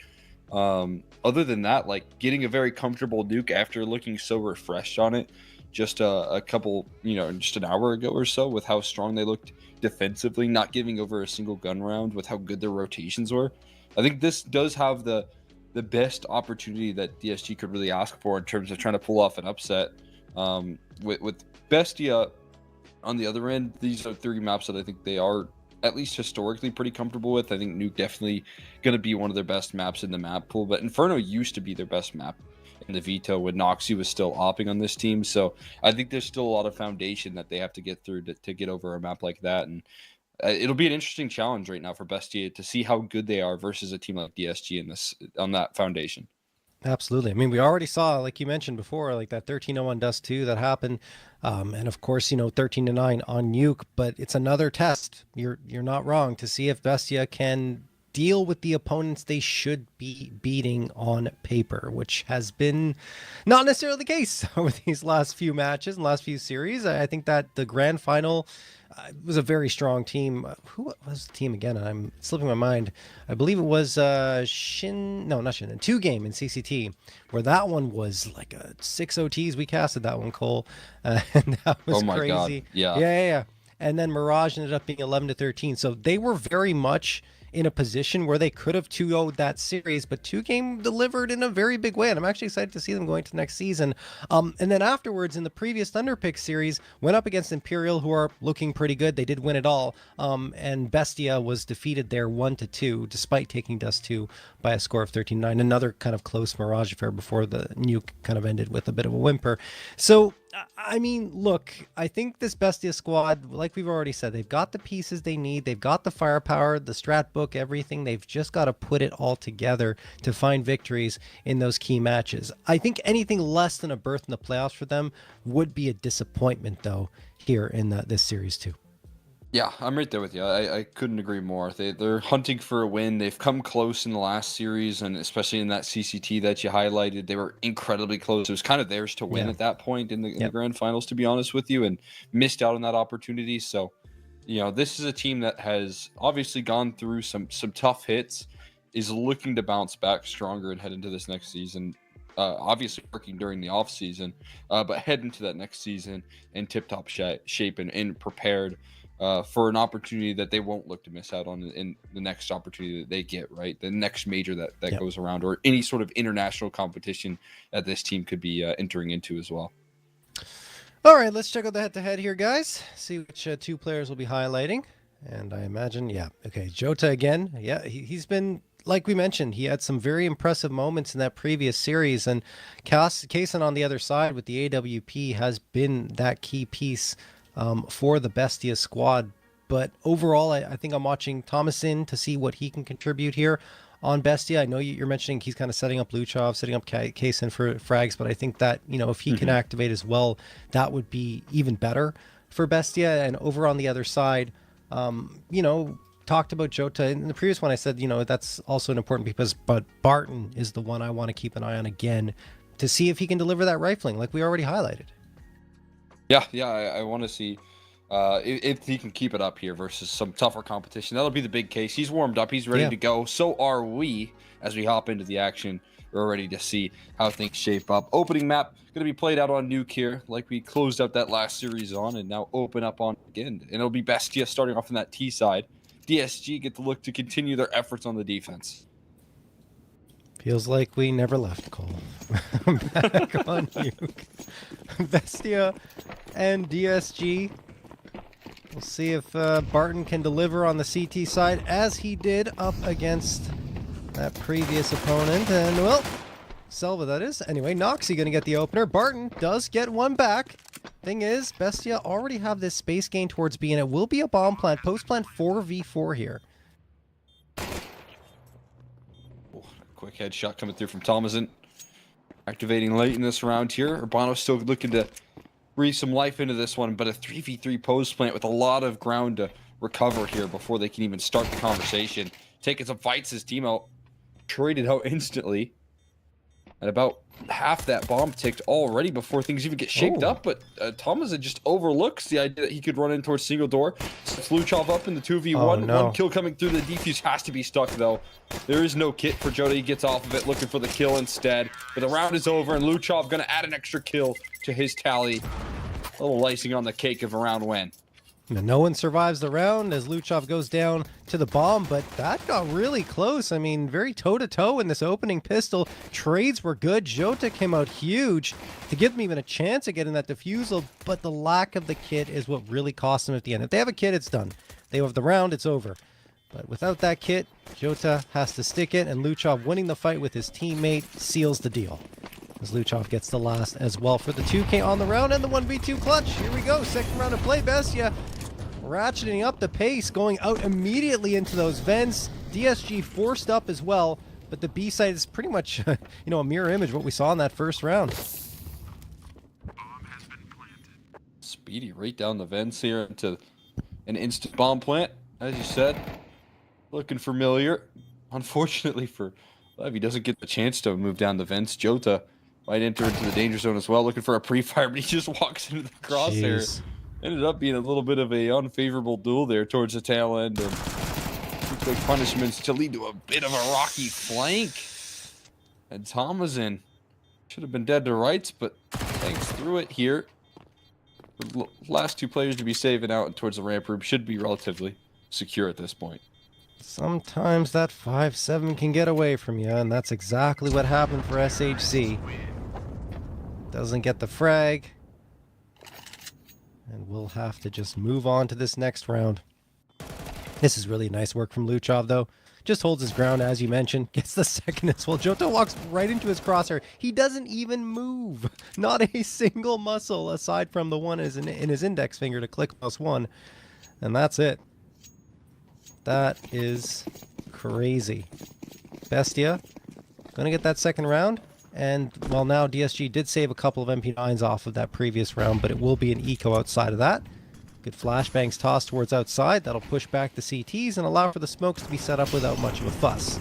other than that, like getting a very comfortable Nuke after looking so refreshed on it just a couple, just an hour ago or so, with how strong they looked defensively, not giving over a single gun round, with how good their rotations were. I think this does have the best opportunity that DSG could really ask for in terms of trying to pull off an upset. With Bestia on the other end, these are 3 maps that I think they are at least historically pretty comfortable with. I think Nuke definitely going to be one of their best maps in the map pool, but Inferno used to be their best map in the veto when Noxie was still opping on this team. So I think there's still a lot of foundation that they have to get through to get over a map like that. And it'll be an interesting challenge right now for Bestia to see how good they are versus a team like DSG on that foundation. Absolutely. I mean, we already saw, like you mentioned before, like that 13-0 on Dust 2 that happened. And of course, 13-9 on Nuke, but it's another test. You're not wrong to see if Bestia can deal with the opponents they should be beating on paper, which has been not necessarily the case over these last few matches and last few series. I think that the grand final was a very strong team. Who was the team again? I'm slipping my mind. I believe it was not Shin, 2 game in CCT, where that one was like a 6 OTs. We casted that one, Cole, and that was oh my crazy. God. Yeah. And then Mirage ended up being 11-13. So they were very much in a position where they could have 2-0'd that series, but 2 game delivered in a very big way, and I'm actually excited to see them going to next season. And then afterwards, in the previous Thunderpick series, went up against Imperial, who are looking pretty good. They did win it all, and Bestia was defeated there 1-2, despite taking Dust 2 by a score of 13-9. Another kind of close Mirage affair before the Nuke kind of ended with a bit of a whimper. So, I mean, look, I think this Bestia squad, like we've already said, they've got the pieces they need. They've got the firepower, the strat book, everything. They've just got to put it all together to find victories in those key matches. I think anything less than a berth in the playoffs for them would be a disappointment, though, here in this series, too. Yeah, I'm right there with you. I couldn't agree more. They're hunting for a win. They've come close in the last series, and especially in that CCT that you highlighted, they were incredibly close. It was kind of theirs to win at that point in the grand finals, to be honest with you, and missed out on that opportunity. So, this is a team that has obviously gone through some tough hits, is looking to bounce back stronger and head into this next season. Obviously working during the off season, but head into that next season in tip-top shape and prepared for an opportunity that they won't look to miss out on in the next opportunity that they get, right? The next major that goes around, or any sort of international competition that this team could be entering into as well. All right, let's check out the head-to-head here, guys. See which 2 players we'll be highlighting. And I imagine, Jota again. Yeah, he's been, like we mentioned, he had some very impressive moments in that previous series. And Kaysen on the other side with the AWP has been that key piece for the Bestia squad. But overall, I think I'm watching Thomasin to see what he can contribute here on Bestia. I know you're mentioning he's kind of setting up Luchov, setting up Kaysen for frags, but I think that, if he can activate as well, that would be even better for Bestia. And over on the other side, talked about Jota. In the previous one, I said, that's also an important piece, but Barton is the one I want to keep an eye on again to see if he can deliver that rifling like we already highlighted. Yeah, I want to see if he can keep it up here versus some tougher competition. That'll be the big case. He's warmed up. He's ready to go. So are we as we hop into the action. We're ready to see how things shape up. Opening map going to be played out on Nuke here, like we closed out that last series on, and now open up on again. And it'll be Bestia starting off on that T side. DSG get to look to continue their efforts on the defense. Feels like we never left, Cole. Back on Nuke. Bestia and DSG. We'll see if Barton can deliver on the CT side as he did up against that previous opponent. And, well, SELVA, that is. Anyway, Noxie going to get the opener. Barton does get one back. Thing is, Bestia already have this space gain towards B, and it will be a bomb plant. Post plant 4v4 here. Quick headshot coming through from Thomason. Activating late in this round here. Urbano still looking to breathe some life into this one, but a 3v3 post plant with a lot of ground to recover here before they can even start the conversation. Taking some fights, his team out. Traded out instantly. And about half that bomb ticked already before things even get shaped up, but Thomason just overlooks the idea that he could run in towards single door. Sets Luchov up in the 2v1. One kill coming through. The defuse has to be stuck, though. There is no kit for Jota. He gets off of it, looking for the kill instead. But the round is over, and Luchov going to add an extra kill to his tally. A little icing on the cake of a round win. No one survives the round as Luchov goes down to the bomb, but that got really close. I mean, very toe-to-toe in this opening pistol. Trades were good. Jota came out huge to give them even a chance at getting that defusal, but the lack of the kit is what really cost them at the end. If they have a kit, it's done. They have the round, it's over. But without that kit, Jota has to stick it, and Luchov winning the fight with his teammate seals the deal. As Luchov gets the last as well for the 2K on the round and the 1v2 clutch. Here we go, second round of play. Bestia ratcheting up the pace, going out immediately into those vents. DSG forced up as well, but the B side is pretty much, a mirror image of what we saw in that first round. Speedy right down the vents here into an instant bomb plant, as you said. Looking familiar. Unfortunately for Lev, he doesn't get the chance to move down the vents. Jota might enter into the danger zone as well, looking for a pre-fire, but he just walks into the crosshair. Jeez. Ended up being a little bit of a unfavorable duel there towards the tail end, and quick punishments to lead to a bit of a rocky flank. And Thomason should have been dead to rights, but thanks through it here. The last two players to be saving out towards the ramp room should be relatively secure at this point. Sometimes that 5-7 can get away from you, and that's exactly what happened for SHC. Doesn't get the frag. And we'll have to just move on to this next round. This is really nice work from Luchov, though. Just holds his ground, as you mentioned. Gets the second as well. Jota walks right into his crosshair. He doesn't even move. Not a single muscle, aside from the one in his index finger to click +1. And that's it. That is crazy. Bestia gonna get that second round. And, well, now DSG did save a couple of MP9s off of that previous round, but it will be an eco outside of that. Good flashbangs tossed towards outside. That'll push back the CTs and allow for the smokes to be set up without much of a fuss.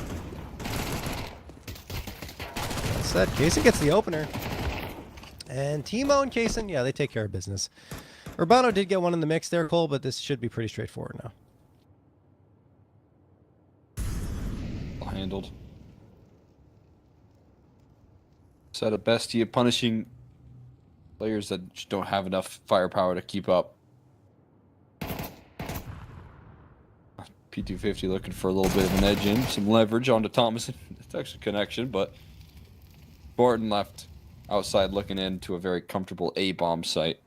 That said, Kaysen gets the opener. And Timo and Kaysen, yeah, they take care of business. Urbano did get one in the mix there, Cole, but this should be pretty straightforward now. Well handled. Set of Bestia punishing players that just don't have enough firepower to keep up. P250 looking for a little bit of an edge in, some leverage onto Thomason. It's actually a connection, but Barton left outside looking into a very comfortable A-bomb site.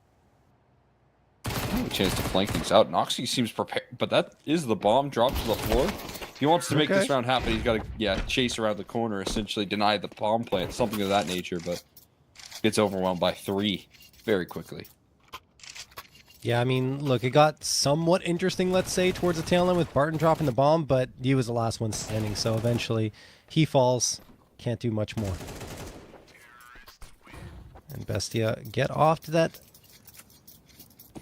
A chance to flank things out. Noxie seems prepared, but that is the bomb dropped to the floor. If he wants to make this round happen, he's got to, chase around the corner, essentially deny the bomb plant, something of that nature, but gets overwhelmed by 3 very quickly. Yeah, I mean, look, it got somewhat interesting, let's say, towards the tail end with Barton dropping the bomb, but he was the last one standing, so eventually he falls. Can't do much more. And Bestia get off to that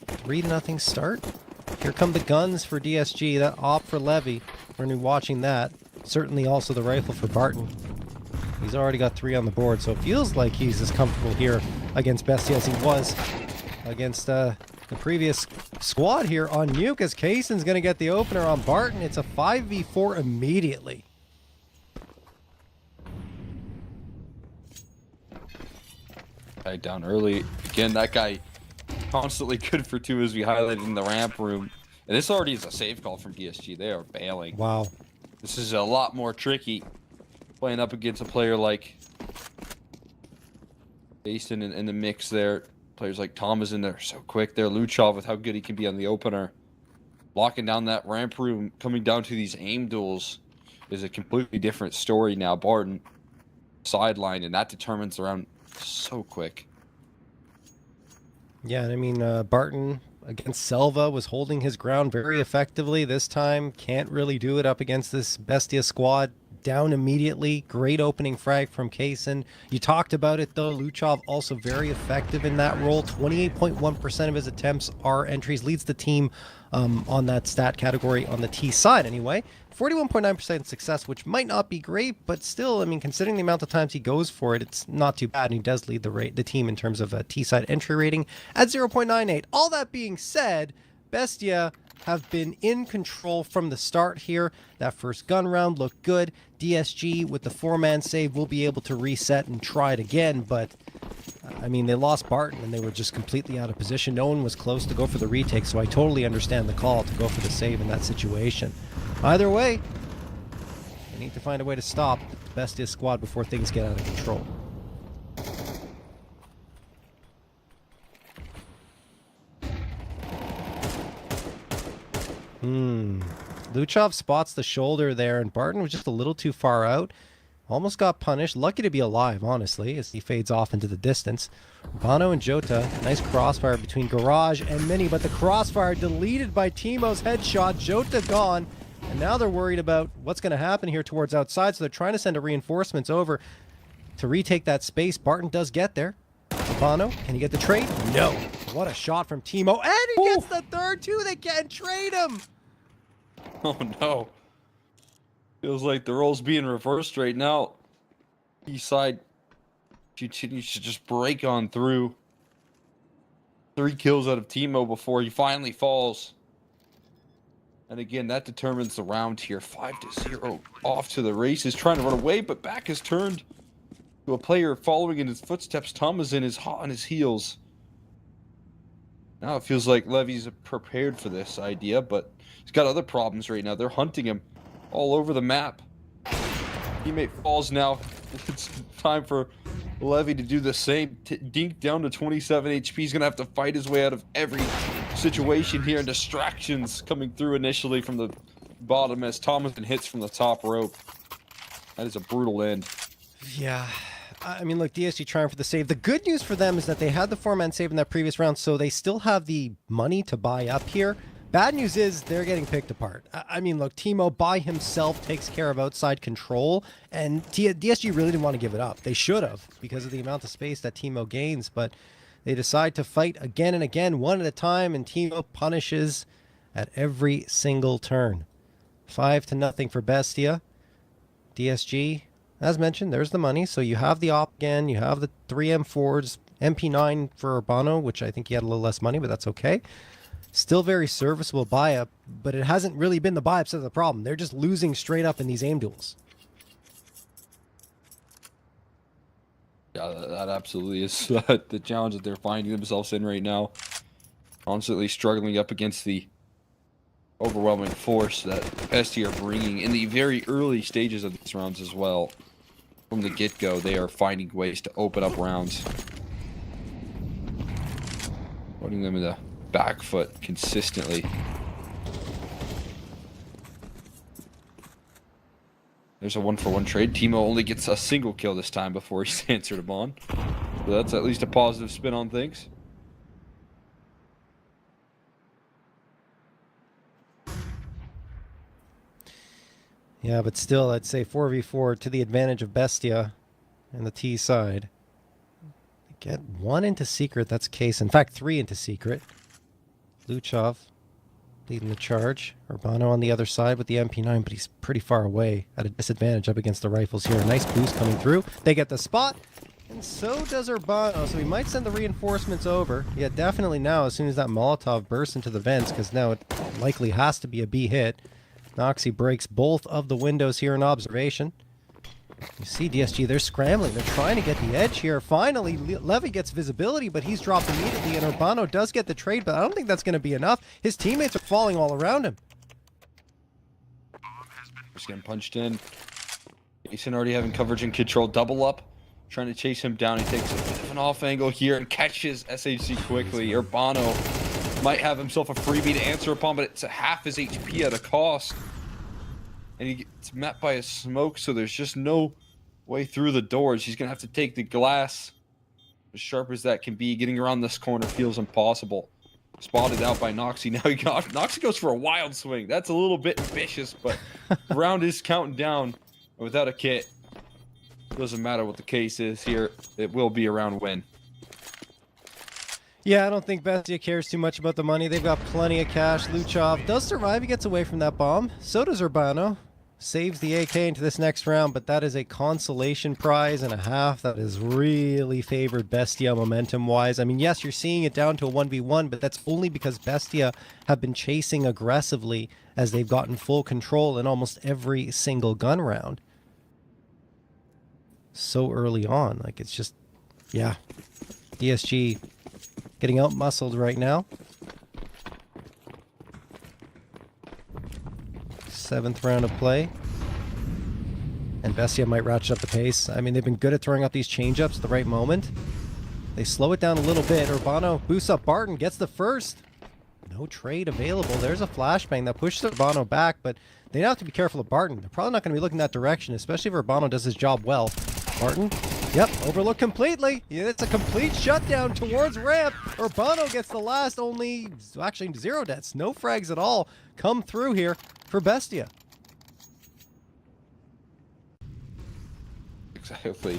3-0 start. Here come the guns for DSG, that op for Levy. We're going to be watching that. Certainly also the rifle for Barton. He's already got 3 on the board, so it feels like he's as comfortable here against Bestia as he was against the previous squad here on Nuke, as Kaysen's going to get the opener on Barton. It's a 5v4 immediately. Guy down early. Again, that guy constantly good for 2, as we highlighted in the ramp room. And this already is a save call from DSG. They are bailing. Wow. This is a lot more tricky playing up against a player like Jason in the mix there. Players like Tom is in there so quick there. Luchov with how good he can be on the opener. Locking down that ramp room, coming down to these aim duels is a completely different story now. Barton sideline, and that determines the round so quick. Yeah, and I mean, Barton against Selva was holding his ground very effectively this time. Can't really do it up against this Bestia squad. Down immediately. Great opening frag from Kaysen. You talked about it though. Luchov also very effective in that role. 28.1% of his attempts are entries. Leads the team on that stat category on the T side anyway. 41.9% success, which might not be great, but still, I mean, considering the amount of times he goes for it, it's not too bad. And he does lead the team in terms of a T side entry rating at 0.98. All that being said, Bestia have been in control from the start here. That first gun round looked good. DSG with the 4-man save will be able to reset and try it again, but I mean, they lost Barton and they were just completely out of position. No one was close to go for the retake, so I totally understand the call to go for the save in that situation. Either way, they need to find a way to stop the Bestia squad before things get out of control. Luchov spots the shoulder there, and Barton was just a little too far out. Almost got punished. Lucky to be alive, honestly, as he fades off into the distance. Urbano and Jota, nice crossfire between Garage and Mini, but the crossfire deleted by Timo's headshot. Jota gone, and now they're worried about what's going to happen here towards outside, so they're trying to send a reinforcements over to retake that space. Barton does get there. Urbano, can he get the trade? No. What a shot from Timo, and he gets the third too. They can't trade him. Oh no. Feels like the role's being reversed right now. East side continues to just break on through. 3 kills out of Timo before he finally falls. And again, that determines the round here. 5-0 off to the races, trying to run away, but back is turned to a player following in his footsteps. Thomason is hot on his heels. Now it feels like Levy's prepared for this idea, but he's got other problems right now. They're hunting him all over the map. Teammate falls now. It's time for Levy to do the same. Dink down to 27 HP. He's going to have to fight his way out of every situation here. And distractions coming through initially from the bottom as Thomason hits from the top rope. That is a brutal end. Yeah. I mean, look, DSG trying for the save. The good news for them is that they had the 4-man save in that previous round, so they still have the money to buy up here. Bad news is they're getting picked apart. I mean, look, Timo by himself takes care of outside control, and DSG really didn't want to give it up. They should have, because of the amount of space that Timo gains, but they decide to fight again and again, one at a time, and Timo punishes at every single turn. 5-0 for Bestia. DSG, as mentioned, there's the money, so you have the op again, you have the 3 M4s, MP9 for Urbano, which I think he had a little less money, but that's okay. Still very serviceable buy-up, but it hasn't really been the buy-ups of the problem. They're just losing straight up in these aim duels. Yeah, that absolutely is the challenge that they're finding themselves in right now. Constantly struggling up against the overwhelming force that Bestia are bringing in the very early stages of these rounds as well. From the get-go, they are finding ways to open up rounds. Putting them in the back foot consistently. There's a 1-for-1 trade. Timo only gets a single kill this time before he's answered him on. So that's at least a positive spin on things. Yeah, but still, I'd say 4v4 to the advantage of Bestia and the T side. Get 1 into secret, that's case. In fact, 3 into secret. Luchov leading the charge. Urbano on the other side with the MP9, but he's pretty far away at a disadvantage up against the rifles here. A nice boost coming through. They get the spot, and so does Urbano. So he might send the reinforcements over. Yeah, definitely now, as soon as that Molotov bursts into the vents, because now it likely has to be a B hit. Noxy breaks both of the windows here in observation. You see DSG, they're scrambling. They're trying to get the edge here. Finally, Levy gets visibility, but he's dropped immediately, and Urbano does get the trade, but I don't think that's going to be enough. His teammates are falling all around him. Just getting punched in. Jason already having coverage and control. Double up. Trying to chase him down. He takes a bit of an off angle here and catches SHC quickly. Urbano might have himself a freebie to answer upon, but it's a half his HP at a cost. And he gets met by a smoke, so there's just no way through the doors. He's going to have to take the glass. As sharp as that can be, getting around this corner feels impossible. Spotted out by Noxy. Now Noxy goes for a wild swing. That's a little bit ambitious, but the round is counting down. And without a kit, doesn't matter what the case is here. It will be a round win. Yeah, I don't think Bestia cares too much about the money. They've got plenty of cash. Luchov does survive. He gets away from that bomb. So does Urbano. Saves the AK into this next round, but that is a consolation prize and a half that is really favored Bestia momentum-wise. I mean, yes, you're seeing it down to a 1v1, but that's only because Bestia have been chasing aggressively as they've gotten full control in almost every single gun round. So early on, like, it's just, yeah. DSG getting out-muscled right now. 7th round of play. And Bestia might ratchet up the pace. I mean, they've been good at throwing out these change-ups at the right moment. They slow it down a little bit. Urbano boosts up Barton, gets the first. No trade available. There's a flashbang that pushes Urbano back, but they have to be careful of Barton. They're probably not going to be looking that direction, especially if Urbano does his job well. Barton, yep, overlooked completely. Yeah, it's a complete shutdown towards ramp. Urbano gets the last, actually 0 deaths. No frags at all come through here for Bestia. Exactly.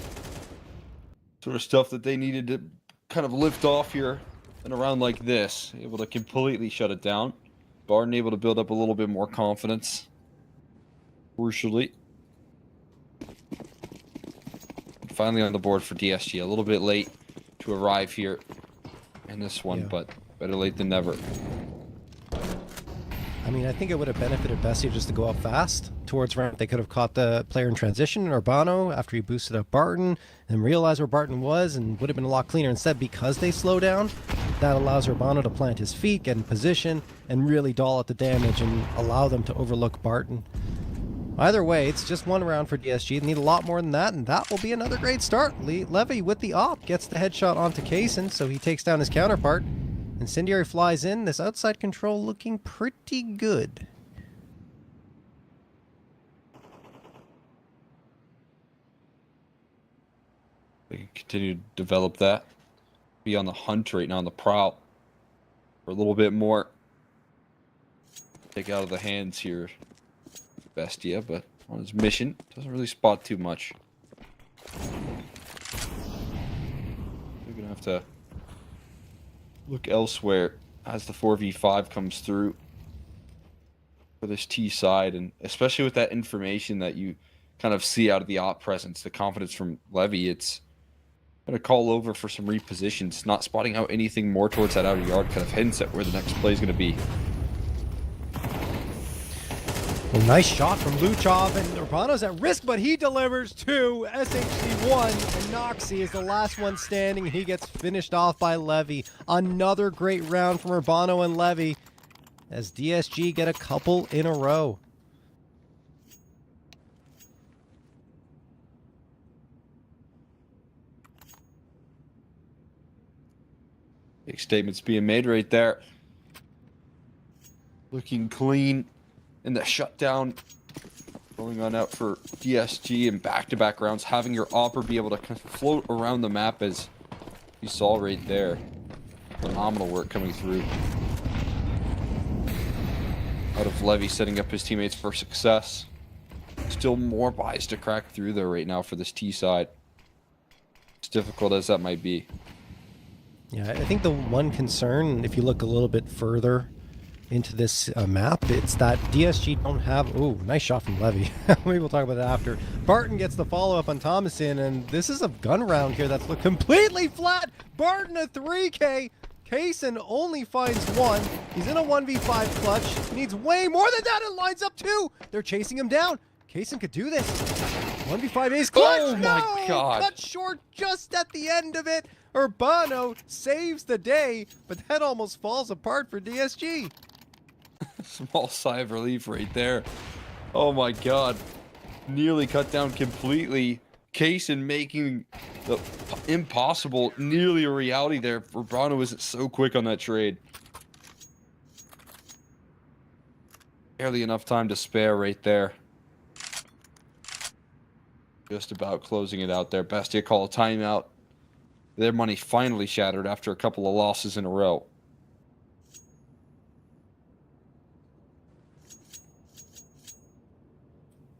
Sort of stuff that they needed to kind of lift off here in a round like this. Able to completely shut it down. Barton able to build up a little bit more confidence. Crucially. Finally on the board for DSG. A little bit late to arrive here in this one, but better late than never. I mean, I think it would have benefited Bestia just to go up fast towards ramp. They could have caught the player in transition, Urbano, after he boosted up Barton, and realized where Barton was, and would have been a lot cleaner. Instead, because they slow down, that allows Urbano to plant his feet, get in position, and really doll out the damage and allow them to overlook Barton. Either way, it's just one round for DSG. They need a lot more than that, and that will be another great start. Levy with the op gets the headshot onto Kaysen, so he takes down his counterpart. Incendiary flies in. This outside control looking pretty good. They can continue to develop that. Be on the hunt right now, on the prowl. For a little bit more. Take out of the hands here. Bestia, but on his mission, doesn't really spot too much. We're gonna have to look elsewhere as the 4v5 comes through for this T side, and especially with that information that you kind of see out of the op presence, the confidence from Levy, it's gonna call over for some repositions, not spotting out anything more towards that outer yard, kind of hints at where the next play is gonna be. Well, nice shot from Luchov, and Urbano's at risk, but he delivers to SHC1, and Noxy is the last one standing, and he gets finished off by Levy. Another great round from Urbano and Levy, as DSG get a couple in a row. Big statements being made right there. Looking clean. In the shutdown, going on out for DSG and back-to-back rounds, having your opper be able to kind of float around the map as you saw right there. Phenomenal work coming through. Out of Levy setting up his teammates for success. Still more buys to crack through there right now for this T side. As difficult as that might be. Yeah, I think the one concern, if you look a little bit further into this map, it's that DSG don't have... Ooh, nice shot from Levy. Maybe we'll talk about that after. Barton gets the follow-up on Thomason, and this is a gun round here that's completely flat. Barton a 3K. Kaysen only finds one. He's in a 1v5 clutch. Needs way more than that. It lines up two. They're chasing him down. Kaysen could do this. 1v5 ace clutch. Oh my God. Cut short just at the end of it. Urbano saves the day, but that almost falls apart for DSG. Small sigh of relief right there. Oh my God. nearly cut down completely. Kaysen making the impossible nearly a reality there. Urbano isn't so quick on that trade. Barely enough time to spare right there. Just about closing it out there. Bestia call a timeout. Their money finally shattered after a couple of losses in a row.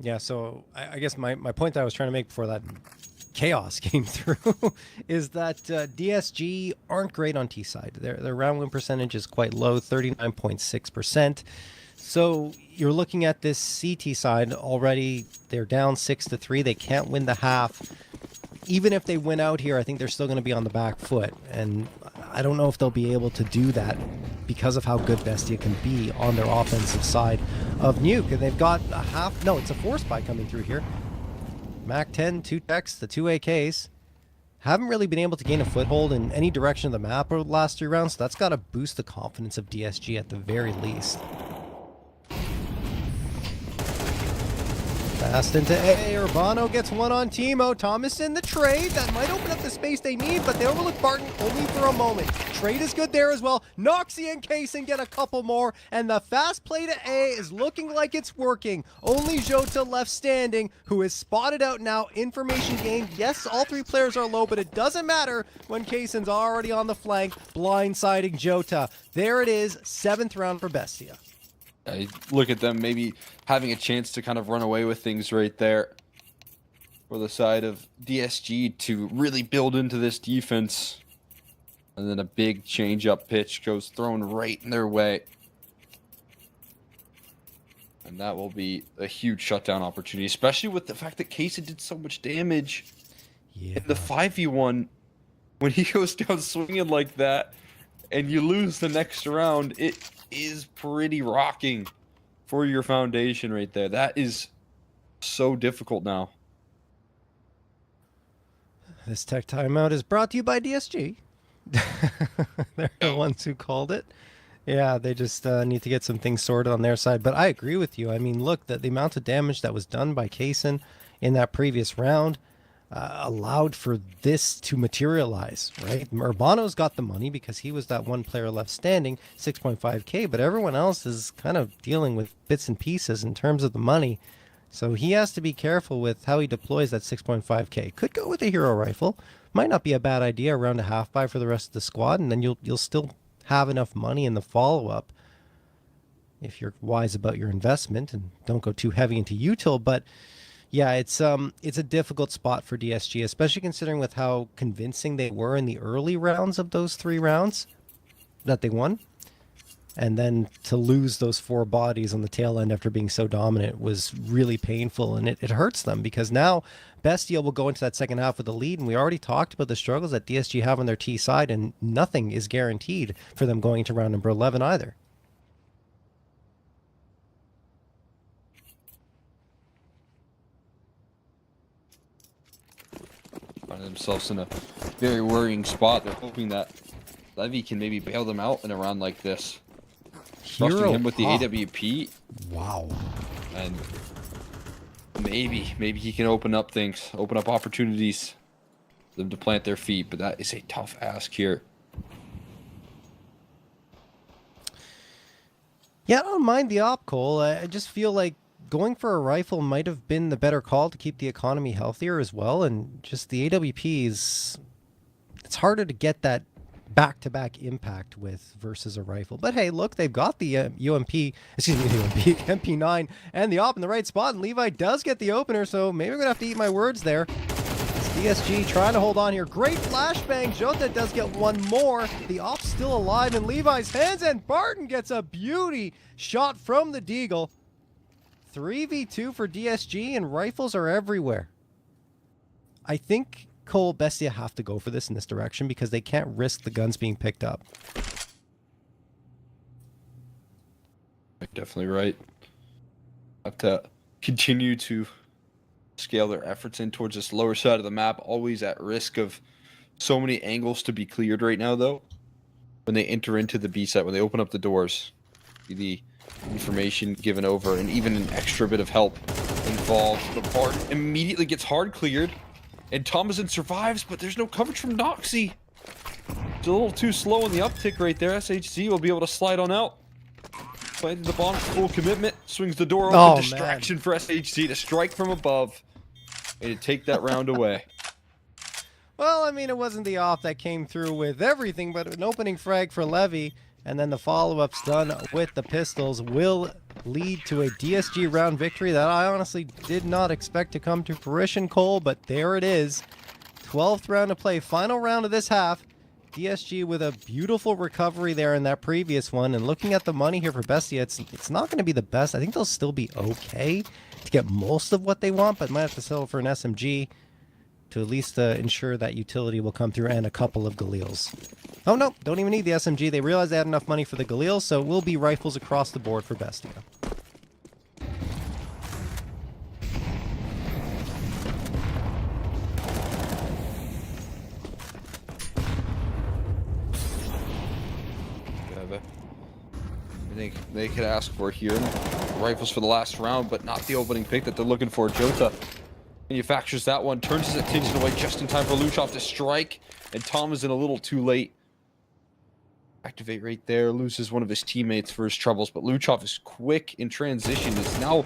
Yeah, so I guess my point that I was trying to make before that chaos came through is that DSG aren't great on T side. Their round win percentage is quite low, 39.6%. So you're looking at this CT side already. They're down 6-3. They can't win the half. Even if they win out here, I think they're still going to be on the back foot. And I don't know if they'll be able to do that because of how good Bestia can be on their offensive side of Nuke. And they've got a half... No, it's a force buy coming through here. Mac 10, 2 techs, the 2 AKs. Haven't really been able to gain a foothold in any direction of the map over the last 3 rounds. So that's got to boost the confidence of DSG at the very least. Fast into A. Urbano gets one on Timo. Thomas in the trade. That might open up the space they need, but they overlook Barton only for a moment. Trade is good there as well. Noxy and Kaysen get a couple more, and the fast play to A is looking like it's working. Only Jota left standing, who is spotted out now. Information gained. Yes, all 3 players are low, but it doesn't matter when Kaysen's already on the flank, blindsiding Jota. There it is, 7th round for Bestia. I look at them maybe having a chance to kind of run away with things right there for the side of DSG to really build into this defense. And then a big change-up pitch goes thrown right in their way. And that will be a huge shutdown opportunity, especially with the fact that Kaysen did so much damage in the 5v1. When he goes down swinging like that and you lose the next round, it is pretty rocking for your foundation right there. That is so difficult now. This tech timeout is brought to you by DSG. They're the ones who called it. Yeah, they just need to get some things sorted on their side. But I agree with you. I mean, look, the amount of damage that was done by Kaysen in that previous round allowed for this to materialize, right? Urbano's got the money because he was that one player left standing, 6.5k, but everyone else is kind of dealing with bits and pieces in terms of the money. So he has to be careful with how he deploys that 6.5k. Could go with a hero rifle. Might not be a bad idea around a half buy for the rest of the squad, and then you'll still have enough money in the follow-up if you're wise about your investment and don't go too heavy into util. But yeah, it's a difficult spot for DSG, especially considering with how convincing they were in the early rounds of those 3 rounds that they won. And then to lose those 4 bodies on the tail end after being so dominant was really painful, and it hurts them because now Bestia will go into that second half with a lead, and we already talked about the struggles that DSG have on their T side, and nothing is guaranteed for them going into round number 11 either. Find themselves in a very worrying spot. They're hoping that Levy can maybe bail them out in a round like this. Trusting him with the AWP. Wow. And maybe he can open up things, open up opportunities for them to plant their feet, but that is a tough ask here. Yeah, I don't mind the op, Cole. I just feel like going for a rifle might have been the better call to keep the economy healthier as well, and just the AWPs, it's harder to get that back-to-back impact with versus a rifle. But hey, look, they've got the MP9 and the op in the right spot, and Levi does get the opener, so maybe I'm gonna have to eat my words there. It's DSG trying to hold on here. Great flashbang. Jota does get one more. The op's still alive in Levi's hands, and Barton gets a beauty shot from the Deagle. 3v2 for DSG, and rifles are everywhere. I think Cole, Bestia have to go for this in this direction because they can't risk the guns being picked up. Definitely right. Have to continue to scale their efforts in towards this lower side of the map, always at risk of so many angles to be cleared right now, though. When they enter into the B site, when they open up the doors, the information given over, and even an extra bit of help in involved. The Bart immediately gets hard cleared, and Thomason survives, but there's no coverage from Noxy. It's a little too slow in the uptick right there. SHZ will be able to slide on out. Planting the bomb, full commitment, swings the door open. Oh, Distraction for SHZ to strike from above and to take that round away. Well, I mean, it wasn't the off that came through with everything, but an opening frag for Levy, and then the follow-ups done with the pistols will lead to a DSG round victory that I honestly did not expect to come to fruition, Cole, but there it is. 12th round to play, final round of this half. DSG with a beautiful recovery there in that previous one, and looking at the money here for Bestia, it's not going to be the best. I think they'll still be okay to get most of what they want, but might have to settle for an SMG to at least ensure that utility will come through, and a couple of Galils. Oh no, don't even need the SMG. They realize they had enough money for the Galil, so it will be rifles across the board for Bestia. I think they could ask for here. Rifles for the last round, but not the opening pick that they're looking for. Jota manufactures that one, turns his attention away just in time for Luchov to strike, and Tom is in a little too late. Activate right there, loses one of his teammates for his troubles, but Luchov is quick in transition, is now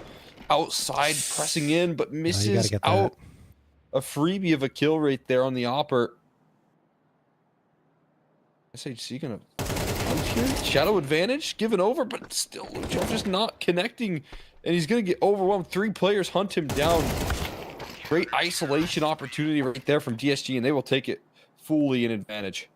outside, pressing in, but misses out. A freebie of a kill right there on the Opper. SHC gonna hunt here? Shadow advantage, given over, but still Luchov just not connecting, and he's gonna get overwhelmed. 3 players hunt him down. Great isolation opportunity right there from DSG, and they will take it fully in advantage.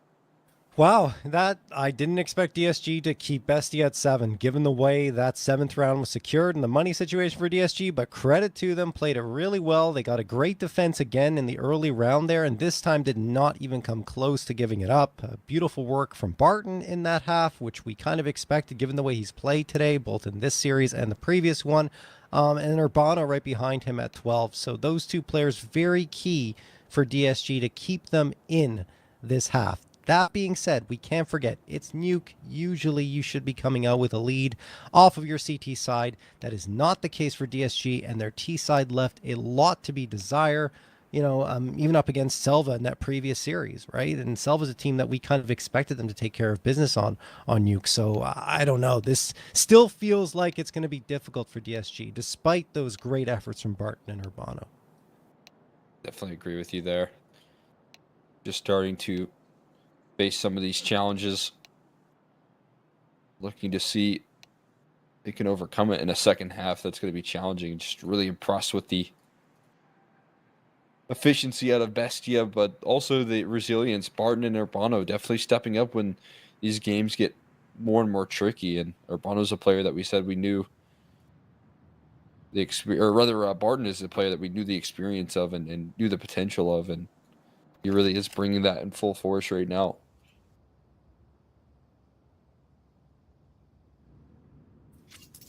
Wow, that I didn't expect DSG to keep Bestia at 7, given the way that 7th round was secured and the money situation for DSG, but credit to them, played it really well. They got a great defense again in the early round there, and this time did not even come close to giving it up. Beautiful work from Barton in that half, which we kind of expected given the way he's played today, both in this series and the previous one. And Urbano right behind him at 12. So those 2 players very key for DSG to keep them in this half. That being said, we can't forget, it's Nuke. Usually you should be coming out with a lead off of your CT side. That is not the case for DSG, and their T side left a lot to be desired. You know, even up against SELVA in that previous series, right? And SELVA's a team that we kind of expected them to take care of business on Nuke. So I don't know. This still feels like it's going to be difficult for DSG, despite those great efforts from Barton and Urbano. Definitely agree with you there. Just starting to face some of these challenges. Looking to see if they can overcome it in a second half. That's going to be challenging. Just really impressed with the efficiency out of Bestia, but also the resilience. Barton and Urbano definitely stepping up when these games get more and more tricky. And Urbano's a player that we said we knew the experience, or rather, Barton is a player that we knew the experience of and knew the potential of, and he really is bringing that in full force right now.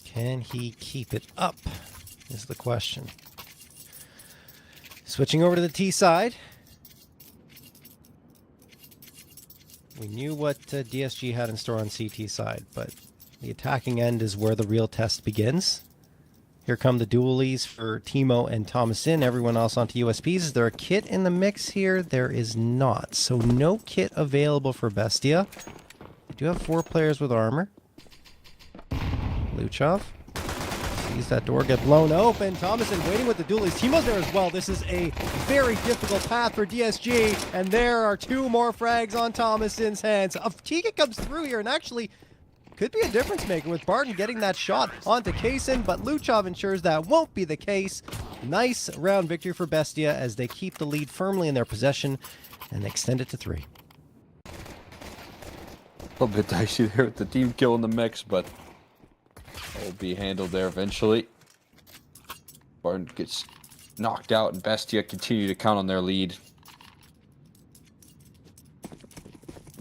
Can he keep it up is the question. Switching over to the T side. We knew what DSG had in store on CT side, but the attacking end is where the real test begins. Here come the dualies for Timo and Thomason. Everyone else onto USPs. Is there a kit in the mix here? There is not. So no kit available for Bestia. We do have 4 players with armor. Luchov sees that door get blown open. Thomason waiting with the dualies. Timo's there as well. This is a very difficult path for DSG, and there are 2 more frags on Thomason's hands. Tika comes through here and actually could be a difference maker with Barton getting that shot onto Kaysen, but Luchov ensures that won't be the case. Nice round victory for Bestia as they keep the lead firmly in their possession and extend it to 3. A little bit dicey there with the team kill in the mix, but will be handled there eventually. Barton gets knocked out, and Bestia continue to count on their lead.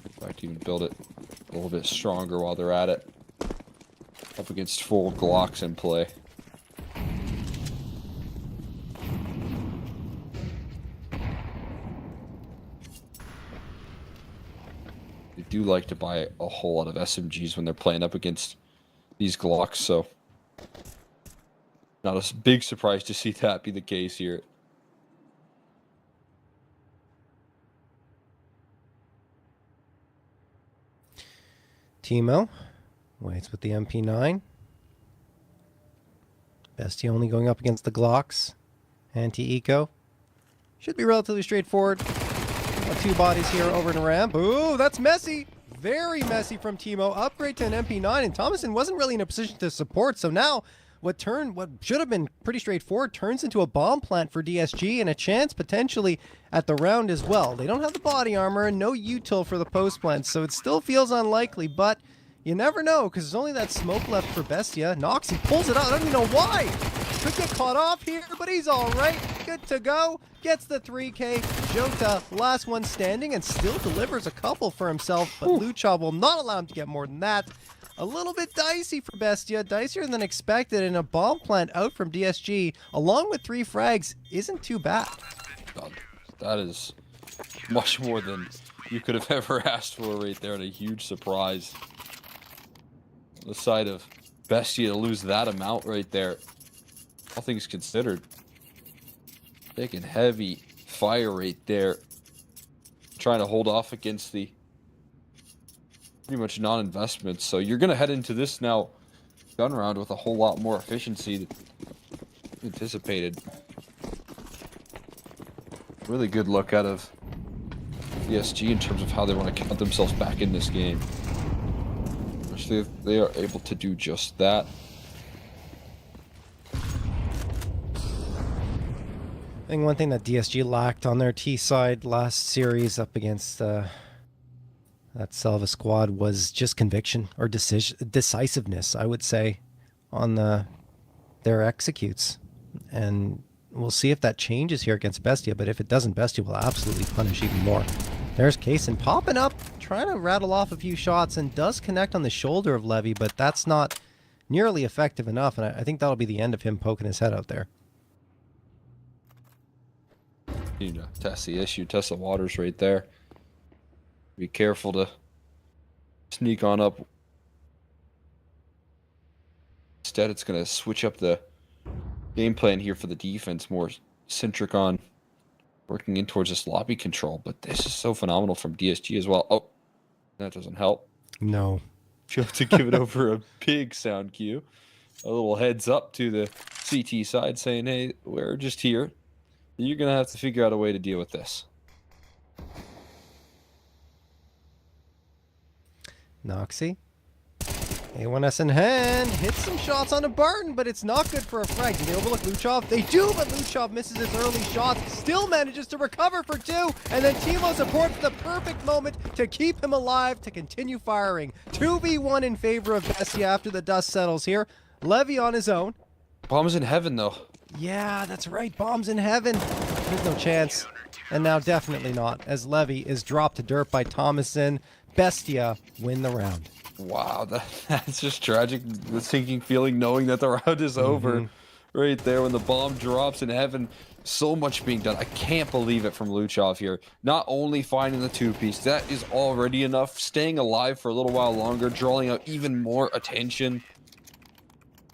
In fact, even build it a little bit stronger while they're at it. Up against full Glocks in play. They do like to buy a whole lot of SMGs when they're playing up against these Glocks, so Not a big surprise to see that be the case here. Teemo waits with the MP9. Bestia only going up against the Glocks. Anti-eco. Should be relatively straightforward. Two bodies here over the ramp. Ooh, that's messy. Very messy from Teemo. Upgrade to an MP9, and Thomason wasn't really in a position to support, so now what should have been pretty straightforward turns into a bomb plant for DSG and a chance potentially at the round as well. They don't have the body armor and no util for the post plant, so it still feels unlikely, but you never know because there's only that smoke left for Bestia. Nox, he pulls it out. I don't even know why. Could get caught off here, but he's all right. Good to go. Gets the 3K. Jota, last one standing, and still delivers a couple for himself, but Lucha will not allow him to get more than that. A little bit dicey for Bestia, dicier than expected, and a bomb plant out from DSG, along with 3 frags, isn't too bad. God, that is much more than you could have ever asked for right there, and a huge surprise. On the side of Bestia to lose that amount right there, all things considered. Taking heavy fire right there. Trying to hold off against the pretty much non-investments. So you're going to head into this now gun round with a whole lot more efficiency than anticipated. Really good look out of DSG in terms of how they want to count themselves back in this game. Actually, they are able to do just that. I think one thing that DSG lacked on their T side last series up against that SELVA squad was just conviction or decisiveness, I would say, on their executes. And we'll see if that changes here against Bestia, but if it doesn't, Bestia will absolutely punish even more. There's Kaysen popping up, trying to rattle off a few shots, and does connect on the shoulder of Levy, but that's not nearly effective enough, and I think that'll be the end of him poking his head out there. You know, test the issue, test the waters right there. Be careful to sneak on up. Instead, it's going to switch up the game plan here for the defense, more centric on working in towards this lobby control. But this is so phenomenal from DSG as well. Oh, that doesn't help. No. You have to give it over a big sound cue. A little heads up to the CT side saying, hey, we're just here. You're going to have to figure out a way to deal with this. Noxy. A1S in hand. Hits some shots on a Barton, but it's not good for a frag. Do they overlook Luchov? They do, but Luchov misses his early shots. Still manages to recover for 2. And then Teemo supports the perfect moment to keep him alive to continue firing. 2v1 in favor of Bestia after the dust settles here. Levy on his own. Bomb's in heaven, though. Yeah, that's right. Bomb's in heaven. There's no chance. And now definitely not, as Levy is dropped to dirt by Thomason. Bestia win the round. Wow, that's just tragic. The sinking feeling knowing that the round is over right there when the bomb drops in heaven. So much being done. I can't believe it from Luchov here. Not only finding the 2-piece, that is already enough. Staying alive for a little while longer, drawing out even more attention.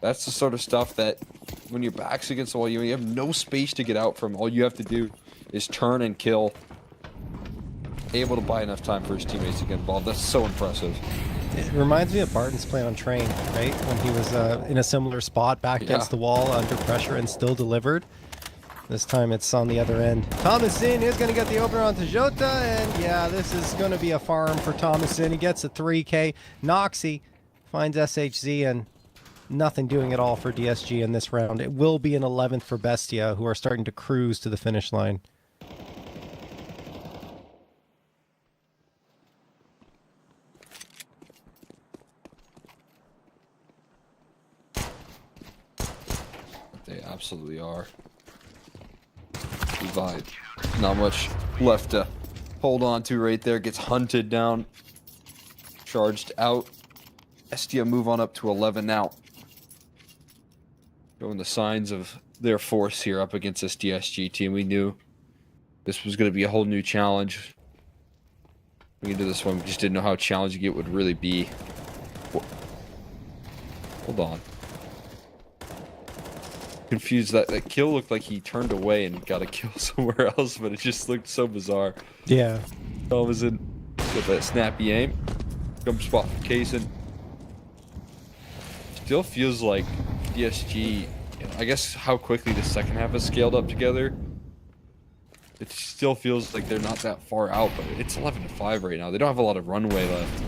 That's the sort of stuff that when your back's against the wall, you have no space to get out from. All you have to do is turn and kill. Able to buy enough time for his teammates to get involved. That's so impressive. It reminds me of Barton's play on Train, right? When he was in a similar spot, back against the wall, under pressure, and still delivered. This time it's on the other end. Thomason is going to get the opener onto Jota, and yeah, this is going to be a farm for Thomason. He gets a 3K. Noxy finds SHZ, and nothing doing at all for DSG in this round. It will be an 11th for Bestia, who are starting to cruise to the finish line. They absolutely are. Divide. Not much left to hold on to right there. Gets hunted down. Charged out. Bestia move on up to 11 now. Showing the signs of their force here up against this DSG team. We knew this was going to be a whole new challenge. We into this one, we just didn't know how challenging it would really be. Hold on. confused. That kill looked like he turned away and got a kill somewhere else, but it just looked so bizarre. Yeah. Thomason got that snappy aim. Jump spot for Kaysen. Still feels like DSG, I guess how quickly the second half has scaled up together. It still feels like they're not that far out, but it's 11-5 right now. They don't have a lot of runway left.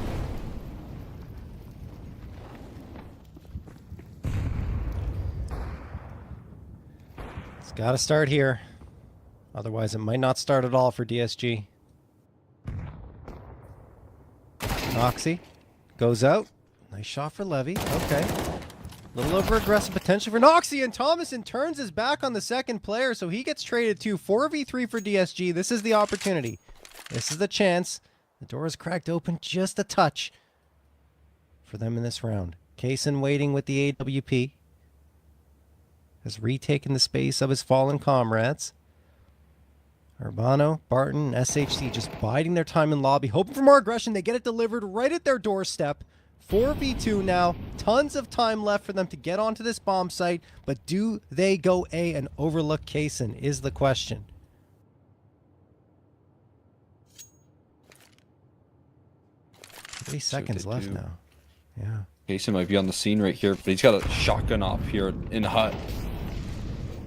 It's got to start here. Otherwise, it might not start at all for DSG. Noxy goes out. Nice shot for Levy. Okay. A little over aggressive potential for Noxy, and Thomason turns his back on the second player, so he gets traded to 4v3 for DSG. This is the opportunity. This is the chance. The door is cracked open just a touch for them in this round. Kaysen waiting with the AWP. Has retaken the space of his fallen comrades. Urbano, Barton, SHC just biding their time in lobby, hoping for more aggression. They get it delivered right at their doorstep. 4v2 now. Tons of time left for them to get onto this bomb site, but do they go A and overlook Kaysen is the question. Three seconds left now. Yeah. Kaysen might be on the scene right here, but he's got a shotgun op here in hut.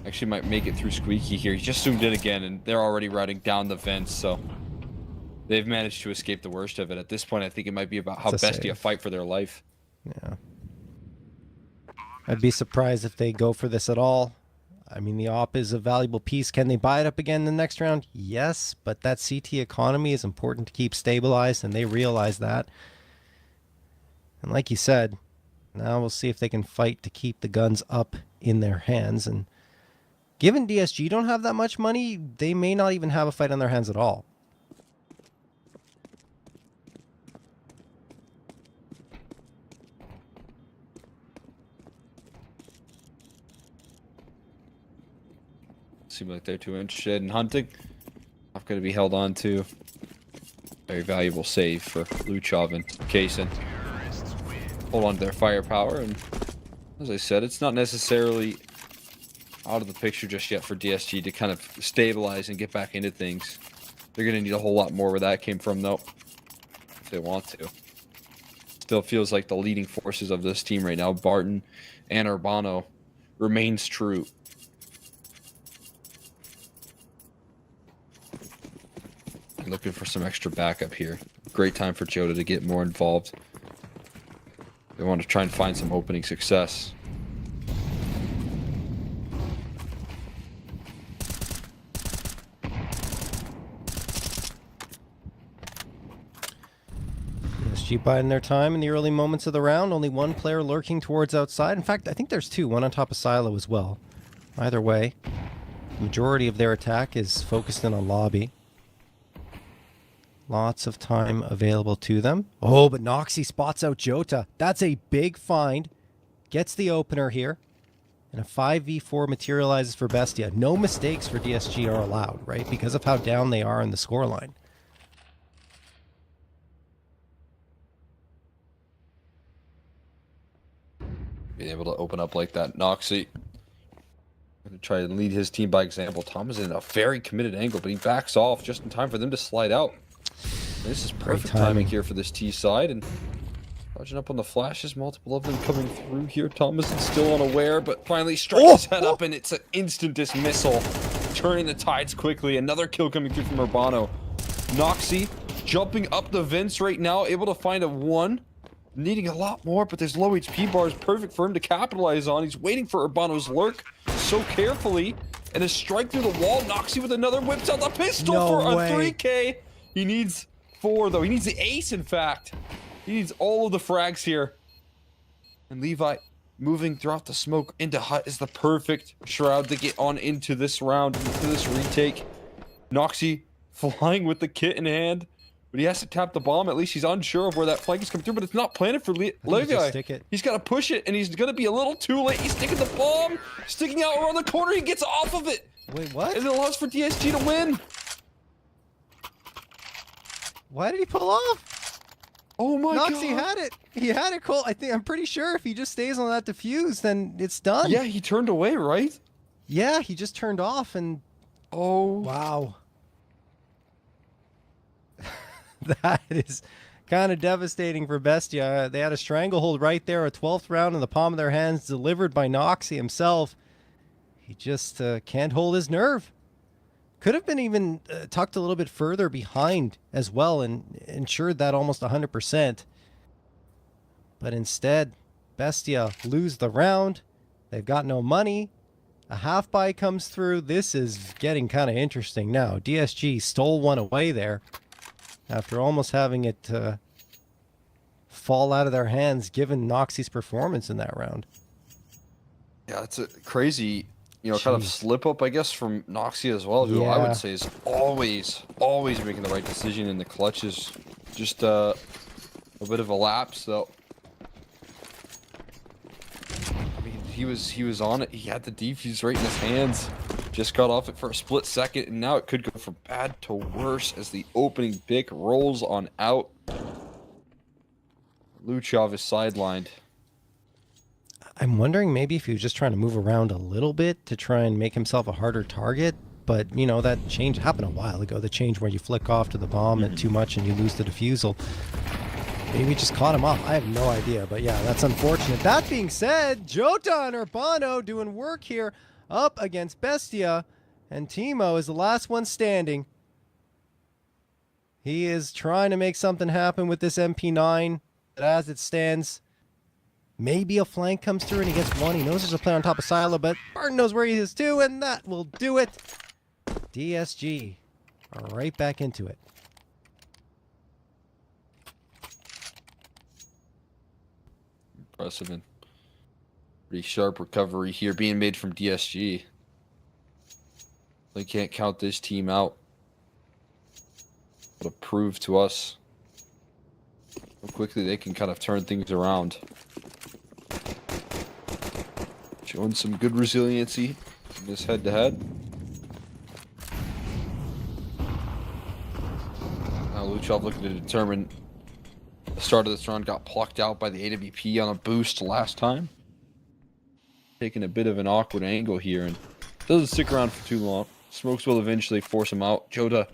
Actually might make it through Squeaky here. He just zoomed in again, and they're already routing down the vents, so they've managed to escape the worst of it. At this point, I think it might be about how Bestia fight for their life. Yeah. I'd be surprised if they go for this at all. I mean, the op is a valuable piece. Can they buy it up again in the next round? Yes, but that CT economy is important to keep stabilized, and they realize that. And like you said, now we'll see if they can fight to keep the guns up in their hands. And given DSG don't have that much money, they may not even have a fight on their hands at all. Seem like they're too interested in hunting. Not going to be held on to. Very valuable save for Luchov and Kaysen. Hold on to their firepower, and as I said, it's not necessarily out of the picture just yet for DSG to kind of stabilize and get back into things. They're going to need a whole lot more where that came from, though, if they want to. Still feels like the leading forces of this team right now, Barton and Urbano, remains true. Looking for some extra backup here. Great time for Jota to get more involved. They want to try and find some opening success. DSG biding their time in the early moments of the round. Only one player lurking towards outside. In fact, I think there's two. One on top of Silo as well. Either way, the majority of their attack is focused in on lobby. Lots of time available to them. Oh, but Noxy spots out Jota. That's a big find. Gets the opener here. And a 5v4 materializes for Bestia. No mistakes for DSG are allowed, right? Because of how down they are in the scoreline. Being able to open up like that, Noxy. Going to try and lead his team by example. Tom is in a very committed angle, but he backs off just in time for them to slide out. This is perfect timing here for this T side, and dodging up on the flashes, multiple of them coming through here. Thomas is still unaware, but finally strikes his head up, and it's an instant dismissal, turning the tides quickly. Another kill coming through from Urbano. Noxy jumping up the vents right now, able to find a one, needing a lot more, but this low HP bar is perfect for him to capitalize on. He's waiting for Urbano's lurk so carefully, and a strike through the wall. Noxy with another, whips out the pistol for a 3K. He needs 4, though. He needs the ace, in fact. He needs all of the frags here. And Levi moving throughout the smoke into hut is the perfect shroud to get on into this round, into this retake. Noxy flying with the kit in hand, but he has to tap the bomb. At least he's unsure of where that flank is coming through, but it's not planted for Levi. He's got to push it, and he's going to be a little too late. He's sticking the bomb, sticking out around the corner. He gets off of it. Wait, what? And it allows for DSG to win. Why did he pull off? Oh my Noxy god. had it. He had it, Cole. I'm pretty sure if he just stays on that defuse, then it's done. Yeah, he turned away, right? Yeah, he just turned off and Oh. wow. That is kind of devastating for Bestia. They had a stranglehold right there, a 12th round in the palm of their hands, delivered by Noxy himself. He just can't hold his nerve. Could have been even tucked a little bit further behind as well and ensured that almost 100%. But instead, Bestia lose the round. They've got no money. A half buy comes through. This is getting kind of interesting now. DSG stole one away there after almost having it fall out of their hands given Noxy's performance in that round. Yeah, it's a crazy, kind of slip up, I guess, from Noxy as well, who I Yeah. would say is always making the right decision in the clutches. Just a bit of a lapse, though. I mean, he was on it. He had the defuse right in his hands. Just got off it for a split second, and now it could go from bad to worse as the opening pick rolls on out. Luchov is sidelined. I'm wondering maybe if he was just trying to move around a little bit to try and make himself a harder target. But, that change happened a while ago. The change where you flick off to the bomb at too much and you lose the defusal. Maybe he just caught him off. I have no idea. But yeah, that's unfortunate. That being said, Jota and Urbano doing work here up against Bestia. And Timo is the last one standing. He is trying to make something happen with this MP9. But as it stands, maybe a flank comes through and he gets one. He knows there's a player on top of Silo, but Barton knows where he is too, and that will do it. DSG are right back into it. Impressive and pretty sharp recovery here being made from DSG. They can't count this team out. It'll prove to us how quickly they can kind of turn things around. Showing some good resiliency in this head-to-head. Now Luchov looking to determine the start of this round. Got plucked out by the AWP on a boost last time. Taking a bit of an awkward angle here and doesn't stick around for too long. Smokes will eventually force him out. Jota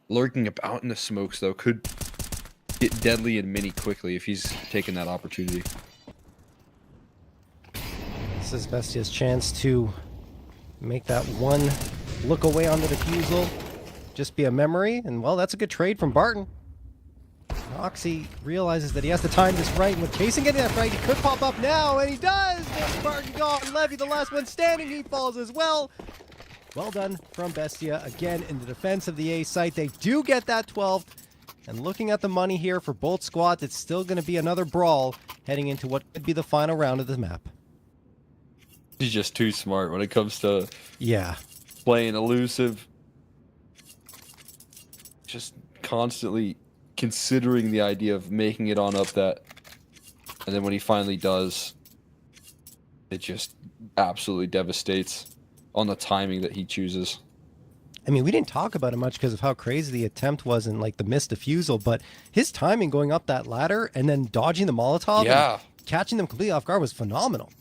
lurking about in the smokes though could get deadly and mini quickly if he's taking that opportunity. This is Bestia's chance to make that one look away on the defusal just be a memory, and well, that's a good trade from Barton. Noxy realizes that he has to time this right, and with Chasing getting that right, he could pop up now, and he does! Makes Barton gone. Levy, the last one standing, he falls as well. Well done from Bestia. Again, in the defense of the A site, they do get that 12th. And looking at the money here for both squads, it's still going to be another brawl heading into what could be the final round of the map. He's just too smart when it comes to playing elusive. Just constantly considering the idea of making it on up that. And then when he finally does, it just absolutely devastates on the timing that he chooses. I mean, we didn't talk about it much because of how crazy the attempt was and like the missed defusal, but his timing going up that ladder and then dodging the Molotov and catching them completely off guard was phenomenal.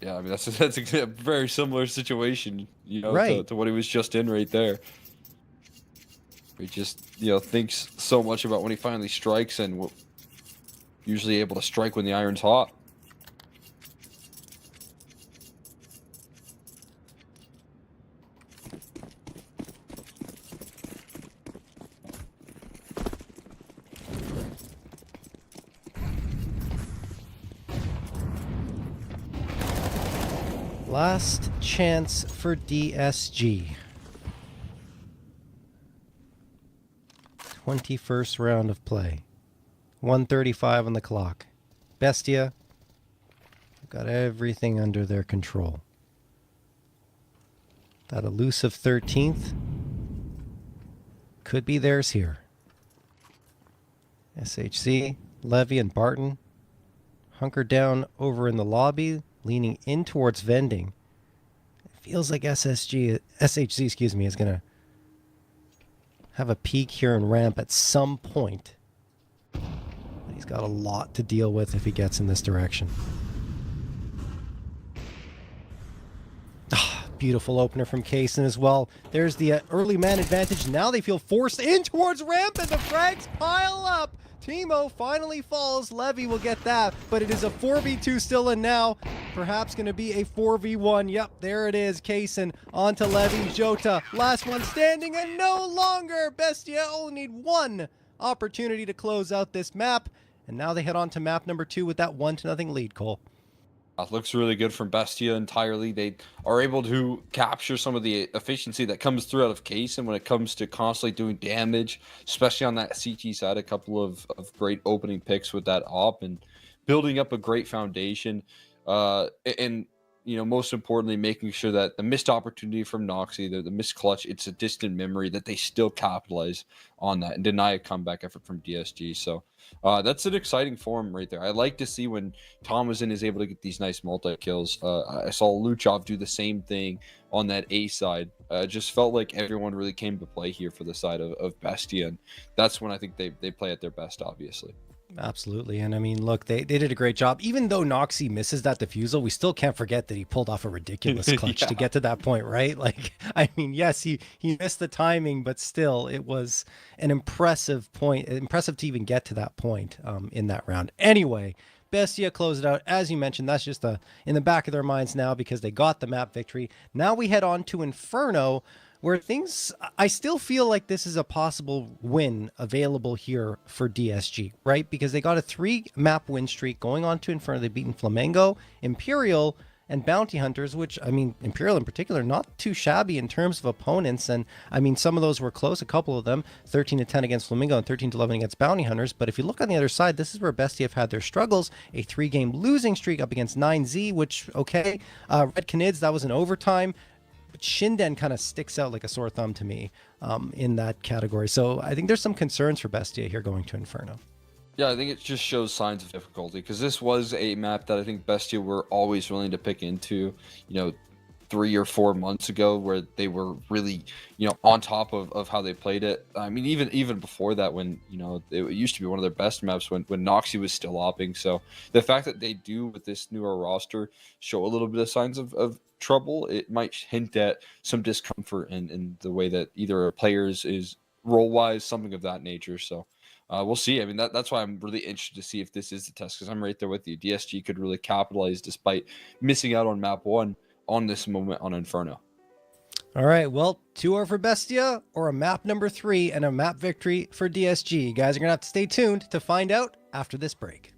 Yeah, I mean, that's a very similar situation, to what he was just in right there. He just, thinks so much about when he finally strikes and usually able to strike when the iron's hot. Last chance for DSG. 21st round of play. 1:35 on the clock. Bestia have got everything under their control. That elusive 13th could be theirs here. SHC, Levy, and Barton hunker down over in the lobby, leaning in towards vending. It feels like SHC, is going to have a peek here in ramp at some point. He's got a lot to deal with if he gets in this direction. Beautiful opener from Kaysen as well. There's the early man advantage. Now they feel forced in towards ramp, and the frags pile up. Teemo finally falls. Levy will get that, but it is a 4v2 still, and now perhaps going to be a 4v1. Yep, there it is. Kaysen onto Levy. Jota, last one standing, and no longer. Bestia only need one opportunity to close out this map, and now they head on to map number 2 with that 1-0 lead, Cole. Looks really good from Bestia entirely. They are able to capture some of the efficiency that comes through out of Kaysen when it comes to constantly doing damage, especially on that CT side. A couple of great opening picks with that op and building up a great foundation. And you know, most importantly, making sure that the missed opportunity from Noxy, the missed clutch, it's a distant memory, that they still capitalize on that and deny a comeback effort from DSG. So that's an exciting form right there. I like to see when Thomason is able to get these nice multi-kills. I saw Luchov do the same thing on that A side. Just felt like everyone really came to play here for the side of Bestia, and that's when I think they play at their best, obviously. Absolutely. And I mean, look, they did a great job. Even though Noxy misses that defusal, we still can't forget that he pulled off a ridiculous clutch to get to that point, right? Like, I mean, yes, he missed the timing, but still, it was an impressive point, impressive to even get to that point in that round. Anyway, Bestia closed it out. As you mentioned, that's just in the back of their minds now because they got the map victory. Now we head on to Inferno, where things, I still feel like this is a possible win available here for DSG, right? Because they got a 3-map win streak going on to Inferno. They've beaten Flamengo, Imperial, and Bounty Hunters, which, I mean, Imperial in particular, not too shabby in terms of opponents. And I mean, some of those were close, a couple of them, 13-10 against Flamengo and 13-11 against Bounty Hunters. But if you look on the other side, this is where Bestia have had their struggles. A 3-game losing streak up against 9Z, which, okay, Red Canids, that was an overtime. But Shinden kind of sticks out like a sore thumb to me in that category. So I think there's some concerns for Bestia here going to Inferno. Yeah, I think it just shows signs of difficulty because this was a map that I think Bestia were always willing to pick into, you know, 3 or 4 months ago, where they were really, you know, on top of how they played it. I mean, even before that, when, you know, it used to be one of their best maps when Noxy was still opping. So the fact that they do with this newer roster show a little bit of signs of trouble, it might hint at some discomfort in the way that either a player's is role-wise, something of that nature. So we'll see. I mean, that's why I'm really interested to see if this is the test, because I'm right there with you. DSG could really capitalize despite missing out on map 1 on this moment on Inferno. All right, well, 2 are for Bestia, or a map number 3 and a map victory for DSG. You guys are going to have to stay tuned to find out after this break.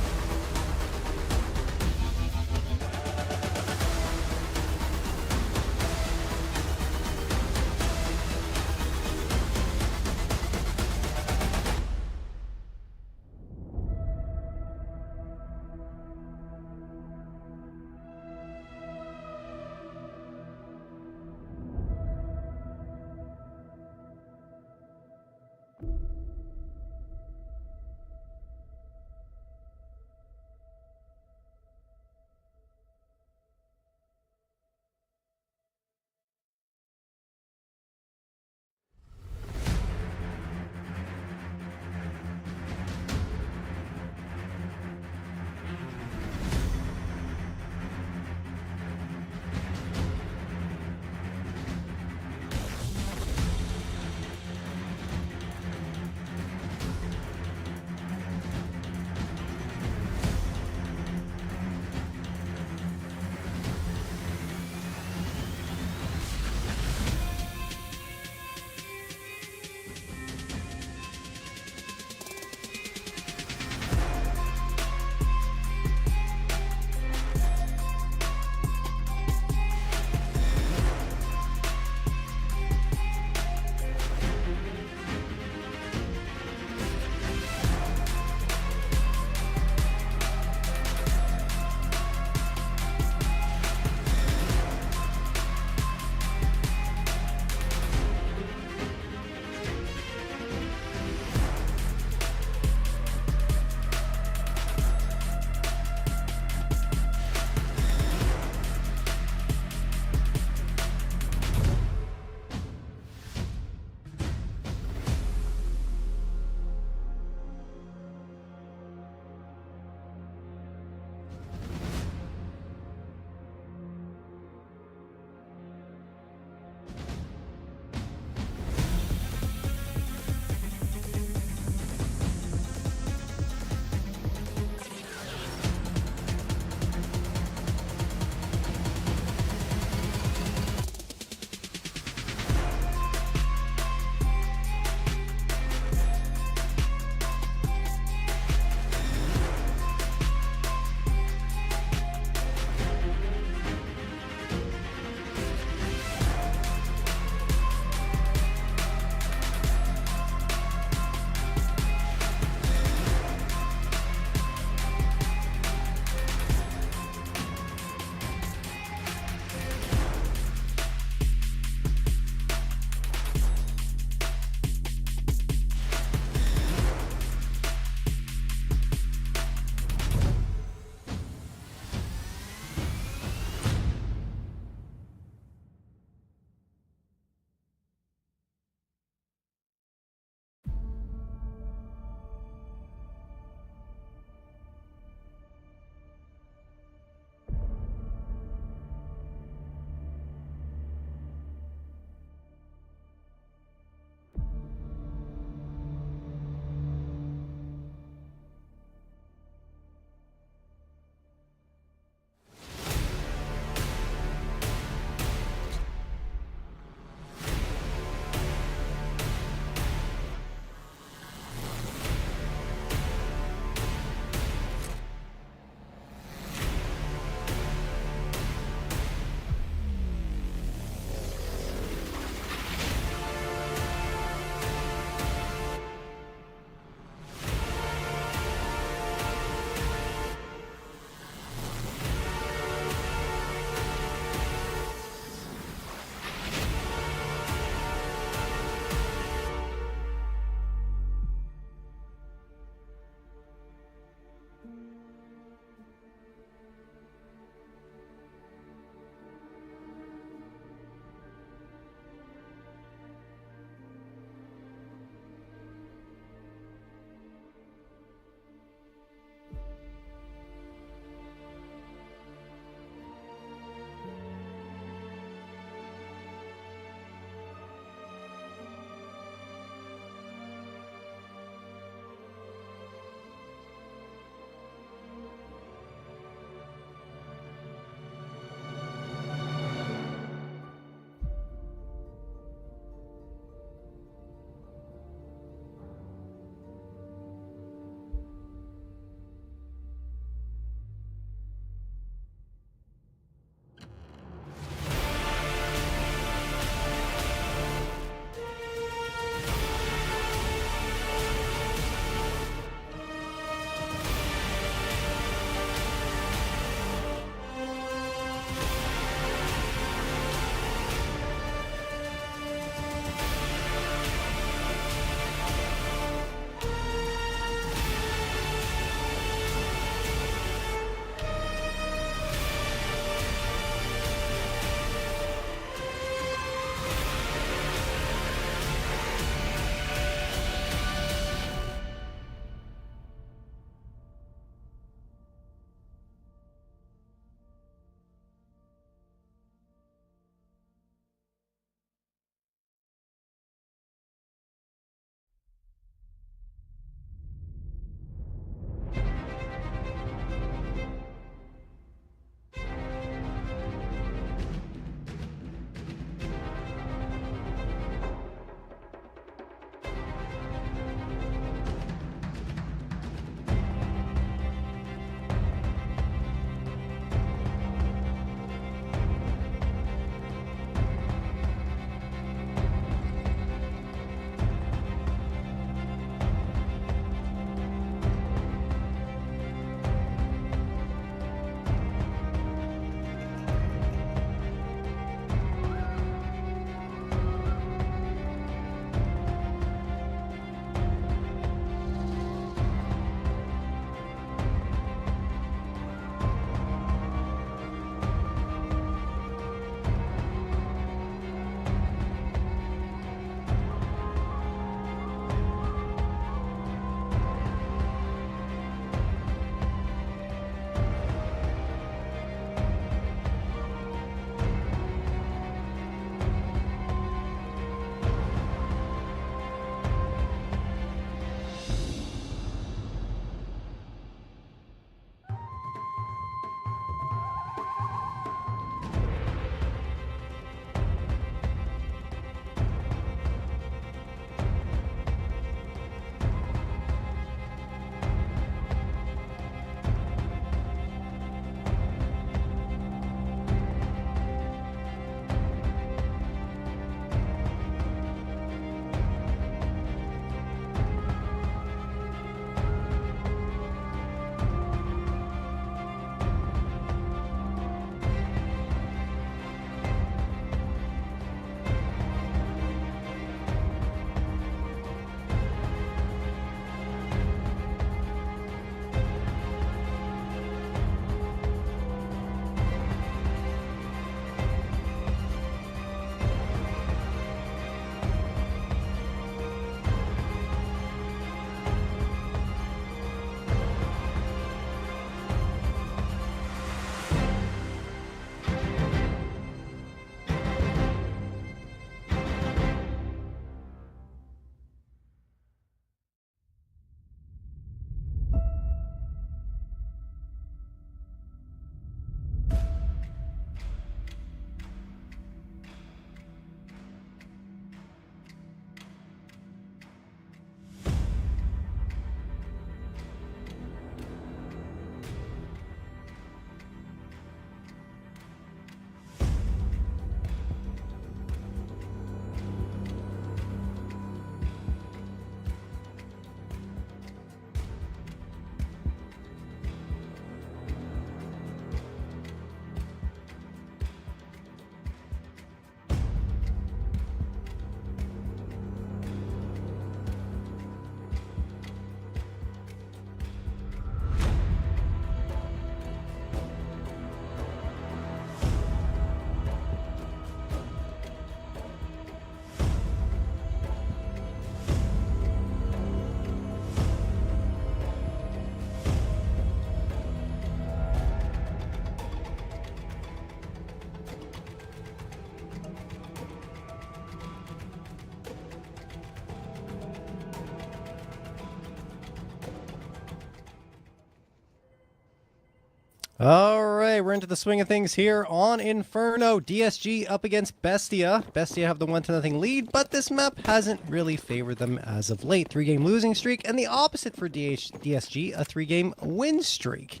All right, we're into the swing of things here on Inferno. DSG up against BESTIA. BESTIA have the 1-0 lead, but this map hasn't really favored them as of late. 3-game losing streak, and the opposite for DSG, a 3-game win streak.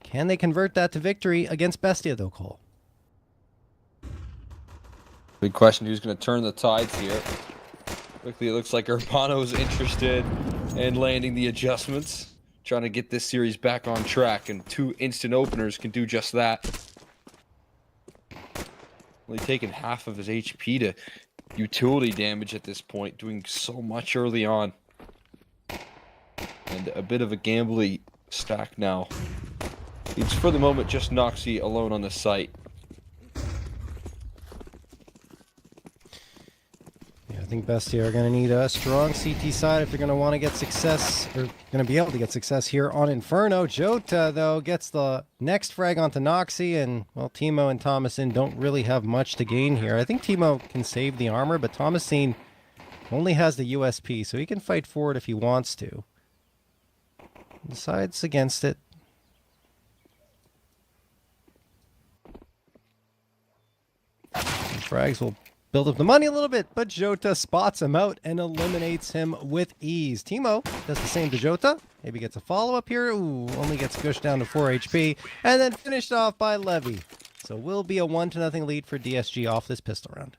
Can they convert that to victory against BESTIA, though, Cole? Big question, who's going to turn the tides here? Quickly, it looks like Urbano's interested in landing the adjustments. Trying to get this series back on track, and 2 instant openers can do just that. Only taking half of his HP to utility damage at this point, doing so much early on. And a bit of a gambly stack now. It's for the moment just Noxy alone on the site. I think BESTIA are going to need a strong CT side if they're going to want to get success, or going to be able to get success here on Inferno. Jota, though, gets the next frag onto Noxy, and, well, Teemo and Thomasin don't really have much to gain here. I think Teemo can save the armor, but Thomasin only has the USP, so he can fight for it if he wants to. Decides against it. And frags will build up the money a little bit, but Jota spots him out and eliminates him with ease. Teemo does the same to Jota. Maybe gets a follow-up here. Ooh, only gets pushed down to 4 HP. And then finished off by Levy. So will be a 1-0 lead for DSG off this pistol round.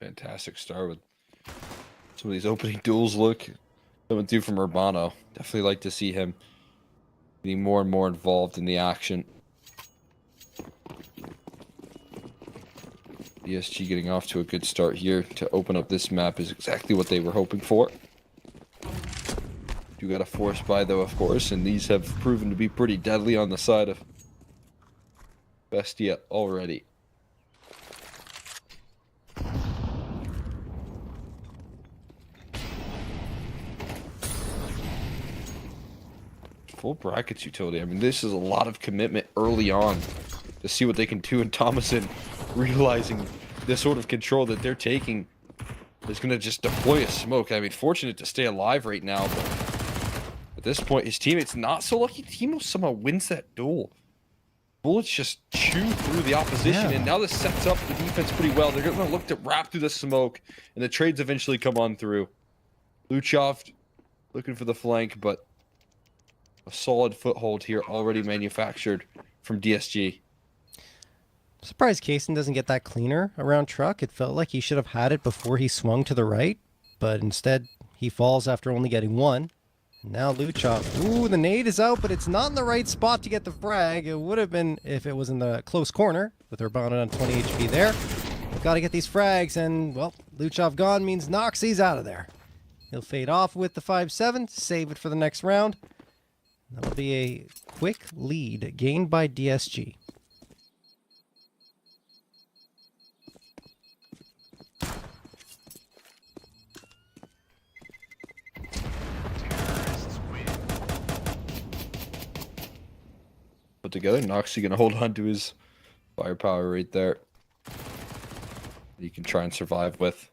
Fantastic start with some of these opening duels coming through from Urbano. Definitely like to see him getting more and more involved in the action. DSG getting off to a good start here to open up this map is exactly what they were hoping for. You got a force buy though, of course, and these have proven to be pretty deadly on the side of BESTIA already. Full brackets utility. I mean, this is a lot of commitment early on to see what they can do. And Thomasin realizing the sort of control that they're taking is going to just deploy a smoke. I mean, fortunate to stay alive right now, but at this point, his teammates not so lucky. Teemo somehow wins that duel. Bullets just chew through the opposition, and now this sets up the defense pretty well. They're going to look to wrap through the smoke, and the trades eventually come on through. Luchov looking for the flank, but a solid foothold here already manufactured from DSG. Surprised Kaysen doesn't get that cleaner around truck. It felt like he should have had it before he swung to the right, but instead he falls after only getting one. Now Luchov. Ooh, the nade is out, but it's not in the right spot to get the frag. It would have been if it was in the close corner with Urbano on 20 HP there. We've got to get these frags, and, well, Luchov gone means Noxy's out of there. He'll fade off with the 5-7, save it for the next round. That'll be a quick lead gained by DSG. Put together, Noxy gonna hold on to his firepower right there. He can try and survive with.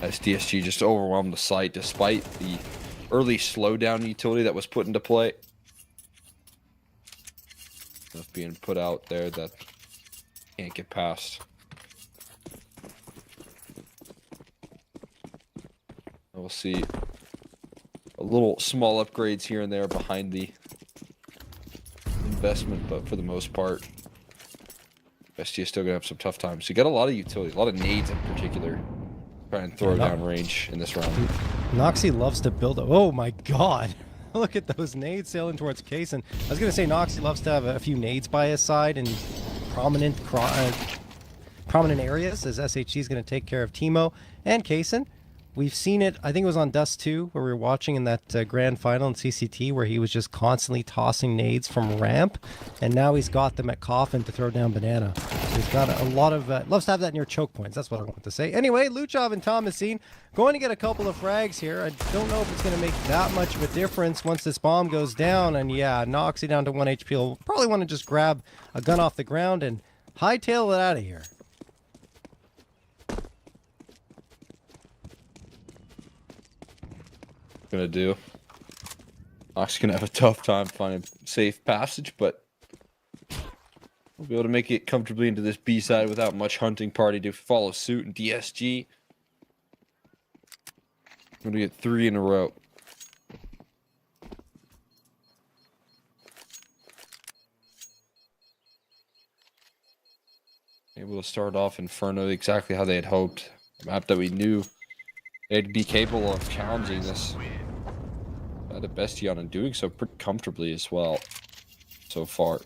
As DSG just overwhelmed the site despite the early slowdown utility that was put into play. Enough being put out there that can't get past. We'll see a little small upgrades here and there behind the investment, but for the most part, BESTIA is still gonna have some tough times. So you got a lot of utility, a lot of nades in particular. Try and throw down range in this round. Noxy loves to build. Oh my god. Look at those nades sailing towards Kaysen. I was going to say Noxy loves to have a few nades by his side in prominent areas, as SHC is going to take care of Teemo and Kaysen. We've seen it, I think it was on Dust 2, where we were watching in that grand final in CCT, where he was just constantly tossing nades from ramp, and now he's got them at Coffin to throw down Banana. So he's got a lot of, loves to have that near choke points, that's what I want to say. Anyway, Luchov and Thomasin going to get a couple of frags here. I don't know if it's going to make that much of a difference once this bomb goes down, and yeah, Noxy down to 1 HP. He'll probably want to just grab a gun off the ground and hightail it out of here. gonna do. Nox gonna have a tough time finding safe passage, but we'll be able to make it comfortably into this B side without much hunting party to follow suit. And DSG, we're gonna get 3 in a row. Able to start off Inferno exactly how they had hoped. A map that we knew they'd be capable of challenging this. The BESTIA and doing so pretty comfortably as well so far.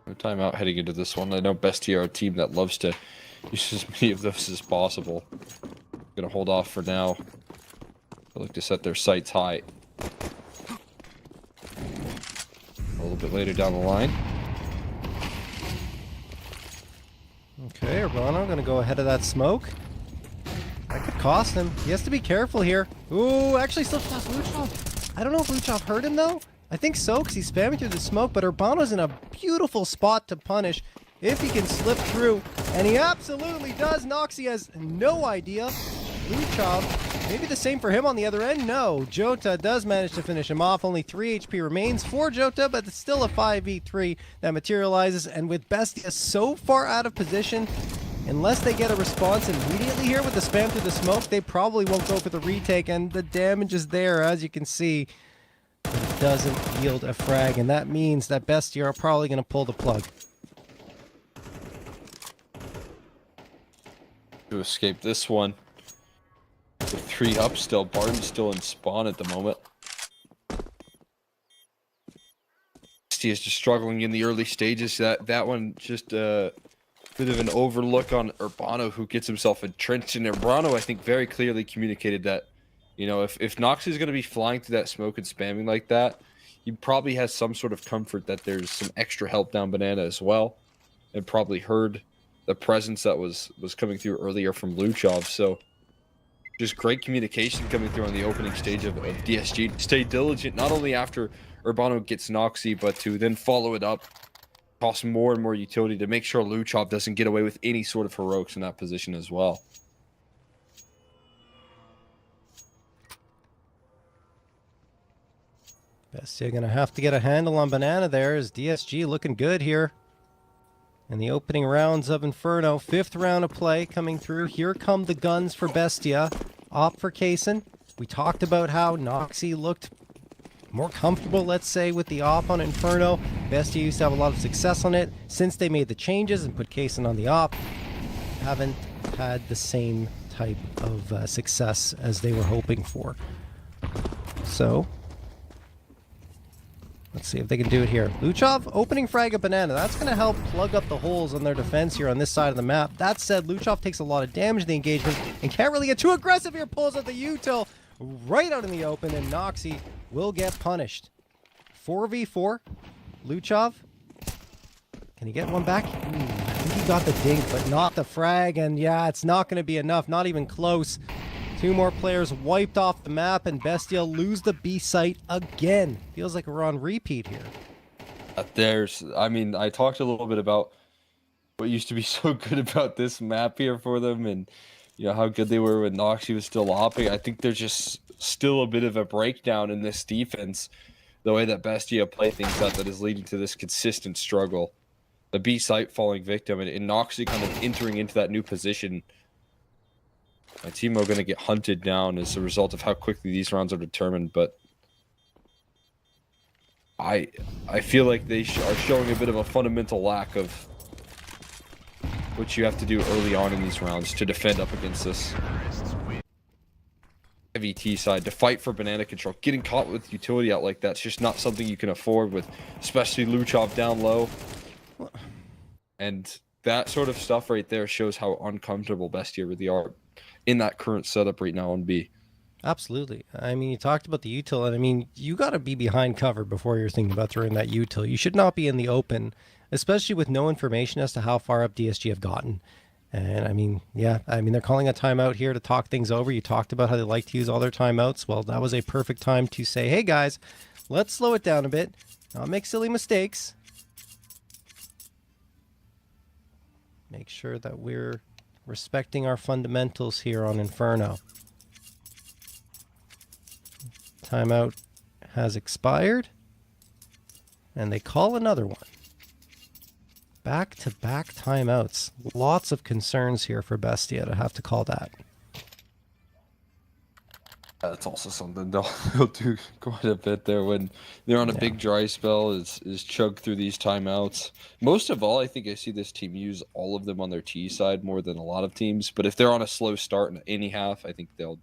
No timeout heading into this one. I know BESTIA are a team that loves to use as many of those as possible. Gonna hold off for now. They look to set their sights high. A little bit later down the line. Okay, Urbano gonna go ahead of that smoke. That could cost him. He has to be careful here. Ooh, actually still lost Luchov. I don't know if Luchov hurt him though. I think so, because he's spamming through the smoke, but Urbano's in a beautiful spot to punish if he can slip through. And he absolutely does. Noxy has no idea. Luchov, maybe the same for him on the other end. No, Jota does manage to finish him off. Only 3 HP remains for Jota, but it's still a 5v3 that materializes. And with BESTIA so far out of position, unless they get a response immediately here with the spam through the smoke, they probably won't go for the retake. And the damage is there, as you can see. But it doesn't yield a frag, and that means that BESTIA are probably going to pull the plug. To escape this one. With 3 up still. Barton's still in spawn at the moment. BESTIA is just struggling in the early stages. That one just a bit of an overlook on Urbano, who gets himself entrenched. And Urbano, I think, very clearly communicated that, you know, if Nox is going to be flying through that smoke and spamming like that, he probably has some sort of comfort that there's some extra help down Banana as well. And probably heard the presence that was coming through earlier from Luchov. So just great communication coming through on the opening stage of DSG. Stay diligent, not only after Urbano gets Noxy, but to then follow it up, cost more and more utility to make sure Luchov doesn't get away with any sort of heroics in that position as well. BESTIA gonna have to get a handle on Banana there, as DSG looking good here. In the opening rounds of Inferno, 5th round of play coming through. Here come the guns for BESTIA. Op for Kaysen. We talked about how Noxy looked more comfortable, let's say, with the op on Inferno. BESTIA used to have a lot of success on it. Since they made the changes and put Kaysen on the op, haven't had the same type of success as they were hoping for. So let's see if they can do it here. Luchov opening frag of Banana. That's going to help plug up the holes on their defense here on this side of the map. That said, Luchov takes a lot of damage in the engagement and can't really get too aggressive here. Pulls out the util right out in the open, and Noxy will get punished. 4v4. Luchov. Can he get one back? I think he got the dink, but not the frag. And yeah, it's not going to be enough. Not even close. 2 more players wiped off the map, and BESTIA lose the B site again. Feels like we're on repeat here. I mean, I talked a little bit about what used to be so good about this map here for them, and you know how good they were when Noxy was still hopping. I think there's just still a bit of a breakdown in this defense, the way that BESTIA play things out, that is leading to this consistent struggle. The B site falling victim, and Noxy kind of entering into that new position. My team are going to get hunted down as a result of how quickly these rounds are determined, but I feel like they are showing a bit of a fundamental lack of what you have to do early on in these rounds to defend up against this heavy T side, to fight for banana control. Getting caught with utility out like that's just not something you can afford with, especially Luchov down low. And that sort of stuff right there shows how uncomfortable BESTIA really are in that current setup right now on B. Absolutely. I mean, you talked about the util, and I mean, you got to be behind cover before you're thinking about throwing that util. You should not be in the open, especially with no information as to how far up DSG have gotten. And I mean, yeah, I mean, they're calling a timeout here to talk things over. You talked about how they like to use all their timeouts. Well, that was a perfect time to say, hey guys, let's slow it down a bit. Not make silly mistakes. Make sure that we're respecting our fundamentals here on Inferno. Timeout has expired. And they call another one. Back-to-back timeouts. Lots of concerns here for Bestia to have to call that. That's also something they'll do quite a bit there when they're on a big dry spell, is chug through these timeouts. Most of all, I think I see this team use all of them on their T side more than a lot of teams. But if they're on a slow start in any half, I think they'll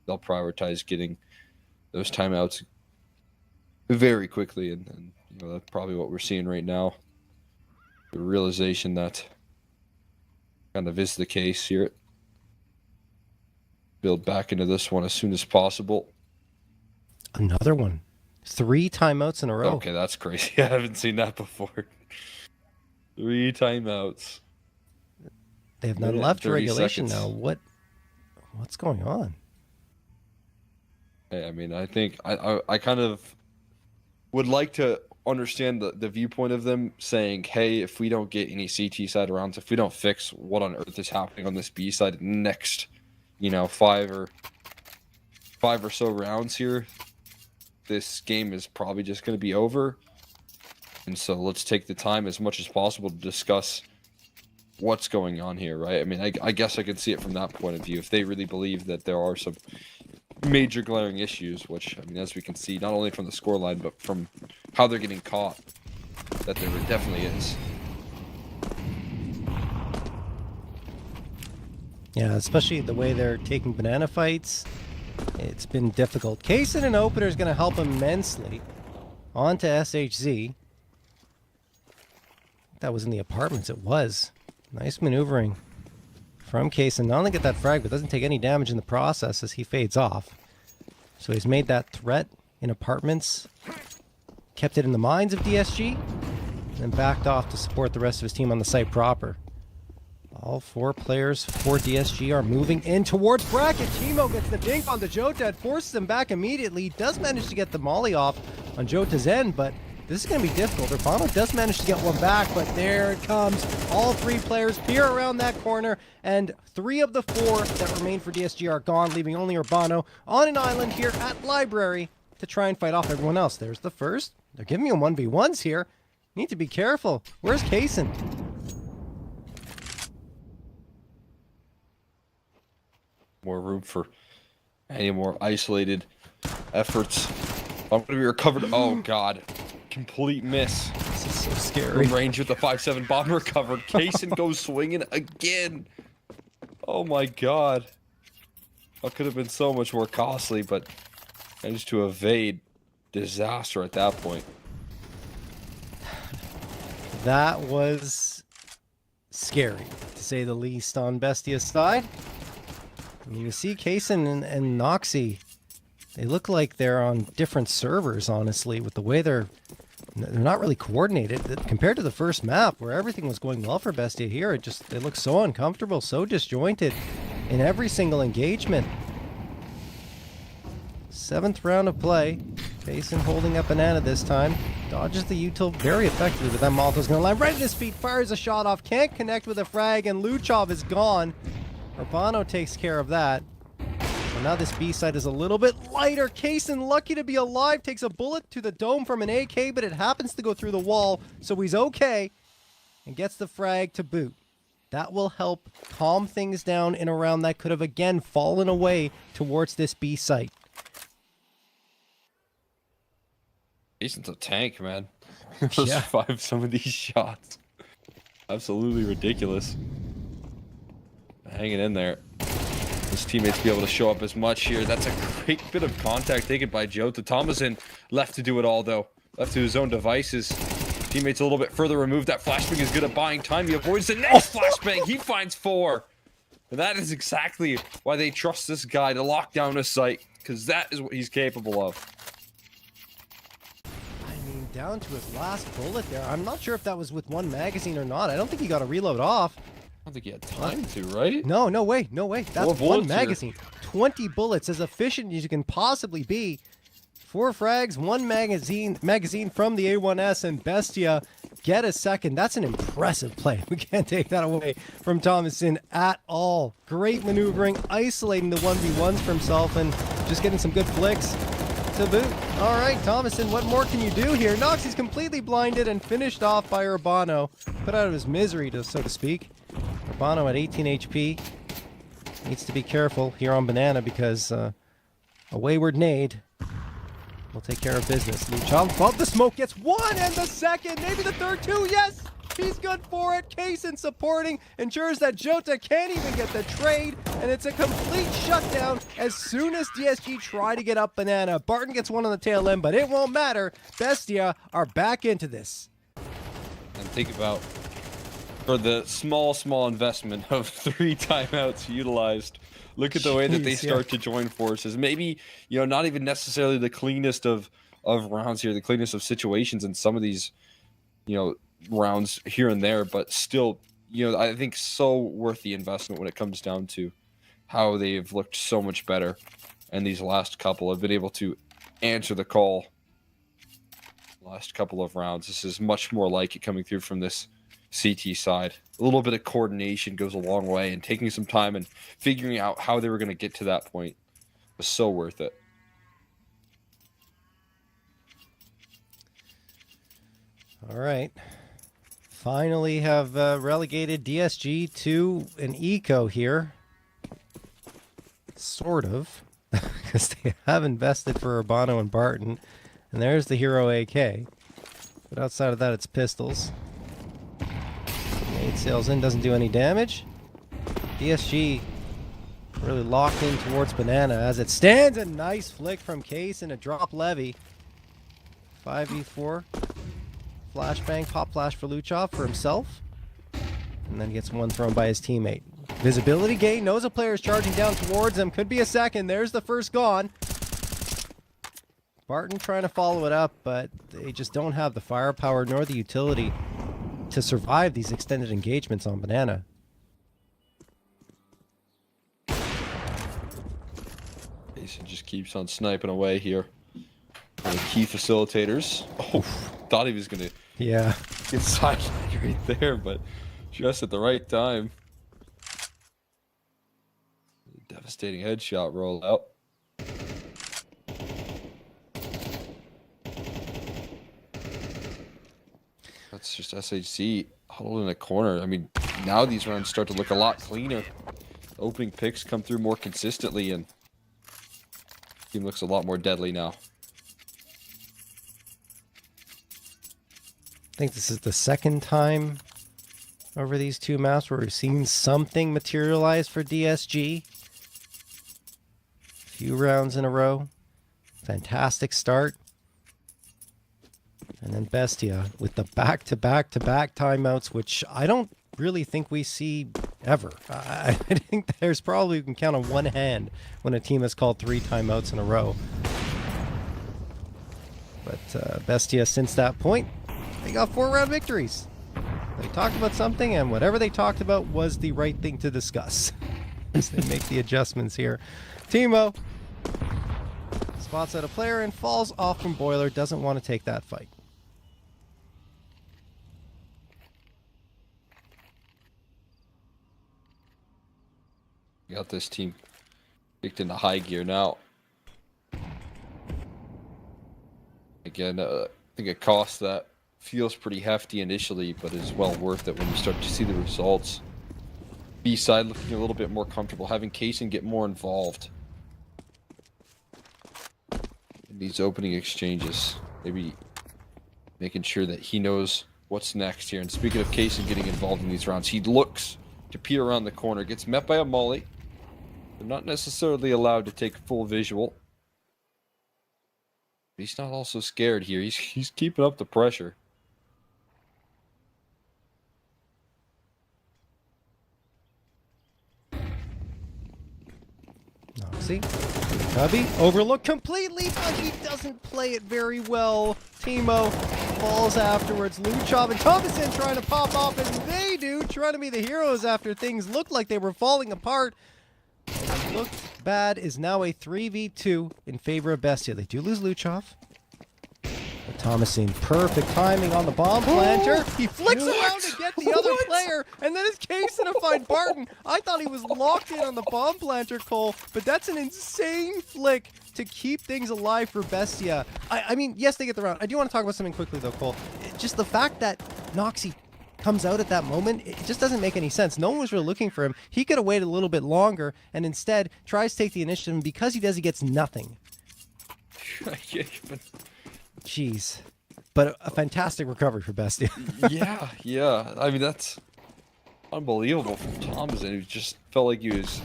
prioritize getting those timeouts very quickly, and you know, that's probably what we're seeing right now. The realization that kind of is the case here. Build back into this one as soon as possible. Another one. 3 timeouts in a row. Okay, that's crazy. I haven't seen that before. 3 timeouts. They have none left to regulation now. What's going on? I mean, I think I kind of would like to understand the viewpoint of them saying, hey, if we don't get any CT side rounds, if we don't fix what on earth is happening on this B side next, you know, 5 or so rounds here, this game is probably just going to be over. And so let's take the time as much as possible to discuss what's going on here, right? I mean, I guess I could see it from that point of view. If they really believe that there are some major glaring issues, which, I mean, as we can see, not only from the scoreline, but from how they're getting caught, that there definitely is. Yeah, especially the way they're taking banana fights. It's been difficult. Case in an opener is going to help immensely. On to SHZ. That was in the apartments. It was. Nice maneuvering from Case. Not only get that frag, but doesn't take any damage in the process as he fades off. So he's made that threat in apartments. Kept it in the minds of DSG. And then backed off to support the rest of his team on the site proper. All 4 players for DSG are moving in towards bracket. Timo gets the dink on the Jota. It forces him back immediately. He does manage to get the molly off on Jota's end, but this is going to be difficult. Urbano does manage to get one back, but there it comes. All 3 players peer around that corner, and 3 of the 4 that remain for DSG are gone, leaving only Urbano on an island here at Library to try and fight off everyone else. There's the first. They're giving him 1v1s here. Need to be careful. Where's Kaysen? More room for any more isolated efforts. I'm going to be recovered. Oh, God. Complete miss. This is so scary. From range with the 5-7 bomb recovered. Kaysen goes swinging again. Oh, my God. That could have been so much more costly, but managed to evade disaster at that point. That was scary, to say the least, on Bestia's side. I mean, you see Kaysen and Noxy, they look like they're on different servers, honestly, with the way they're not really coordinated. Compared to the first map, where everything was going well for Bestia here, it looks so uncomfortable, so disjointed in every single engagement. 7th round of play. Kaysen holding up Banana this time. Dodges the util very effectively, but that Malto's going to land right at his feet, fires a shot off, can't connect with a frag, and Luchov is gone. Urbano takes care of that. And now this B side is a little bit lighter. Kaysen, lucky to be alive, takes a bullet to the dome from an AK, but it happens to go through the wall, so he's okay. And gets the frag to boot. That will help calm things down in a round that could have again fallen away towards this B site. Kaysen's a tank, man. Yeah. Survive some of these shots. Absolutely ridiculous. Hanging in there. His teammates be able to show up as much here. That's a great bit of contact taken by Jota. Thomason left to do it all, though. Left to his own devices. Teammates a little bit further removed. That flashbang is good at buying time. He avoids the next flashbang. He finds 4. And that is exactly why they trust this guy to lock down a site, because that is what he's capable of. I mean, down to his last bullet there. I'm not sure if that was with 1 magazine or not. I don't think he got a reload off. don't think he had time to, right? No, no way, no way. That's one bullets here. magazine. 20 bullets, as efficient as you can possibly be. 4 frags, 1 magazine from the A1S, and Bestia get a second. That's an impressive play. We can't take that away from Thomason at all. Great maneuvering, isolating the 1v1s for himself, and just getting some good flicks to boot. All right, Thomason, what more can you do here? Nox, he's completely blinded and finished off by Urbano. Put out of his misery, so to speak. Urbano at 18 HP. Needs to be careful here on Banana because a wayward nade will take care of business. Luchov above the smoke gets 1 and the second, maybe the third too. Yes, he's good for it. Kaysen supporting, ensures that Jota can't even get the trade, and it's a complete shutdown as soon as DSG try to get up Banana. Barton gets 1 on the tail end, but it won't matter. Bestia are back into this. And think about, for the small investment of 3 timeouts utilized, look at the way that they start to join forces. Maybe, you know, not even necessarily the cleanest of rounds here, the cleanest of situations in some of these, you know, rounds here and there, but still, you know, I think so worth the investment when it comes down to how they've looked so much better. And these last couple have been able to answer the call. Last couple of rounds, this is much more like it coming through from this CT side. A little bit of coordination goes a long way, and taking some time and figuring out how they were going to get to that point was so worth it. All right. Finally have relegated DSG to an eco here. Sort of. Because they have invested for Urbano and Barton. And there's the hero AK. But outside of that, it's pistols. 8 sails in, doesn't do any damage. DSG really locked in towards Banana as it stands. A nice flick from Case and a drop levy. 5v4. Flashbang, pop flash for Luchov for himself. And then gets 1 thrown by his teammate. Visibility gain, knows a player is charging down towards him. Could be a second. There's the first gone. Barton trying to follow it up, but they just don't have the firepower nor the utility to survive these extended engagements on Banana. Jason just keeps on sniping away here. One of the key facilitators. Oh, thought he was going to get sidelined right there, but just at the right time. Devastating headshot rollout. That's just SHC huddled in a corner. I mean, now these rounds start to look a lot cleaner. Opening picks come through more consistently, and the team looks a lot more deadly now. I think this is the second time over these 2 maps where we've seen something materialize for DSG. Few rounds in a row. Fantastic start. And then Bestia with the back-to-back-to-back timeouts, which I don't really think we see ever. I think there's probably, you can count on one hand when a team has called 3 timeouts in a row. But Bestia, since that point, they got 4-round victories. They talked about something, and whatever they talked about was the right thing to discuss. As they make the adjustments here. Timo spots out a player and falls off from Boiler. Doesn't want to take that fight. Got this team kicked into high gear now. Again, I think a cost that feels pretty hefty initially, but is well worth it when you start to see the results. B side looking a little bit more comfortable, having Kaysen get more involved in these opening exchanges. Maybe making sure that he knows what's next here. And speaking of Kaysen getting involved in these rounds, he looks to peer around the corner, gets met by a molly. They're not necessarily allowed to take full visual. But he's not also scared here. He's keeping up the pressure. See, Chubby overlooked completely, but he doesn't play it very well. Timo falls afterwards. Luchov and Thomason trying to pop off, and they do, trying to be the heroes after things looked like they were falling apart. What looked bad is now a 3v2 in favor of Bestia. They do lose Luchov. But Thomason, perfect timing on the bomb planter. He flicks around to get the other player, and then it's Kaysen to find Barton. I thought he was locked in on the bomb planter, Cole, but that's an insane flick to keep things alive for Bestia. I mean, yes, they get the round. I do want to talk about something quickly, though, Cole. Just the fact that Noxie comes out at that moment, it just doesn't make any sense. No one was really looking for him. He could have waited a little bit longer, and instead tries to take the initiative, and because he does, he gets nothing. Jeez. But a fantastic recovery for Bestia. yeah. I mean, that's unbelievable from Thomason, who just felt like he was...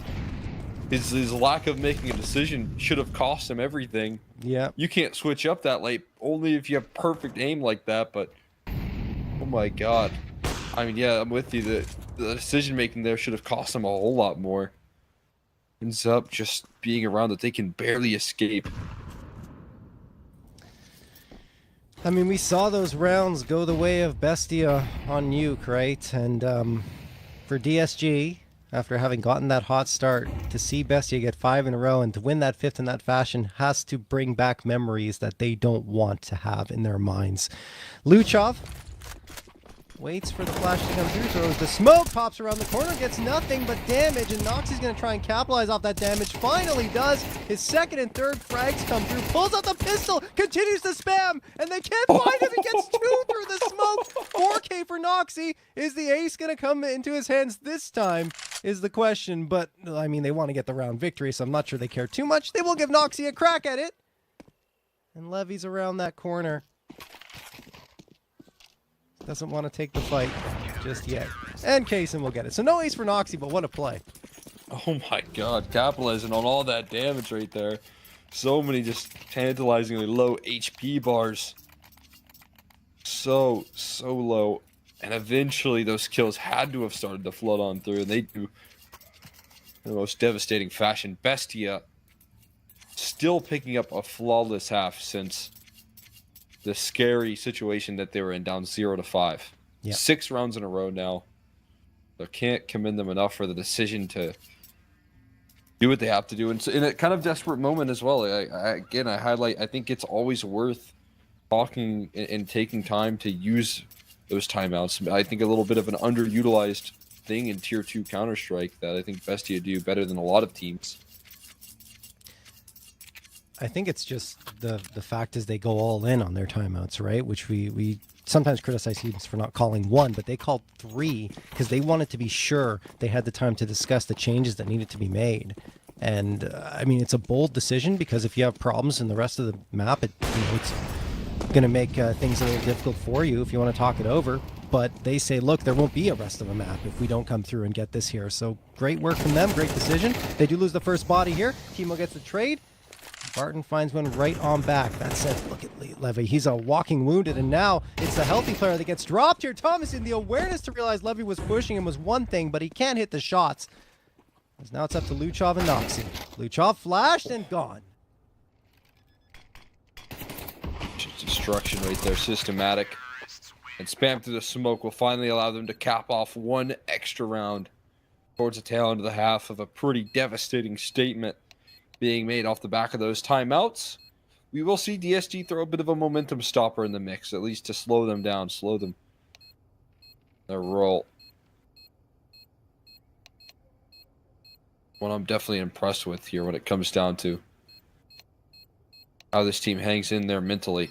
His lack of making a decision should have cost him everything. Yeah. You can't switch up that late, only if you have perfect aim like that, but... Oh my god. I mean, yeah, I'm with you. The decision-making there should have cost him a whole lot more. Ends up just being around that they can barely escape. I mean, we saw those rounds go the way of Bestia on Nuke, right? And for DSG, after having gotten that hot start, to see Bestia get 5 in a row and to win that 5th in that fashion has to bring back memories that they don't want to have in their minds. Luchov waits for the flash to come through, throws the smoke, pops around the corner, gets nothing but damage, and Noxie's going to try and capitalize off that damage. Finally does. His second and third frags come through, pulls out the pistol, continues to spam, and they can't find him. He gets 2 through the smoke. 4K for Noxie. Is the ace going to come into his hands this time is the question, but, I mean, they want to get the round victory, so I'm not sure they care too much. They will give Noxie a crack at it. And Levy's around that corner. Doesn't want to take the fight just yet. And Kaysen will get it. So no ace for Noxie, but what a play. Oh my god, capitalizing on all that damage right there. So many just tantalizingly low HP bars. So low. And eventually those kills had to have started to flood on through, and they do in the most devastating fashion. Bestia still picking up a flawless half since the scary situation that they were in, down 0-5. Yep. 6 rounds in a row now. So can't commend them enough for the decision to do what they have to do. And so in a kind of desperate moment as well, I highlight, I think it's always worth talking and taking time to use those timeouts. I think a little bit of an underutilized thing in Tier 2 Counter-Strike that I think Bestia do better than a lot of teams. I think it's just the fact is they go all in on their timeouts, right? Which we sometimes criticize teams for not calling 1, but they called 3 because they wanted to be sure they had the time to discuss the changes that needed to be made. And I mean, it's a bold decision because if you have problems in the rest of the map, it's going to make things a little difficult for you if you want to talk it over. But they say, look, there won't be a rest of a map if we don't come through and get this here. So great work from them, great decision. They do lose the first body here. Timo gets the trade. Barton finds one right on back. That says, look at Levy. He's a walking wounded, and now it's the healthy player that gets dropped here. Thomason, the awareness to realize Levy was pushing him was one thing, but he can't hit the shots. As now it's up to Luchov and Noxie. Luchov flashed and gone. Destruction right there, systematic. And spam through the smoke will finally allow them to cap off 1 extra round towards the tail end of the half of a pretty devastating statement being made off the back of those timeouts. We will see DSG throw a bit of a momentum stopper in the mix, at least to slow them down, slow them their roll. What I'm definitely impressed with here when it comes down to how this team hangs in there mentally.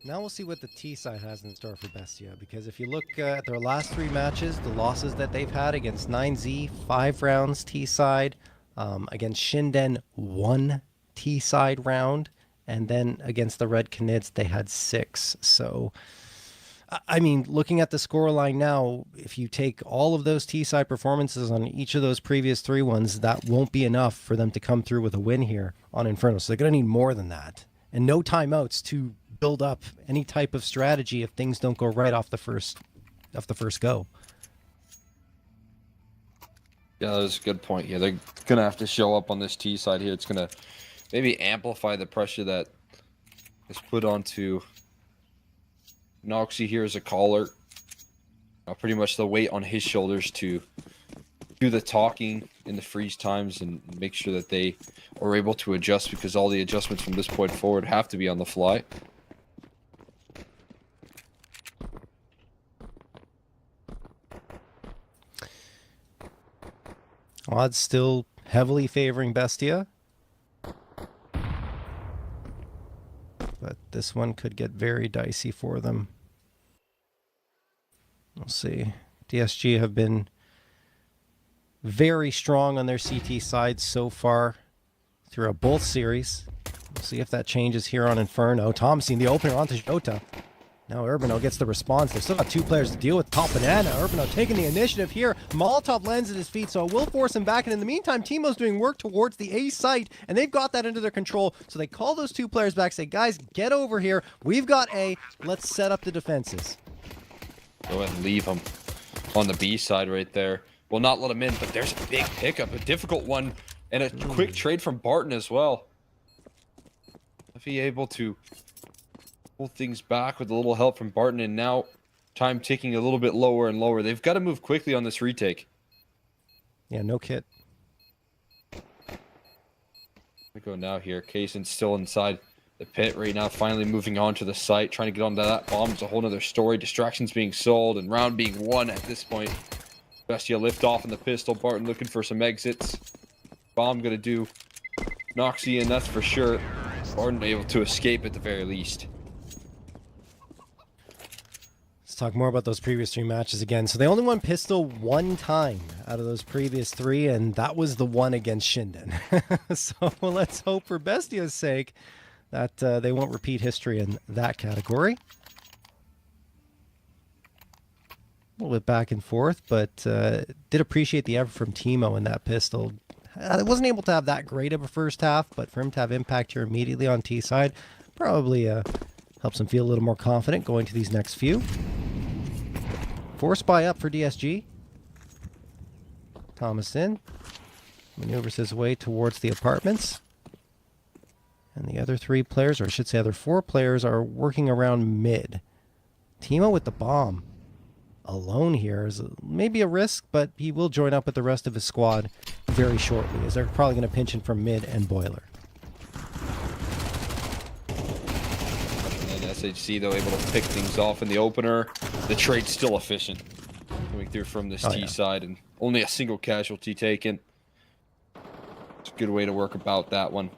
Now we'll see what the T side has in store for Bestia, because if you look at their last 3 matches, the losses that they've had against 9Z, 5 rounds T side, against Shinden, 1 T side round, and then against the Red Canids, they had 6. So, I mean, looking at the scoreline now, if you take all of those T side performances on each of those previous 3 ones, that won't be enough for them to come through with a win here on Inferno. So they're going to need more than that, and no timeouts to build up any type of strategy if things don't go right off the first of the first go. Yeah, that's a good point. Yeah, they're gonna have to show up on this T side here. It's gonna maybe amplify the pressure that is put onto Noxie here as a caller. Pretty much the weight on his shoulders to do the talking in the freeze times and make sure that they are able to adjust, because all the adjustments from this point forward have to be on the fly. Odds still heavily favoring Bestia. But this one could get very dicey for them. We'll see. DSG have been very strong on their CT side so far throughout both series. We'll see if that changes here on Inferno. Thomas in the opener onto Jota. Now Urbano gets the response. They've still got two players to deal with. Top Banana. Urbano taking the initiative here. Molotov lands at his feet, so it will force him back. And in the meantime, Teemo's doing work towards the A site, and they've got that under their control. So they call those two players back, say, guys, get over here. We've got A. Let's set up the defenses. Go ahead and leave him on the B side right there. Well, not let him in, but there's a big pickup, a difficult one, and a quick trade from Barton as well. If he able to pull things back with a little help from Barton, and now time ticking a little bit lower and lower. They've got to move quickly on this retake. Yeah, no kit. We go now here. Kaysen's still inside the pit right now, finally moving on to the site, trying to get onto that bomb. It's a whole nother story. Distractions being sold and round being won at this point. Bestia lift off in the pistol. Barton looking for some exits. Bomb gonna do Noxie in, that's for sure. Barton able to escape at the very least. Let's talk more about those previous three matches again. So they only won pistol one time out of those previous three, and that was the one against Shinden. So let's hope for Bestia's sake that they won't repeat history in that category. A little bit back and forth, but did appreciate the effort from Teemo in that pistol. I wasn't able to have that great of a first half, but for him to have impact here immediately on T side probably helps him feel a little more confident going to these next few. Force buy up for DSG. Thomas in. Maneuvers his way towards the apartments. And the other three players, or I should say other four players, are working around mid. Teemo with the bomb. Alone here is maybe a risk, but he will join up with the rest of his squad very shortly, as they're probably going to pinch him from mid and boiler. And SHC, though, able to pick things off in the opener. The trade's still efficient. Coming through from this T side, and only a single casualty taken. It's a good way to work about that one.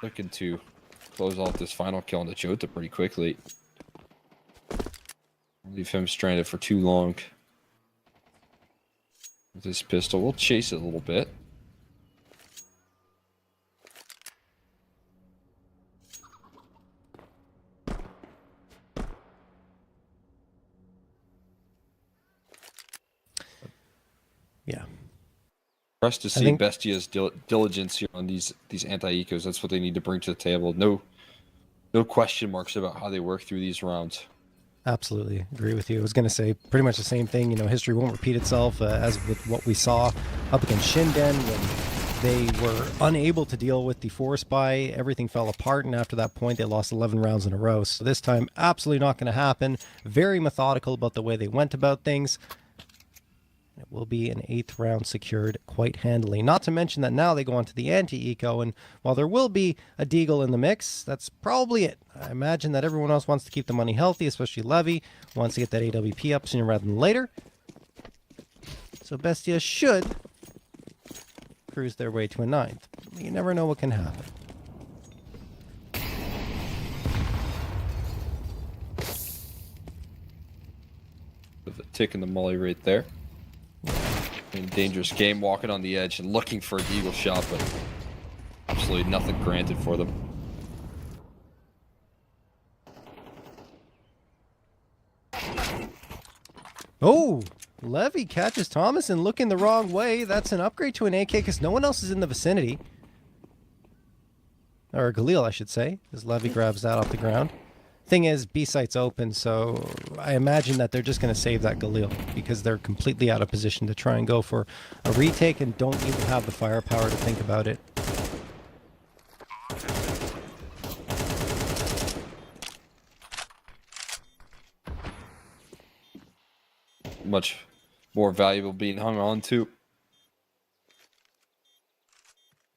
Looking to close off this final kill on the Jota pretty quickly. Leave him stranded for too long. With this pistol, we'll chase it a little bit. Yeah. Impressed to see Bestia's diligence here on these anti-ecos. That's what they need to bring to the table. No question marks about how they work through these rounds. Absolutely agree with you. I was going to say pretty much the same thing. You know, history won't repeat itself as with what we saw up against Shinden when they were unable to deal with the force buy. Everything fell apart, and after that point, they lost 11 rounds in a row. So this time, absolutely not going to happen. Very methodical about the way they went about things. It will be an 8th round secured quite handily. Not to mention that now they go on to the anti-eco, and while there will be a Deagle in the mix, that's probably it. I imagine that everyone else wants to keep the money healthy, especially Levy, wants to get that AWP up sooner rather than later. So Bestia should cruise their way to a 9th. You never know what can happen. With a tick in the molly right there. In a dangerous game, walking on the edge and looking for a Deagle shot, but absolutely nothing granted for them. Oh, Levy catches Thomas and looking the wrong way. That's an upgrade to an AK because no one else is in the vicinity. Or Galil, I should say, as Levy grabs that off the ground. Thing is, B site's open, so I imagine that they're just going to save that Galil because they're completely out of position to try and go for a retake and don't even have the firepower to think about it. Much more valuable being hung on to.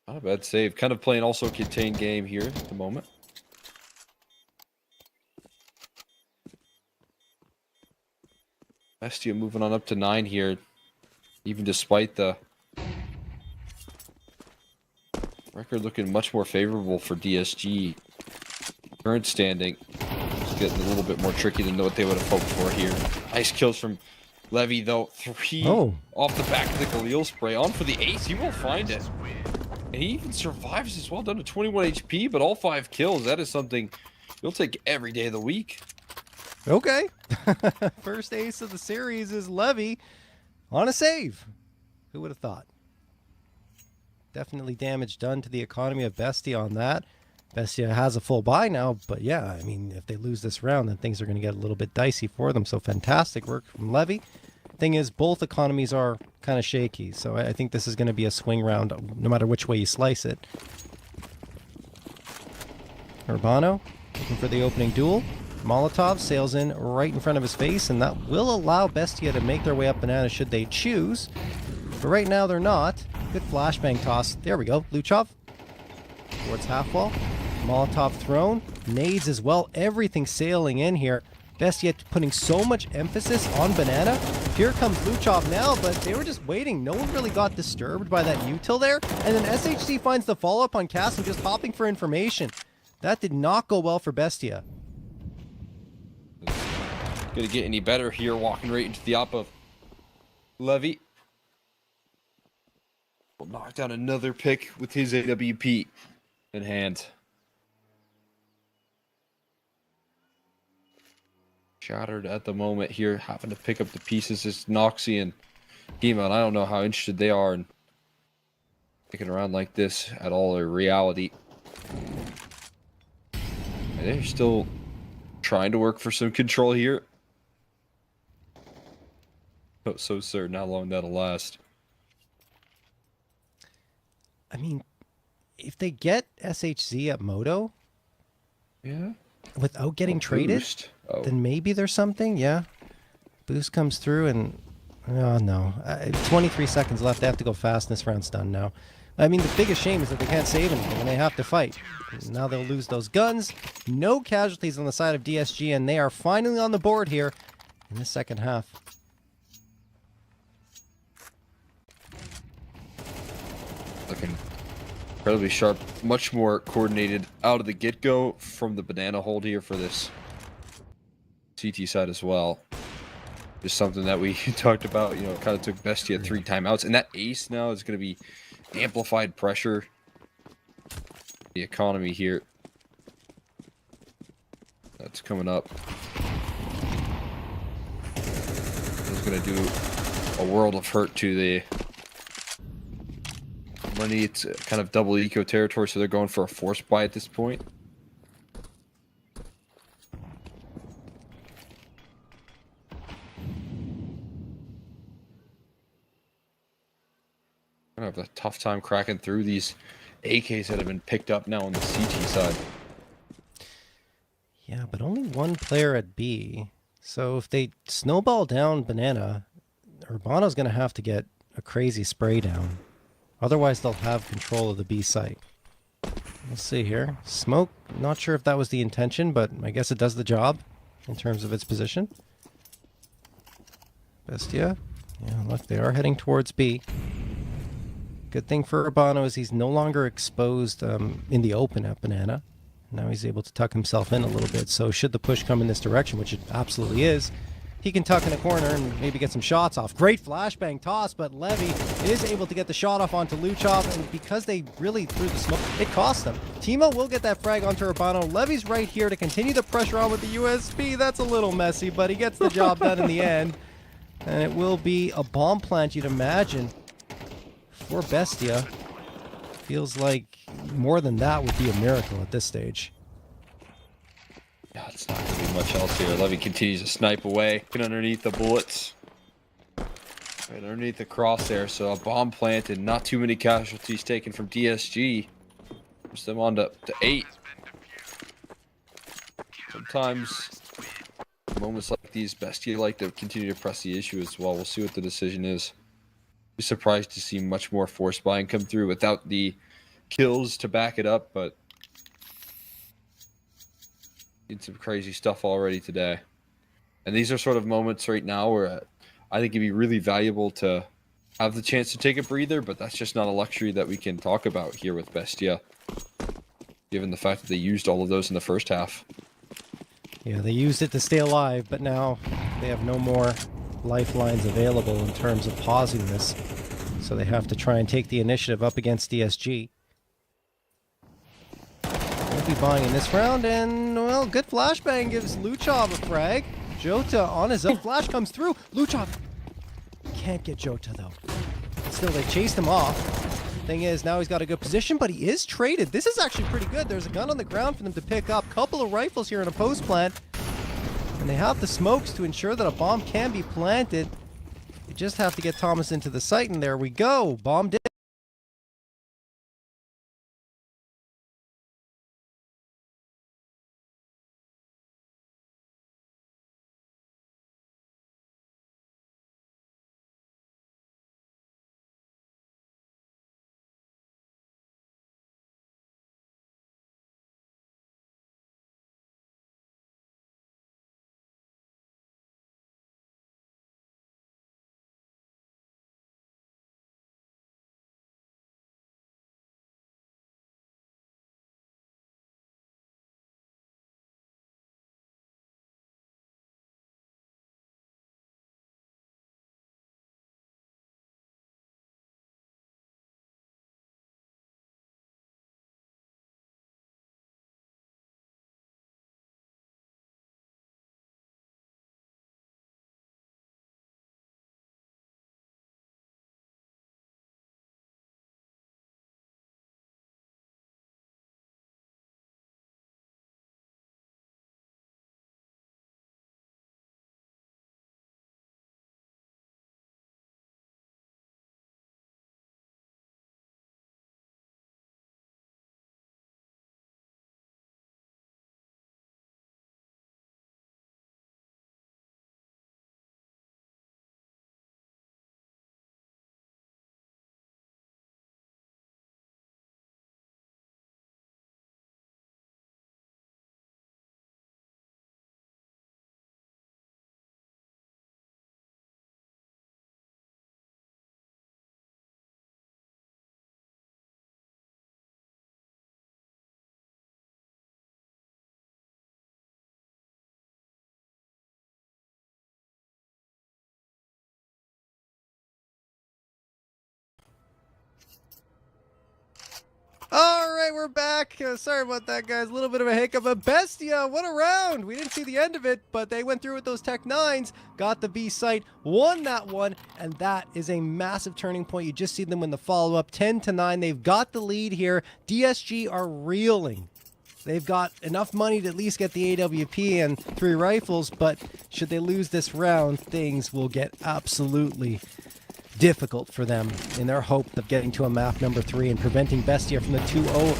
Not a bad save. Kind of playing also a contained game here at the moment. Bestia moving on up to 9 here, even despite the record looking much more favorable for DSG. Current standing is getting a little bit more tricky than what they would have hoped for here. Nice kills from Levy though. 3 off the back of the Galil spray. On for the ace. He will find it. And he even survives as well, down to 21 HP, but all 5 kills. That is something you'll take every day of the week. Okay. First ace of the series is Levy on a save. Who would have thought? Definitely damage done to the economy of Bestia on that. Bestia has a full buy now, but yeah, I mean, if they lose this round, then things are going to get a little bit dicey for them. So fantastic work from Levy. Thing is, both economies are kind of shaky, so I think this is going to be a swing round, no matter which way you slice it. Urbano looking for the opening duel. Molotov sails in right in front of his face, and that will allow Bestia to make their way up banana should they choose. But right now they're not. Good flashbang toss. There we go. Luchov towards half wall. Molotov thrown. Nades as well. Everything sailing in here. Bestia putting so much emphasis on banana. Here comes Luchov now, but they were just waiting. No one really got disturbed by that util there. And then SHC finds the follow-up on Cass and just hopping for information. That did not go well for Bestia. Gonna get any better here, walking right into the op of Levy. Will knock down another pick with his AWP in hand. Shattered at the moment here, having to pick up the pieces is Noxy and Hema, and I don't know how interested they are in picking around like this at all in reality. And they're still trying to work for some control here. Oh, so certain how long that'll last. I mean, if they get SHZ at Moto, yeah, without getting traded, then maybe there's something. Yeah, boost comes through, and oh no, 23 seconds left. They have to go fast. And this round's done now. I mean, the biggest shame is that they can't save anything and they have to fight. Now they'll lose those guns. No casualties on the side of DSG, and they are finally on the board here in the second half. Looking incredibly sharp, much more coordinated out of the get-go from the banana hold here for this CT side as well. Just something that we talked about, you know, kind of took Bestia 3 timeouts, and that ace now is going to be amplified pressure. The economy here. That's coming up. It's going to do a world of hurt to the money. It's kind of double eco territory, so they're going for a force buy at this point. I have a tough time cracking through these AKs that have been picked up now on the CT side. Yeah, but only one player at B. So if they snowball down banana, Urbano's going to have to get a crazy spray down. Otherwise, they'll have control of the B site. We'll see here. Smoke, not sure if that was the intention, but I guess it does the job in terms of its position. Bestia. Yeah, look, they are heading towards B. Good thing for Urbano is he's no longer exposed in the open at banana. Now he's able to tuck himself in a little bit. So should the push come in this direction, which it absolutely is, he can tuck in a corner and maybe get some shots off. Great flashbang toss, but Levy is able to get the shot off onto Luchov, and because they really threw the smoke, it cost them. Timo will get that frag onto Urbano. Levy's right here to continue the pressure on with the USP. That's a little messy, but he gets the job done in the end. And it will be a bomb plant, you'd imagine, for Bestia. Feels like more than that would be a miracle at this stage. Yeah, it's not going to be much else here. Levy continues to snipe away, get underneath the bullets. Right underneath the crosshair, so a bomb planted, not too many casualties taken from DSG. Push them on to 8. Sometimes moments like these, Bestia like to continue to press the issue as well. We'll see what the decision is. Be surprised to see much more force buying come through without the kills to back it up, but did some crazy stuff already today. And these are sort of moments right now where I think it'd be really valuable to have the chance to take a breather, but that's just not a luxury that we can talk about here with Bestia, given the fact that they used all of those in the first half. Yeah, they used it to stay alive, but now they have no more lifelines available in terms of pausing this. So they have to try and take the initiative up against DSG. Won't be buying in this round, and, well, good flashbang gives Luchov a frag. Jota on his own. Flash comes through. Luchov can't get Jota, though. Still, they chased him off. Thing is, now he's got a good position, but he is traded. This is actually pretty good. There's a gun on the ground for them to pick up. Couple of rifles here in a post plant. And they have the smokes to ensure that a bomb can be planted. They just have to get Thomas into the site, and there we go. Bomb did. All right, we're back. Sorry about that, guys. A little bit of a hiccup. But Bestia, what a round. We didn't see the end of it, but they went through with those Tech 9s, got the B site, won that one, and that is a massive turning point. You just see them win the follow-up, 10-9. They've got the lead here. DSG are reeling. They've got enough money to at least get the AWP and 3 rifles, but should they lose this round, things will get absolutely difficult for them in their hope of getting to a map number 3 and preventing Bestia from the 2-0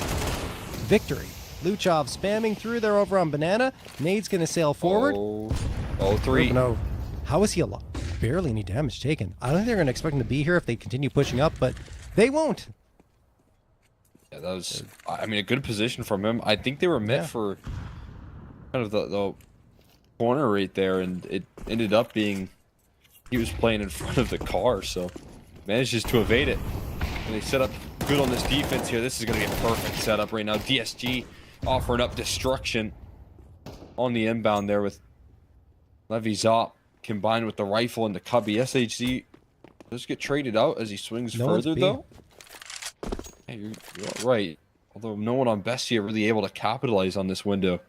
victory. Luchov spamming through there over on Banana. Nade's going to sail forward. Oh, 3. No. How is he alive? Barely any damage taken. I don't think they're going to expect him to be here if they continue pushing up, but they won't. Yeah, that was, I mean, a good position from him. I think they were meant for kind of the corner right there, and it ended up being he was playing in front of the car, so manages to evade it. And they set up good on this defense here. This is going to be a perfect setup right now. DSG offering up destruction on the inbound there with Levy Zop combined with the rifle and the cubby. SHZ does get traded out as he swings further, though. Hey, you're all right. Although no one on Bestia really able to capitalize on this window.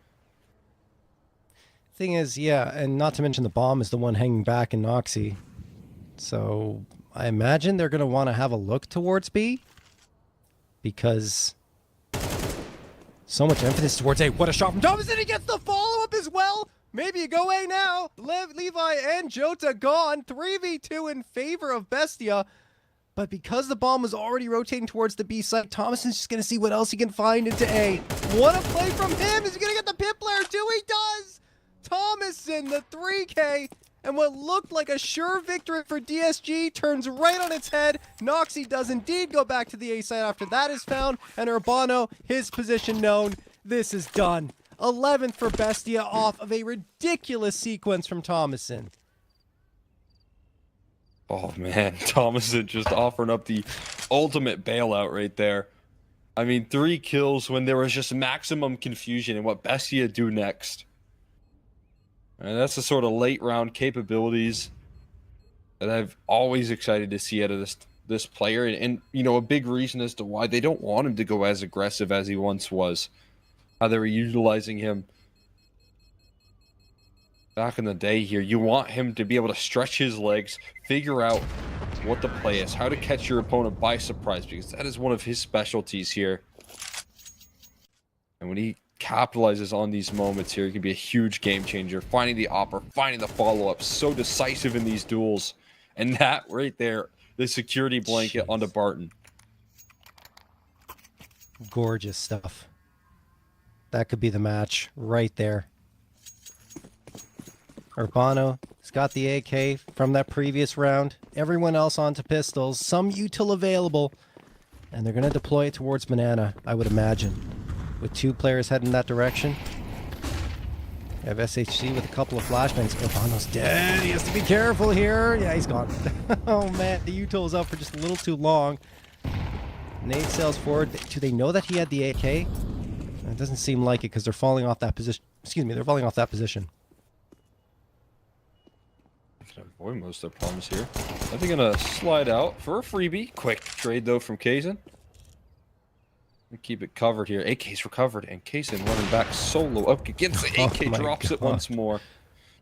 Thing is, yeah, and not to mention the bomb is the one hanging back in Noxy. So I imagine they're going to want to have a look towards B, because So much emphasis towards A. What a shot from Thomas, and he gets the follow-up as well. Maybe you go A now. Levi and Jota gone. 3v2 in favor of Bestia. But because the bomb was already rotating towards the B site, Thomason's just going to see what else he can find into A. What a play from him. Is he going to get the pit player too? He does. Thomason, the 3K. And what looked like a sure victory for DSG turns right on its head. Noxy does indeed go back to the A site after that is found. And Urbano, his position known. This is done. 11th for Bestia off of a ridiculous sequence from Thomason. Oh man, Thomason just offering up the ultimate bailout right there. I mean, 3 kills when there was just maximum confusion in what Bestia do next. And that's the sort of late round capabilities that I've always excited to see out of this player. And you know, a big reason as to why they don't want him to go as aggressive as he once was. How they were utilizing him back in the day here. You want him to be able to stretch his legs, figure out what the play is, how to catch your opponent by surprise, because that is one of his specialties here. And when he capitalizes on these moments here, he can be a huge game changer. Finding the opper, finding the follow-up, so decisive in these duels. And that right there, the security blanket onto Barton. Gorgeous stuff. That could be the match right there. Urbano has got the AK from that previous round. Everyone else onto pistols. Some util available. And they're going to deploy it towards Banana, I would imagine. With 2 players heading that direction. You have SHC with a couple of flashbangs. Urbano's dead. He has to be careful here. Yeah, he's gone. Oh, man. The util was up for just a little too long. Nade sails forward. Do they know that he had the AK? It doesn't seem like it because they're falling off that position. Excuse me, they're falling off that position. Can avoid most of their problems here. I think gonna slide out for a freebie. Quick trade though from Kazin. Keep it covered here. AK's recovered and Kazin running back solo up against the AK, drops it once more.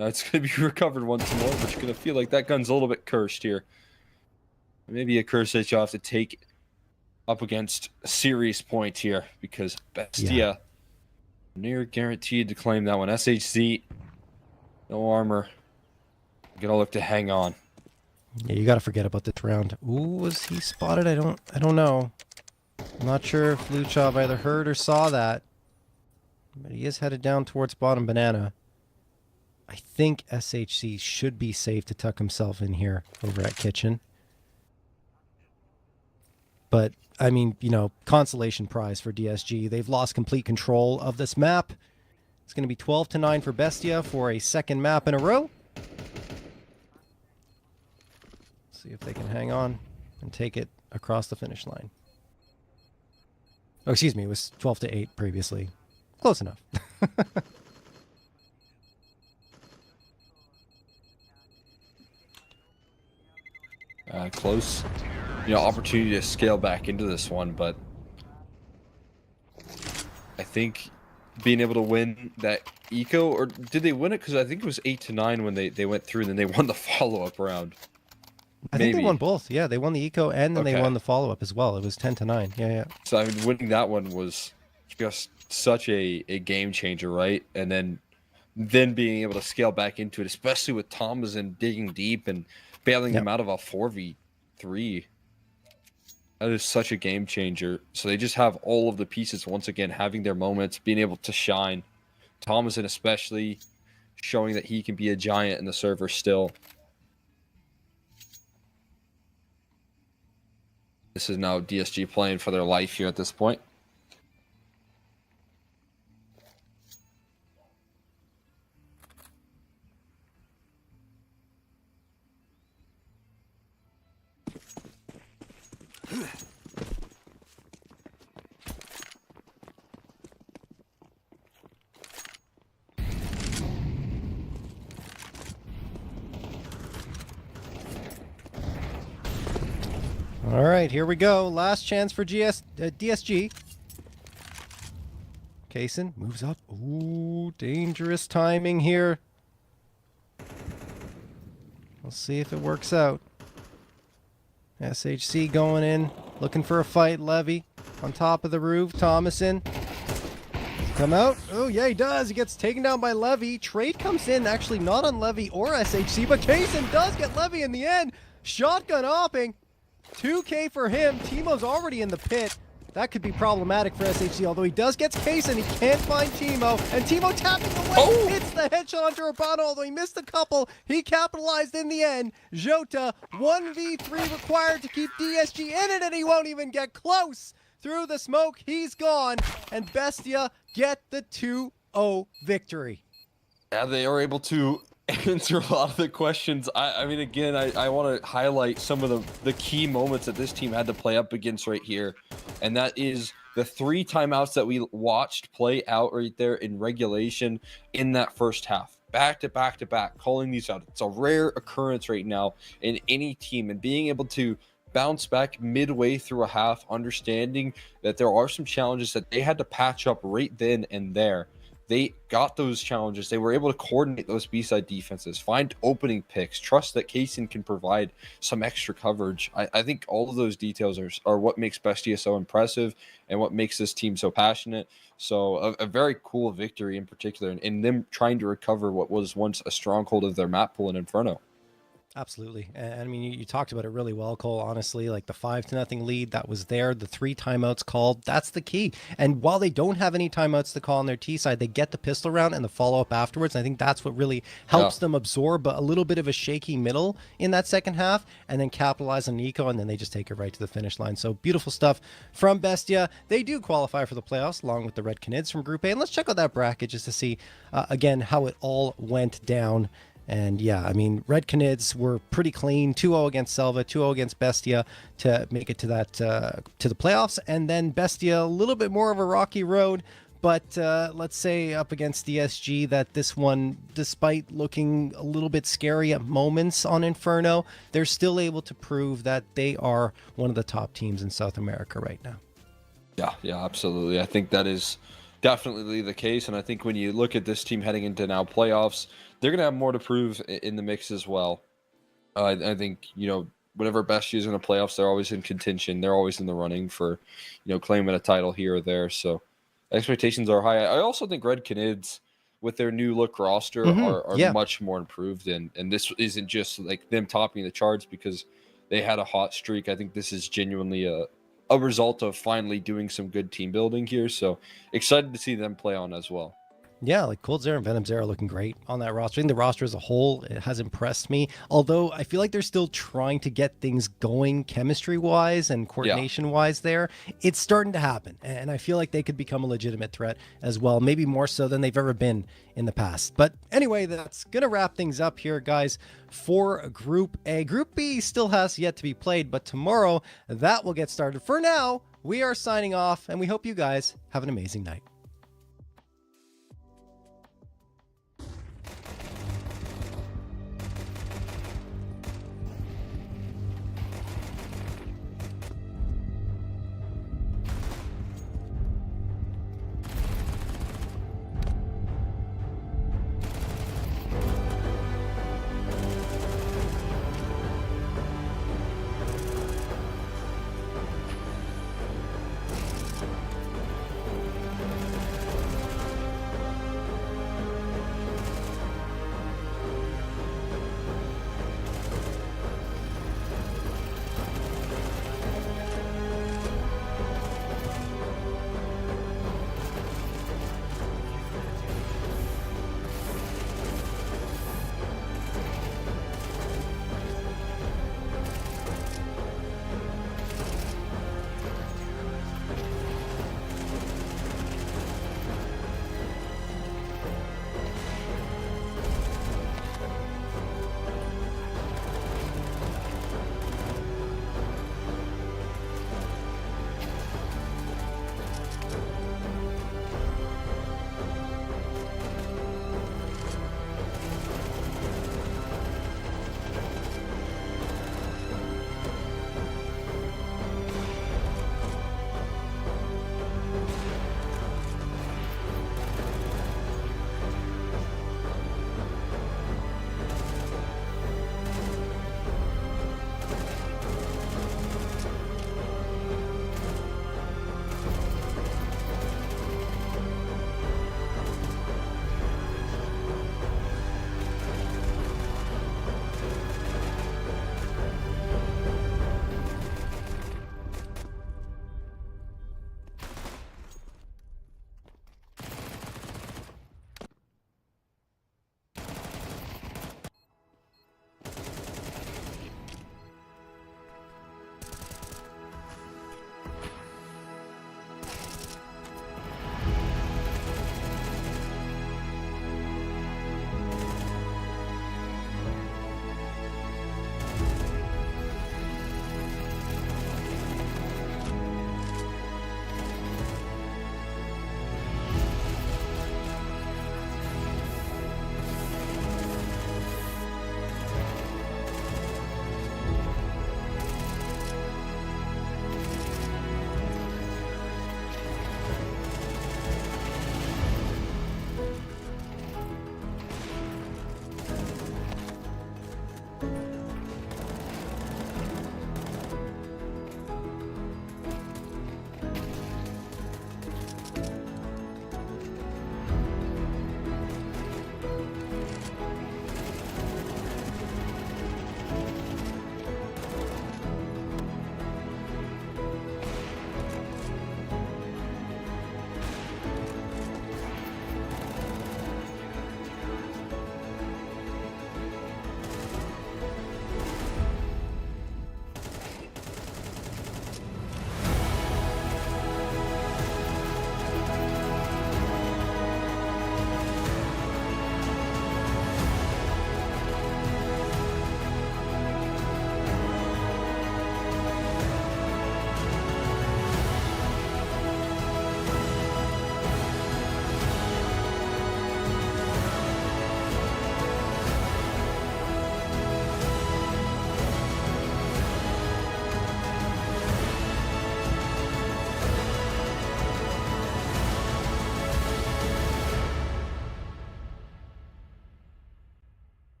It's gonna be recovered once more, but you're gonna feel like that gun's a little bit cursed here. Maybe a curse that you have to take up against a serious point here, because Bestia near guaranteed to claim that one. SHC, no armor. Gonna look to hang on. Yeah, you gotta forget about this round. Ooh, was he spotted? I don't know. I'm not sure if Luchov either heard or saw that. But he is headed down towards bottom Banana. I think SHC should be safe to tuck himself in here over at Kitchen. But, I mean, you know, consolation prize for DSG. They've lost complete control of this map. It's going to be 12-9 for Bestia for a second map in a row. See if they can hang on and take it across the finish line. Oh, excuse me, it was 12-8 previously. Close enough. Close, you know, opportunity to scale back into this one, but I think being able to win that eco, or did they win it? Because I think it was 8-9 when they went through, and then they won the follow-up round. I think they won both. Yeah, they won the eco and then they won the follow-up as well. It was 10-9. Yeah, yeah. So I mean, winning that one was just such a game changer, right? And then being able to scale back into it, especially with Thomason digging deep and bailing him out of a 4v3. That is such a game changer. So they just have all of the pieces once again having their moments, being able to shine. Thomason especially showing that he can be a giant in the server still. This is now DSG playing for their life here at this point. All right, here we go. Last chance for DSG. Kaysen moves up. Ooh, dangerous timing here. We'll see if it works out. SHC going in, looking for a fight. Levy on top of the roof. Thomason Come out. Oh, yeah, he does. He gets taken down by Levy. Trade comes in, actually not on Levy or SHC, but Kaysen does get Levy in the end. Shotgun hopping. 2K for him. Teemo's already in the pit. That could be problematic for SHC, although he does get Kaysen. He can't find Teemo. And Teemo tapping away, hits the headshot onto Urbano, although he missed a couple. He capitalized in the end. Jota, 1v3 required to keep DSG in it, and he won't even get close. Through the smoke, he's gone. And BESTIA get the 2-0 victory. Yeah, they are able to answer a lot of the questions. I mean, again, I want to highlight some of the key moments that this team had to play up against right here. And that is the 3 timeouts that we watched play out right there in regulation in that first half. Back to back to back, calling these out. It's a rare occurrence right now in any team. And being able to bounce back midway through a half, understanding that there are some challenges that they had to patch up right then and there. They got those challenges. They were able to coordinate those B-side defenses, find opening picks, trust that Kaysen can provide some extra coverage. I think all of those details are what makes BESTIA so impressive and what makes this team so passionate. So a very cool victory in particular, in them trying to recover what was once a stronghold of their map pool in Inferno. Absolutely. And I mean, you talked about it really well, Cole, honestly, like the 5-0 lead that was there, the 3 timeouts called, that's the key. And while they don't have any timeouts to call on their T side, they get the pistol round and the follow-up afterwards. I think that's what really helps them absorb a little bit of a shaky middle in that second half and then capitalize on Nico, and then they just take it right to the finish line. So beautiful stuff from BESTIA. They do qualify for the playoffs along with the Red Canids from Group A. And let's check out that bracket just to see, again, how it all went down. And yeah, I mean, Red Canids were pretty clean, 2-0 against SELVA, 2-0 against BESTIA to make it to that to the playoffs. And then BESTIA, a little bit more of a rocky road, but let's say up against DSG, that this one, despite looking a little bit scary at moments on Inferno, they're still able to prove that they are one of the top teams in South America right now. Yeah, absolutely. I think that is definitely the case. And I think when you look at this team heading into now playoffs, they're going to have more to prove in the mix as well. I think, you know, whenever BESTIA is in the playoffs, they're always in contention. They're always in the running for, you know, claiming a title here or there. So expectations are high. I also think Red Canids, with their new look roster, are much more improved. And this isn't just like them topping the charts because they had a hot streak. I think this is genuinely a result of finally doing some good team building here. So excited to see them play on as well. Yeah, like coldzera and venomzera are looking great on that roster. I think the roster as a whole, it has impressed me. Although I feel like they're still trying to get things going chemistry-wise and coordination-wise there. It's starting to happen, and I feel like they could become a legitimate threat as well, maybe more so than they've ever been in the past. But anyway, that's going to wrap things up here, guys, for Group A. Group B still has yet to be played, but tomorrow that will get started. For now, we are signing off, and we hope you guys have an amazing night.